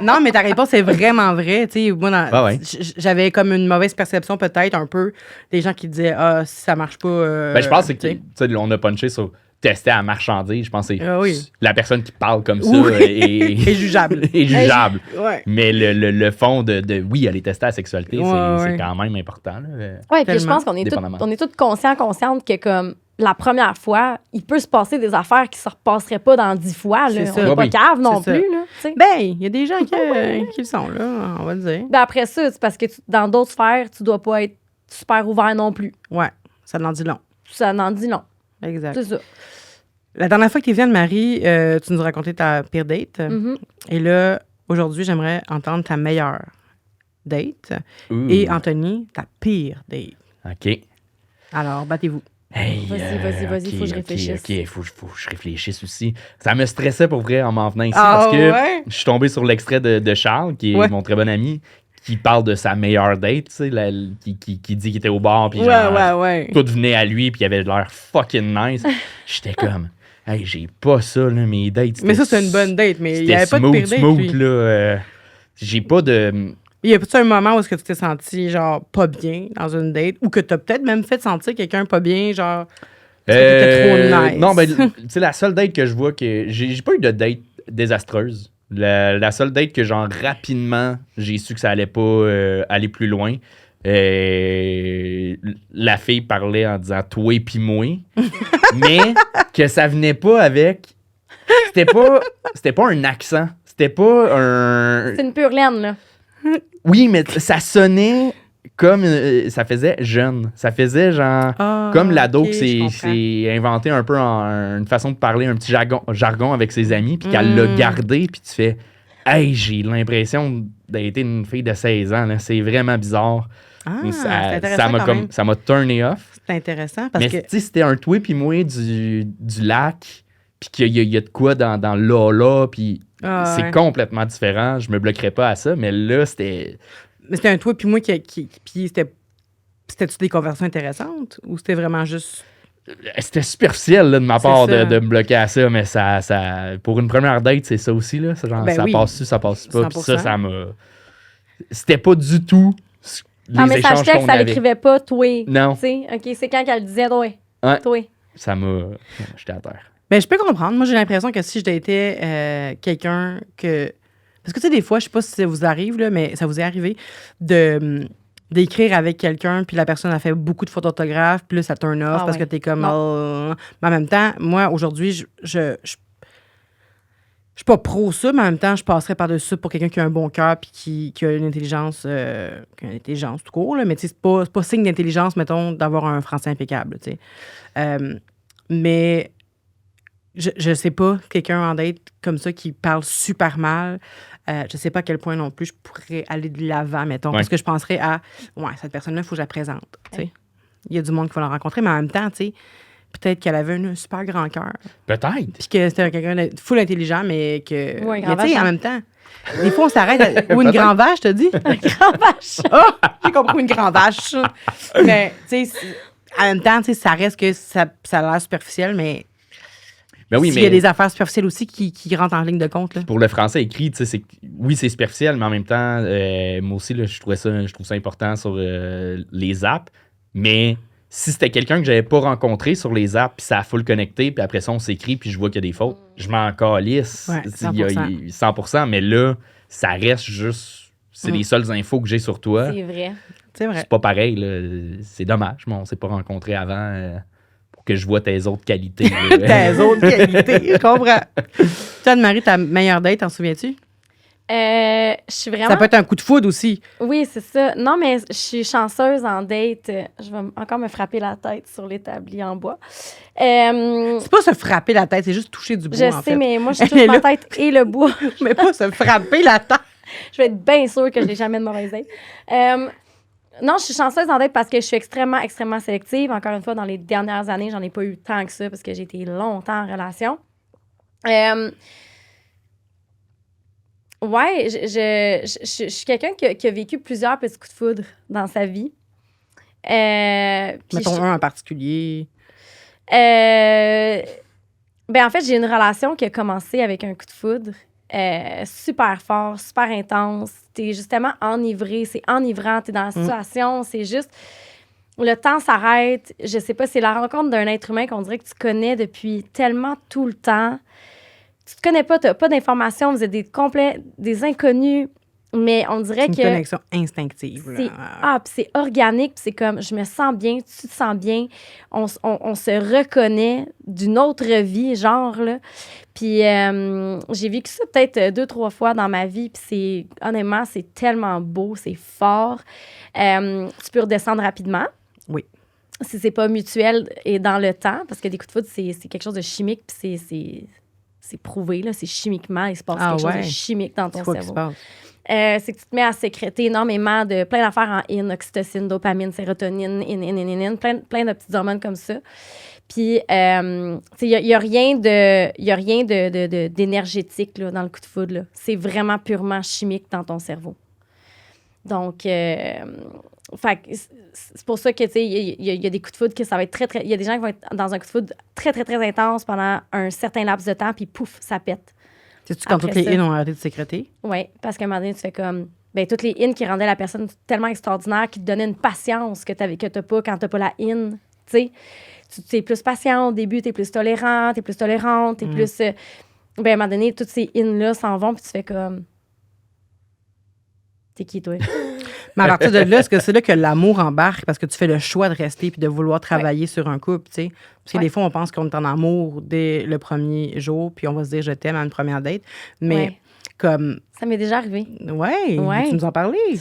Non, mais ta réponse est vraiment vraie. Tu sais, moi, Ouais. j'avais comme une mauvaise perception, peut-être, un peu, des gens qui disaient, si ça marche pas... Ben, je pense que tu sais. tu sais, on a punché sur tester à marchander. Je pense que c'est Oui. la personne qui parle comme ça Oui. est Et jugeable. est jugeable. Ouais. Mais le fond de oui, aller tester la sexualité, Ouais. c'est quand même important. Là. Oui, puis je Tellement. pense qu'on est Dépendamment. toutes conscientes que, comme, la première fois, il peut se passer des affaires qui se repasseraient pas dans 10 fois. Là. C'est On ça. n'est Oui, pas oui. cave non C'est ça. plus, là, tu sais. Ben, il y a des gens qui le sont, là, on va le dire. Ben après ça, c'est parce que dans d'autres sphères, tu dois pas être super ouvert non plus. Ouais, ça en dit long. Ça n'en dit non. Exact. C'est ça. La dernière fois que tu es venue, Marie, tu nous as raconté ta pire date. Mhm. Et là, aujourd'hui, j'aimerais entendre ta meilleure date. Ouh. Et Anthony, ta pire date. OK. Alors, battez-vous. Hey, Vas-y, faut que je réfléchisse. OK, faut que je réfléchisse aussi. Ça me stressait pour vrai en m'en venant ici Ah, parce que ouais? je suis tombé sur l'extrait de Charles, qui est Ouais. mon très bon ami, qui parle de sa meilleure date, tu sais, qui dit qu'il était au bar, puis Ouais. tout venait à lui, puis il avait l'air fucking nice. J'étais comme, hey, j'ai pas ça, là, mes dates. Mais ça, c'était c'est une bonne date, mais il n'y c'était avait pas de pire date. smooth, lui. là. J'ai pas de... Il y a peut-être un moment où est-ce que tu t'es senti, genre, pas bien dans une date, ou que tu as peut-être même fait sentir quelqu'un pas bien, genre... Parce que t'étais trop nice. Non, ben, tu sais, la seule date que je vois que... J'ai pas eu de date désastreuse. La seule date que, genre, rapidement, j'ai su que ça allait pas aller plus loin. La fille parlait en disant « toi pis moi », mais que ça venait pas avec... C'était pas un accent. C'était pas un... C'est une pure laine, là. Oui, mais ça sonnait comme... ça faisait jeune. Ça faisait, genre... Ah, Comme l'ado ok, qui je comprends. s'est inventé un peu une façon de parler, un petit jargon avec ses amis, puis qu'elle l'a gardé, puis tu fais « Hey, j'ai l'impression d'être une fille de 16 ans. Là. C'est vraiment bizarre. Ah, c'est ça intéressant m'a quand même. ça m'a turné off. C'est intéressant parce Mais que... tu sais, c'était un toi puis moi du lac, puis qu'il y a de quoi dans le là, puis Ah, c'est ouais. complètement différent. Je me bloquerais pas à ça, mais là, c'était... Mais c'était un toi puis moi qui puis c'était-tu des conversations intéressantes ou c'était vraiment juste... C'était superficiel là, de ma C'est part ça. de me bloquer à ça, mais ça pour une première date, c'est ça aussi. Là. Genre, Ben ça oui. passe-tu, ça passe pas. Puis 100%. ça m'a... C'était pas du tout les En message échanges texte, qu'on ça avait. l'écrivait pas, toi. Non. Tu sais, OK, c'est quand qu'elle disait, toi. Ouais. Toi. Ça m'a... J'étais à terre. Mais je peux comprendre. Moi, j'ai l'impression que si je datais quelqu'un que... Parce que, tu sais, des fois, je sais pas si ça vous arrive, là, mais ça vous est arrivé d'écrire avec quelqu'un, puis la personne a fait beaucoup de fautes d'orthographe, puis là, ça turn off Ah parce ouais. que t'es comme... Non. Mais en même temps, moi, aujourd'hui, je suis pas pro ça, mais en même temps, je passerais par-dessus ça pour quelqu'un qui a un bon cœur puis qui a une intelligence, tout court, là, mais tu sais, c'est pas signe d'intelligence, mettons, d'avoir un français impeccable, tu sais. Mais je sais pas, quelqu'un en date comme ça qui parle super mal, je sais pas à quel point non plus je pourrais aller de l'avant, mettons, Ouais. parce que je penserais à, cette personne-là, il faut que je la présente, tu sais. Il y a du monde qui va la rencontrer, mais en même temps, tu sais, peut-être qu'elle avait un super grand cœur. Peut-être. Puis que c'était quelqu'un de full intelligent, mais que. Ou un mais grand tu sais, vache, en hein. même temps. Des fois, on s'arrête. Ou une Peut-être. grand vache, t'as dit? Grand vache. Oh! J'ai compris une grand vache. Mais, tu sais, en même temps, tu sais, ça reste que ça a l'air superficiel, mais. Ben oui, s'il y a mais des affaires superficielles aussi qui rentrent en ligne de compte, là. pour le français écrit, tu sais, oui, c'est superficiel, mais en même temps, moi aussi, là, je trouve ça important sur les apps. Mais si c'était quelqu'un que j'avais pas rencontré sur les apps, puis ça a full connecté, puis après ça, on s'écrit, puis je vois qu'il y a des fautes, je m'en calisse. Ouais, Il y a 100%, mais là, ça reste juste... C'est les seules infos que j'ai sur toi. C'est vrai. C'est vrai. C'est pas pareil, là. C'est dommage, mais on s'est pas rencontrés avant pour que je vois tes autres qualités. là. Tes autres qualités, je comprends. Toi, Anne-Marie, ta meilleure date, t'en souviens-tu? Je suis vraiment... Ça peut être un coup de foudre aussi. Oui, c'est ça. Non, mais je suis chanceuse en date. Je vais encore me frapper la tête sur l'établi en bois. C'est pas se frapper la tête, c'est juste toucher du bois, Je en sais, fait. mais moi, je Elle touche est ma là. tête et le bois. Mais pas se frapper la tête. Je vais être bien sûre que je n'ai jamais de mauvaise date. Non, je suis chanceuse en date parce que je suis extrêmement, extrêmement sélective. Encore une fois, dans les dernières années, j'en ai pas eu tant que ça parce que j'ai été longtemps en relation. Ouais, je suis quelqu'un qui a vécu plusieurs petits coups de foudre dans sa vie. Puis Mettons un en particulier. ben en fait, j'ai une relation qui a commencé avec un coup de foudre super fort, super intense. T'es justement enivré, c'est enivrant, t'es dans la situation, c'est juste... Le temps s'arrête. Je sais pas, c'est la rencontre d'un être humain qu'on dirait que tu connais depuis tellement tout le temps. Tu te connais pas, t'as pas d'informations, vous êtes des inconnus, mais on dirait Une que... connexion instinctive. là. Puis c'est organique, puis c'est comme, je me sens bien, tu te sens bien, on se reconnaît d'une autre vie, genre, là. Puis j'ai vécu ça peut-être 2-3 fois dans ma vie, puis honnêtement, c'est tellement beau, c'est fort. Tu peux redescendre rapidement. Oui. Si c'est pas mutuel et dans le temps, parce que des coups de foudre, c'est quelque chose de chimique, puis c'est prouvé, là, c'est chimiquement, il se passe quelque chose de chimique dans ton C'est quoi qui se cerveau. passe? C'est que tu te mets à sécréter énormément de plein d'affaires en oxytocine, dopamine, sérotonine, plein de petites hormones comme ça. Puis, il n'y a rien d'énergétique là, dans le coup de foudre. Là. C'est vraiment purement chimique dans ton cerveau. Donc, c'est pour ça que, tu sais, il y a des coups de foudre que ça va être très, très... Il y a des gens qui vont être dans un coup de foudre très, très, très intense pendant un certain laps de temps, puis pouf, ça pète. C'est-tu quand Après toutes les ça. îles ont arrêté de sécréter? Oui, parce qu'à un moment donné, tu fais comme... Ben, toutes les in qui rendaient la personne tellement extraordinaire, qui te donnaient une patience que t'as pas quand t'as pas la in, tu sais. Tu es plus patient au début, t'es plus tolérant, t'es plus tolérante, t'es plus... ben, à un moment donné, toutes ces in-là s'en vont, puis tu fais comme... T'es qui, toi? Mais à partir de là, est-ce que c'est là que l'amour embarque parce que tu fais le choix de rester puis de vouloir travailler sur un couple, tu sais? Parce que des fois, on pense qu'on est en amour dès le premier jour puis on va se dire « je t'aime » à une première date. Mais comme... Ça m'est déjà arrivé. Ouais. Tu nous en parlais?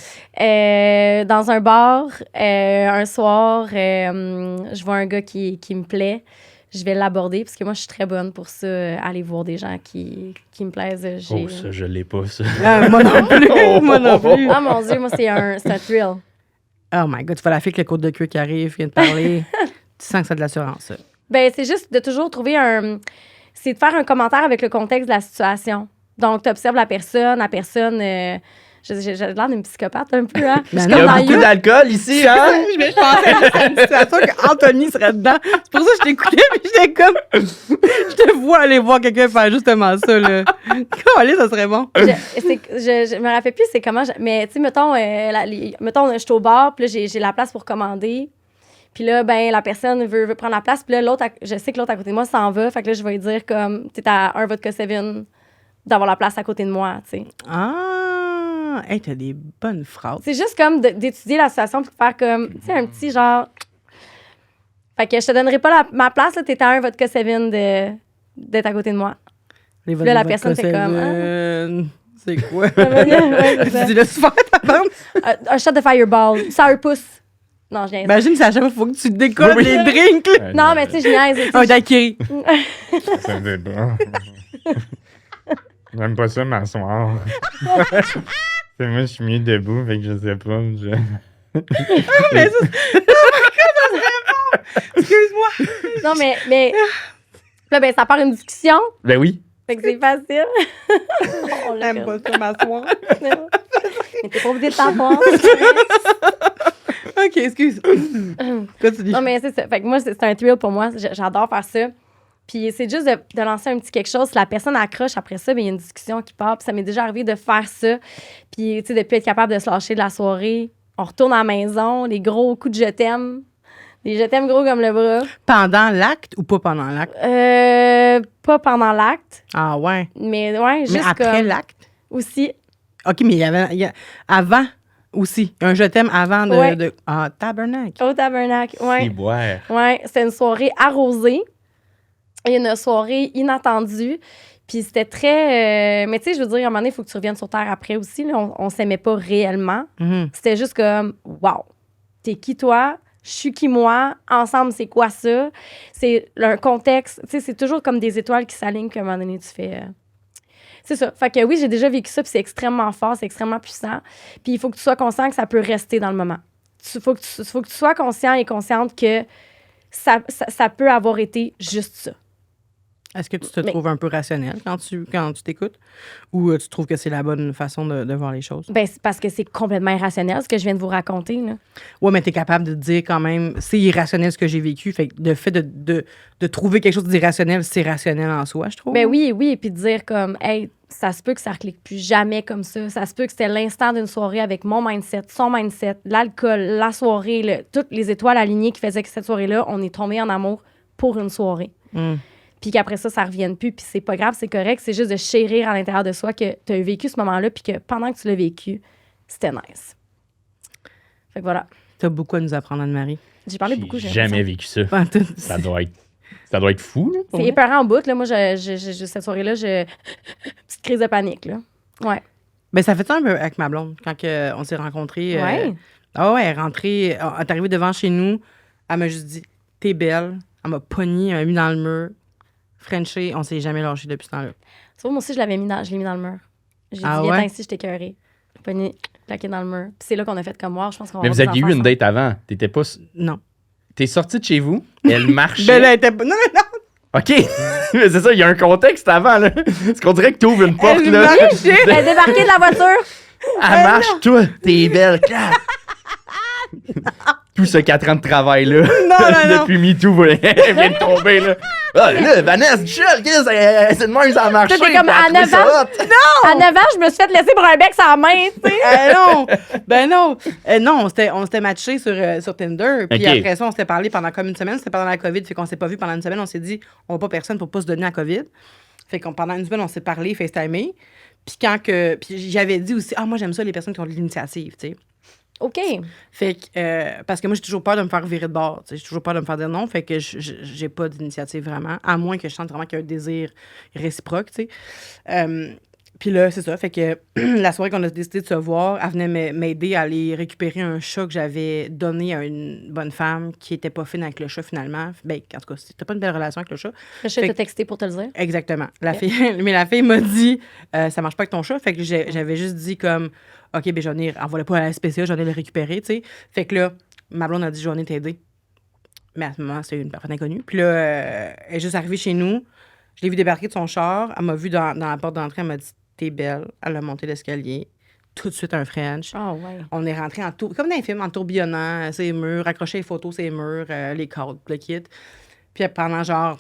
Dans un bar, un soir, je vois un gars qui me plaît. Je vais l'aborder parce que moi, je suis très bonne pour ça, aller voir des gens qui me plaisent. Oh, ça, je l'ai pas, ça. Moi non plus. Moi non plus. Ah, mon Dieu, moi, c'est un thrill. Oh my God, tu vois la fille avec le côte de queue qui arrive, qui vient de parler. Tu sens que ça a de l'assurance, ça. Ben, c'est juste de toujours trouver c'est de faire un commentaire avec le contexte de la situation. Donc, tu observes la personne, j'ai l'air d'une psychopathe un peu, hein? Ben Il y non, a beaucoup d'alcool ici, hein? Mais je pensais à une situation qu'Anthony serait dedans. C'est pour ça que je t'écoutais, puis j'étais comme... Je te vois aller voir quelqu'un faire justement ça, là. Allez, ça serait bon. Je me rappelle plus c'est comment... Mais, tu sais, mettons, je suis au bar, puis là, j'ai la place pour commander. Puis là, ben la personne veut prendre la place. Puis là, je sais que l'autre à côté de moi s'en va. Fait que là, je vais lui dire comme, tu es à un vodka 7 d'avoir la place à côté de moi, tu sais. Ah! Hey, t'as des bonnes phrases. C'est juste comme d'étudier la situation puis de faire comme, tu sais, un petit genre... Fait que je te donnerai pas ma place, là, t'es à un vodka 7 d'être à côté de moi. Les Là, la personne fait comme, C'est quoi? Ouais, c'est ça. Tu laisses faire ta bande? Un shot de Fireball, sour puss. Non, je niaise. Imagine, c'est à chaque fois qu'il faut que tu décolles Oui. les drinks, là. Non, mais tu sais, je niaise. tu sais, Un daiquiri. Ça me débat. J'aime pas ça m'asseoir. C'est moi, je suis mieux debout, fait que je sais pas. Mais ça, ça serait bon! Excuse-moi. Non, mais là, ben, ça part une discussion. Ben oui. Fait que c'est facile. On l'a J'aime pas fait. ça m'asseoir. Mais t'es pas obligé de t'asseoir. OK, excuse. Continue. Non, mais c'est ça. Fait que moi, c'est un thrill pour moi. J'adore faire ça. Puis c'est juste de lancer un petit quelque chose. Si la personne accroche après ça, bien, il y a une discussion qui part. Puis ça m'est déjà arrivé de faire ça. Puis, tu sais, de plus être capable de se lâcher de la soirée. On retourne à la maison, les gros coups de je t'aime. Les je t'aime gros comme le bras. Pendant l'acte ou pas pendant l'acte? Pas pendant l'acte, Ah ouais. mais ouais, juste Mais après comme l'acte? aussi. OK, mais il y a avant aussi. Un je t'aime avant de... Ouais. Ah, tabernacle. Au tabernacle, ouais. Et boire. Ouais, c'était une soirée arrosée. Et une soirée inattendue. Puis c'était très... mais tu sais, je veux dire, à un moment donné, il faut que tu reviennes sur Terre après aussi. Là. On s'aimait pas réellement. Mhm. C'était juste comme, wow, t'es qui toi? Je suis qui moi? Ensemble, c'est quoi ça? C'est un contexte. Tu sais, c'est toujours comme des étoiles qui s'alignent, qu'à un moment donné, tu fais... C'est ça. Fait que oui, j'ai déjà vécu ça, puis c'est extrêmement fort, c'est extrêmement puissant. Puis il faut que tu sois conscient que ça peut rester dans le moment. Il faut que tu sois conscient et consciente que ça peut avoir été juste ça. Est-ce que tu te trouves un peu rationnel quand tu t'écoutes? Ou tu trouves que c'est la bonne façon de voir les choses? Ben, c'est parce que c'est complètement irrationnel, ce que je viens de vous raconter. Là. Ouais, mais tu es capable de te dire quand même, c'est irrationnel ce que j'ai vécu. Fait que le fait de trouver quelque chose d'irrationnel, c'est rationnel en soi, je trouve. Ben oui, et puis de dire comme, hey, ça se peut que ça ne reclique plus jamais comme ça. Ça se peut que c'était l'instant d'une soirée avec mon mindset, son mindset, l'alcool, la soirée, toutes les étoiles alignées qui faisaient que cette soirée-là, on est tombé en amour pour une soirée. Mm. Puis qu'après ça ne revienne plus, puis c'est pas grave, c'est correct. C'est juste de chérir à l'intérieur de soi que tu as vécu ce moment-là, puis que pendant que tu l'as vécu, c'était nice. Fait que voilà. Tu as beaucoup à nous apprendre, Anne-Marie. J'ai parlé beaucoup. J'ai jamais vécu ça. Pas en tout. Ça doit être fou, là. C'est épeurant en bout. Là. Moi, cette soirée-là, petite crise de panique. Là. Ouais. Ben, ça fait ça un peu avec ma blonde. Quand on s'est rencontrés. Ouais. Ah ouais, elle est rentrée. Elle est arrivée devant chez nous. Elle m'a juste dit, t'es belle. Elle m'a pogné, elle m'a mis dans le mur. Frenché, on s'est jamais lâché depuis ce temps-là. C'est vrai, moi aussi, je l'ai mis dans le mur. J'ai dit, viens ici, j'étais écœurée. Pogné, claqué dans le mur. Puis c'est là qu'on a fait comme moi. Je pense qu'on va Mais vous aviez eu une date avant. T'étais pas. Non. T'es sortie de chez vous, elle marchait. Ben là, elle était pas. Non. OK. Mais c'est ça, il y a un contexte avant, là. C'est qu'on dirait que t'ouvres une porte, là. Elle est débarquée de la voiture. Elle marche, toi. T'es belle. Clac. Tout ce 4 ans de travail-là. Non. Depuis MeToo, elle vient de tomber, là. Ah, là, Vanessa, chill, c'est de même, ça a marché. T'es comme à 9 ans. À 9 ans, je me suis fait laisser pour un bec sans main, tu sais. Non. Ben non. Non, on s'était matchés sur Tinder. Puis OK. après ça, on s'était parlé pendant comme une semaine. C'était pendant la COVID. Fait qu'on s'est pas vu pendant une semaine. On s'est dit, on va pas personne pour pas se donner la COVID. Fait qu'on pendant une semaine, on s'est parlé, FaceTimé. Puis puis j'avais dit aussi, moi, j'aime ça, les personnes qui ont de l'initiative, tu sais. OK. Fait que, parce que moi, j'ai toujours peur de me faire virer de bord. Tu sais, j'ai toujours peur de me faire dire non. Fait que j'ai pas d'initiative vraiment, à moins que je sente vraiment qu'il y a un désir réciproque, tu sais. Puis là, c'est ça. Fait que la soirée qu'on a décidé de se voir, elle venait m'aider à aller récupérer un chat que j'avais donné à une bonne femme qui était pas fine avec le chat finalement. Ben, en tout cas, c'était pas une belle relation avec le chat. Je vais te texter pour te le dire. Exactement. La fille m'a dit, ça marche pas avec ton chat. Fait que j'avais juste dit comme, OK, ben j'en ai, envoie-le pas à la SPCA, j'en ai le récupérer, tu sais. Fait que là, ma blonde a dit, j'en ai t'aider. Mais à ce moment, c'est une personne inconnue. Puis là, elle est juste arrivée chez nous. Je l'ai vu débarquer de son char. Elle m'a vu dans la porte d'entrée. Elle m'a dit, t'es belle. Elle a monté l'escalier. Tout de suite, un French. Ah ouais. On est rentré comme dans les films, en tourbillonnant, ces murs, accrocher les photos, ces murs, les cadres, le kit. Puis pendant genre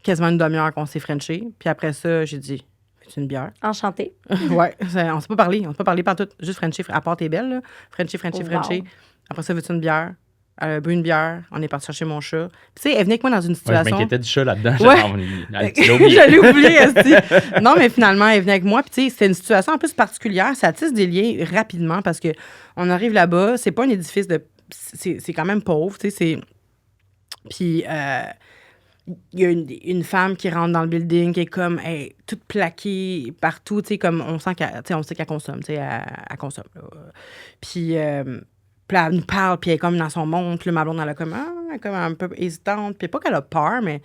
quasiment une demi-heure qu'on s'est Frenché. Puis après ça, j'ai dit, veux-tu une bière? Enchantée. Ouais, on s'est pas parlé. On s'est pas parlé partout. Juste Frenché, à part t'es belle, là. Frenché. Wow. Après ça, veux-tu une bière? Elle a bu une bière. On est parti chercher mon chat. Puis tu sais, elle venait avec moi dans une Ouais, je situation... m'inquiétais du chat là-dedans. Ouais. Je l'ai oublié, esti. Non, mais finalement, elle venait avec moi. Puis, tu sais, c'était une situation en plus particulière. Ça tisse des liens rapidement parce que on arrive là-bas. C'est pas un édifice de. C'est quand même pauvre, tu sais. Puis, il y a une femme qui rentre dans le building qui est comme toute plaquée partout, tu sais, comme on sait qu'elle consomme, tu sais, elle consomme. Là. Puis elle nous parle, puis elle est comme dans son monde, puis là, ma blonde, elle est comme un peu hésitante, puis pas qu'elle a peur, mais...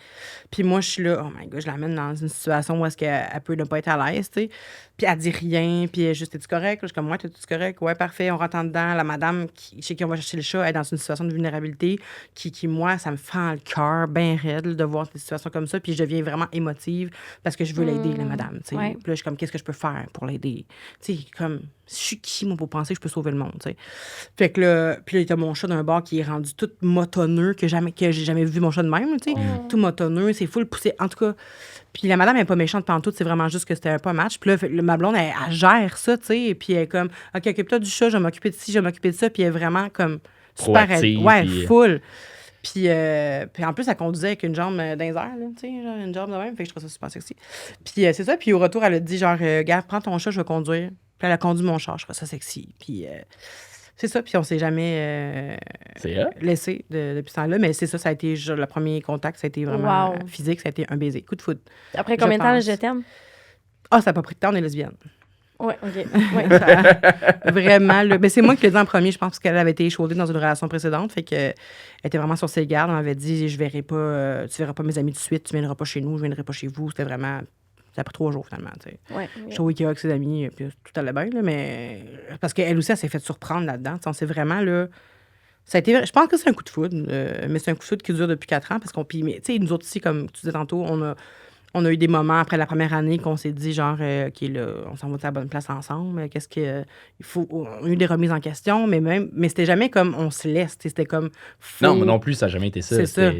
Puis moi, je suis là, oh my God, je l'amène dans une situation où est-ce qu'elle peut ne pas être à l'aise, tu sais. Puis elle dit rien, puis elle est juste, es-tu correct? Je suis comme, ouais, t'es-tu correct? Ouais, parfait, on rentre en dedans. La madame chez qui on va chercher le chat, elle est dans une situation de vulnérabilité qui moi, ça me fend le cœur bien raide de voir des situations comme ça, puis je deviens vraiment émotive parce que je veux l'aider, la madame, tu sais. Ouais. Puis là, je suis comme, qu'est-ce que je peux faire pour l'aider? Tu sais, comme, je suis qui, moi, pour penser que je peux sauver le monde, tu sais. Fait que là, puis là, il y a mon chat d'un bar qui est rendu tout motonneux, que j'ai jamais vu mon chat de même, tu sais. Tout motonneux, c'est full poussé. En tout cas, puis la madame, elle n'est pas méchante pantoute, c'est vraiment juste que c'était pas un match. Puis là, ma blonde, elle gère ça, tu sais. Puis elle est comme, OK, occupe-toi du chat, je vais m'occuper de ci, je vais m'occuper de ça. Puis elle est vraiment comme super. Proactive, Ouais, puis- full. Puis en plus, elle conduisait avec une jambe dans les airs, là, tu sais, genre une jambe de même. Fait que je trouve ça super sexy. Puis c'est ça. Puis au retour, elle a dit, genre, gars, prends ton chat, je vais conduire. Puis elle a conduit mon chat, je trouve ça sexy. Puis c'est ça. Puis on s'est jamais C'est hot. laissé depuis ce temps-là. Mais c'est ça, ça a été le premier contact, ça a été vraiment Wow. physique, ça a été un baiser. Coup de foudre. Après combien de temps, là, pense. je t'aime? Ah, ça n'a pas pris de temps, on est lesbienne. Ouais, OK. Ouais. Vraiment. Ben, c'est moi qui l'ai dit en premier, je pense, parce qu'elle avait été échaudée dans une relation précédente. Fait que, elle était vraiment sur ses gardes. Elle m'avait dit tu verras pas mes amis tout de suite, tu viendras pas chez nous, je viendrai pas chez vous. C'était vraiment. Ça a pris 3 jours, finalement. Ouais. Je suis au Ikea avec ses amis, puis tout allait bien, là, mais. Parce qu'elle aussi, elle s'est fait surprendre là-dedans. On s'est vraiment, là. Ça a été. Je pense que c'est un coup de foudre, mais c'est un coup de foudre qui dure depuis 4 ans, parce qu'on. Puis, tu sais, nous autres ici, comme tu disais tantôt, on a eu des moments après la première année qu'on s'est dit, genre, OK, là, on s'en va à la bonne place ensemble. Qu'est-ce que. Il faut. On a eu des remises en question, mais c'était jamais comme on se laisse. C'était comme. Non, moi non plus, ça n'a jamais été ça. C'est ça.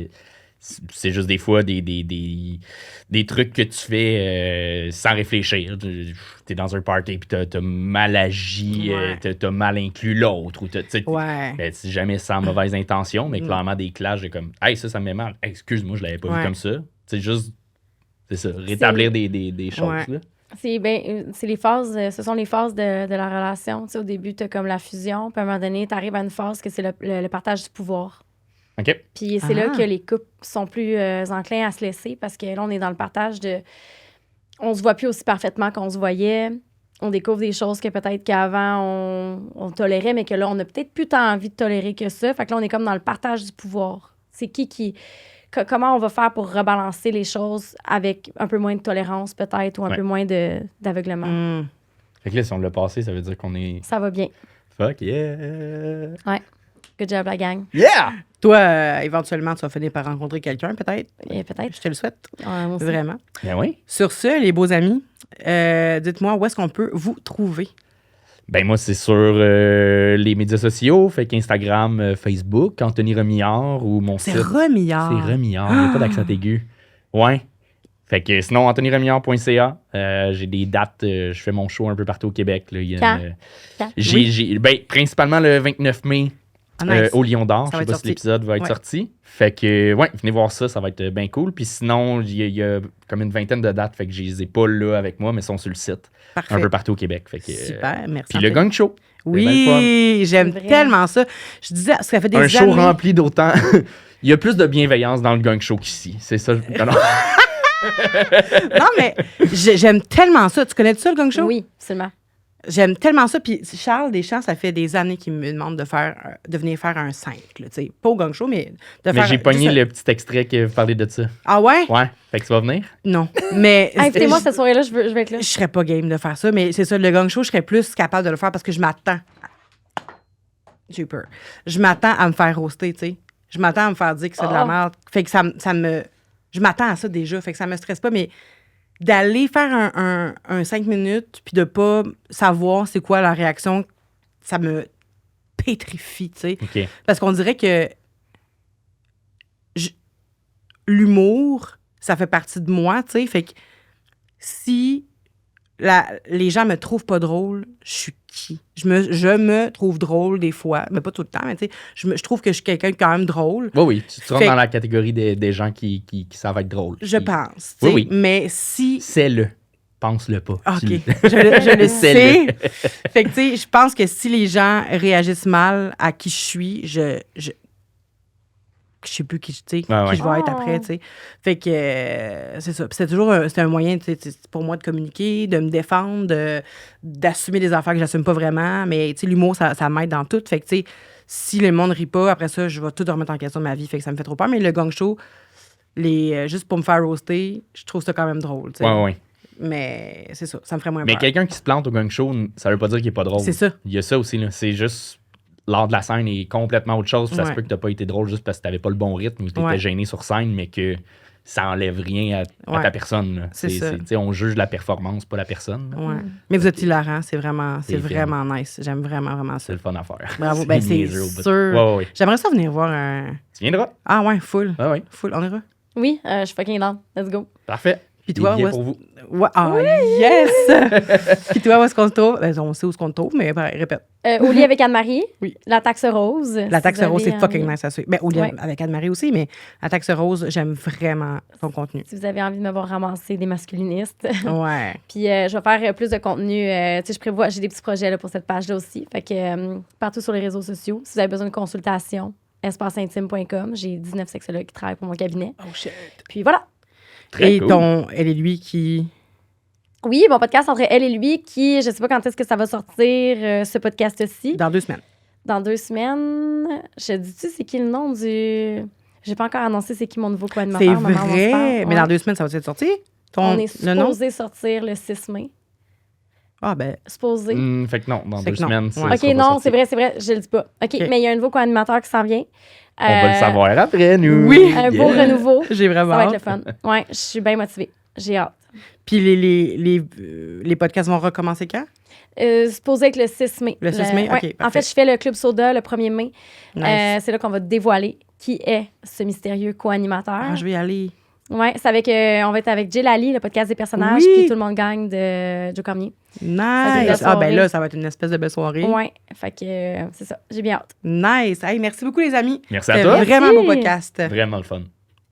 C'est juste des fois des trucs que tu fais sans réfléchir. T'es dans un party puis t'as mal agi, Ouais. t'as mal inclus l'autre. Ou Ouais. ben, c'est jamais sans mauvaise intention, mais clairement des clashs de comme hey, ça me met mal. Hey, excuse-moi, je l'avais pas vu Ouais. comme ça. C'est juste, c'est ça, rétablir des choses. Ouais. Là. C'est les phases, ce sont les phases de la relation. Tu sais, au début, tu as comme la fusion, puis à un moment donné, tu arrives à une phase que c'est le partage du pouvoir. OK? Puis c'est là Ah. que les couples sont plus enclins à se laisser parce que là, on est dans le partage de. On se voit plus aussi parfaitement qu'on se voyait. On découvre des choses que peut-être qu'avant, on tolérait, mais que là, on a peut-être plus tant envie de tolérer que ça. Fait que là, on est comme dans le partage du pouvoir. C'est qui. Comment on va faire pour rebalancer les choses avec un peu moins de tolérance, peut-être, ou un Ouais. peu moins d'aveuglement. Mm. Fait que là, si on l'a passé, ça veut dire qu'on est Ça va bien. fuck yeah! Good job, la gang. Yeah! Toi, éventuellement, tu vas finir par rencontrer quelqu'un, peut-être. Et peut-être. Je te le souhaite. Moi aussi. Vraiment. Ben oui. Sur ce, les beaux amis, dites-moi où est-ce qu'on peut vous trouver? Ben moi, c'est sur les médias sociaux, fait qu'Instagram, Facebook, Anthony Remillard ou mon C'est site. Remillard. C'est Remillard, il n'y a pas d'accent aigu. Ouais. Fait que sinon, anthonyremillard.ca, j'ai des dates, je fais mon show un peu partout au Québec. Là. Il y a Quand? Quand? ben, principalement le 29 mai Ah, nice. au Lion d'Or. Ça Je va sais être pas sorti. si l'épisode va être Ouais. sorti. Fait que, ouais, venez voir ça, ça va être bien cool. Puis sinon, il y a comme une vingtaine de dates, fait que je les ai pas là avec moi, mais sont sur le site, Parfait. un peu partout au Québec. Fait que, Super, merci. puis le gang show. Oui, j'aime C'est vrai. tellement ça. Je disais, ça fait des Un années. show rempli d'autant. Il y a plus de bienveillance dans le gang show qu'ici. C'est ça. Non. Non, mais j'aime tellement ça. Tu connais ça, le gang show? Oui, absolument. J'aime tellement ça. Puis Charles Deschamps, ça fait des années qu'il me demande de venir faire un 5. Là, tu sais. Pas au gang show, mais de Mais faire. j'ai pogné juste le petit extrait qui parlait de ça. Ah ouais? Ouais. Fait que tu vas venir? Non. Mais. Invitez-moi je- cette soirée-là, je vais être là. Je serais pas game de faire ça, mais c'est ça, le gang show, je serais plus capable de le faire parce que je m'attends. J'ai eu peur. Je m'attends à me faire roaster, tu sais. Je m'attends à me faire dire que c'est de la Oh. merde. Fait que ça me. Je m'attends à ça déjà, fait que ça me stresse pas, mais d'aller faire un 5 minutes puis de pas savoir c'est quoi la réaction, ça me pétrifie, tu sais. OK. Parce qu'on dirait que l'humour, ça fait partie de moi, tu sais. Fait que si les gens me trouvent pas drôle, je suis qui? Je me trouve drôle des fois, mais pas tout le temps, mais tu sais, je trouve que je suis quelqu'un de quand même drôle. Oui, oui. Tu rentres Fait- dans la catégorie des gens qui savent être drôles. Je Qui- pense. tu sais. Oui, oui. Mais si. Sais-le. Pense-le pas. Ah, Tu OK. le- Je le sais. Sais-le. Fait que, tu sais, je pense que si les gens réagissent mal à qui je suis, je sais plus qui, tu sais, Ah ouais. qui je vais être Oh. après, tu sais. Fait que c'est ça. Puis c'est toujours c'est un moyen, tu sais, c'est pour moi de communiquer, de me défendre, d'assumer des affaires que j'assume pas vraiment. Mais, tu sais, l'humour, ça m'aide dans tout. Fait que, tu sais, si le monde rit pas, après ça, je vais tout remettre en question de ma vie. Fait que ça me fait trop peur. Mais le gang show, juste pour me faire roaster, je trouve ça quand même drôle, tu sais. Ouais, ouais. Mais c'est ça, ça me ferait moins Mais peur. quelqu'un qui se plante au gang show, ça veut pas dire qu'il est pas drôle. C'est ça. Il y a ça aussi, là. C'est juste l'art de la scène est complètement autre chose. Ça se Ouais. peut que t'as pas été drôle juste parce que t'avais pas le bon rythme ou t'étais Ouais. gêné sur scène, mais que ça enlève rien à Ouais. ta personne. Là. C'est ça. tu sais, on juge la performance, pas la personne. là. Ouais. Mais vous êtes hilarant, c'est C'est vraiment nice. J'aime vraiment, vraiment C'est ça. le fun à faire. Bravo. Ben, c'est niaiseux au bout. sûr. Ouais, ouais, ouais. J'aimerais ça venir voir un. Tu viendras. Ah ouais, full. Ouais, ouais. Full, on ira. Oui, je suis fucking down. Let's go. Parfait. Puis toi, Des billets où est-ce- pour vous. Ouais, ah, yes! Puis toi, où est-ce qu'on se trouve? Ben, on sait où est-ce qu'on se trouve, mais pareil, répète. Au lit avec Anne-Marie. Oui. La taxe rose. La taxe si vous rose, c'est avez fucking envie. nice à suivre. Ben, au lieu Ouais. avec Anne-Marie aussi, mais la taxe rose, j'aime vraiment ton contenu. Si vous avez envie de me voir ramasser des masculinistes. Ouais. Puis je vais faire plus de contenu. Tu sais, je prévois, j'ai des petits projets là, pour cette page-là aussi. Fait que partout sur les réseaux sociaux, si vous avez besoin de consultation, espaceintime.com. J'ai 19 sexologues qui travaillent pour mon cabinet. Oh shit. Puis voilà. Très Et cool. elle et lui qui. Oui, mon podcast entre elle et lui, qui, je sais pas quand est-ce que ça va sortir, ce podcast-ci. Dans 2 semaines. Dans 2 semaines. Je dis-tu, c'est qui le nom du... J'ai pas encore annoncé c'est qui mon nouveau co-animateur. C'est Maman, on se vrai. parle. Mais Ouais. dans 2 semaines, ça va être sorti? On est le nom? supposé sortir le 6 mai. Ah, ben, Supposé. Fait que non, dans C'est 2 que non. semaines, Ouais. ça OK, sera pas non, sorti. c'est vrai, je le dis pas. OK, OK. mais il y a un nouveau co-animateur qui s'en vient. On va le savoir après, nous. Oui. Un beau Yeah. renouveau. j'ai Ça vraiment va être le hâte. fun. Ouais, je suis bien motivée. J'ai hâte. Puis les podcasts vont recommencer quand? Supposé être le 6 mai. Le 6 mai? OK, En parfait. fait, je fais le Club Soda le 1er mai. Nice. C'est là qu'on va dévoiler qui est ce mystérieux co-animateur. Ah, je vais y aller. Ouais, c'est avec, on va être avec Jill Ali, le podcast des personnages, Oui. puis Tout le monde gagne de Joe Cormier. Nice. une belle Ah, ben soirée. là, ça va être une espèce de belle soirée. Ouais, fait que c'est ça. J'ai bien hâte. Nice. Hey, merci beaucoup, les amis. Merci à C'était toi. vraiment Merci. beau podcast. Vraiment le fun.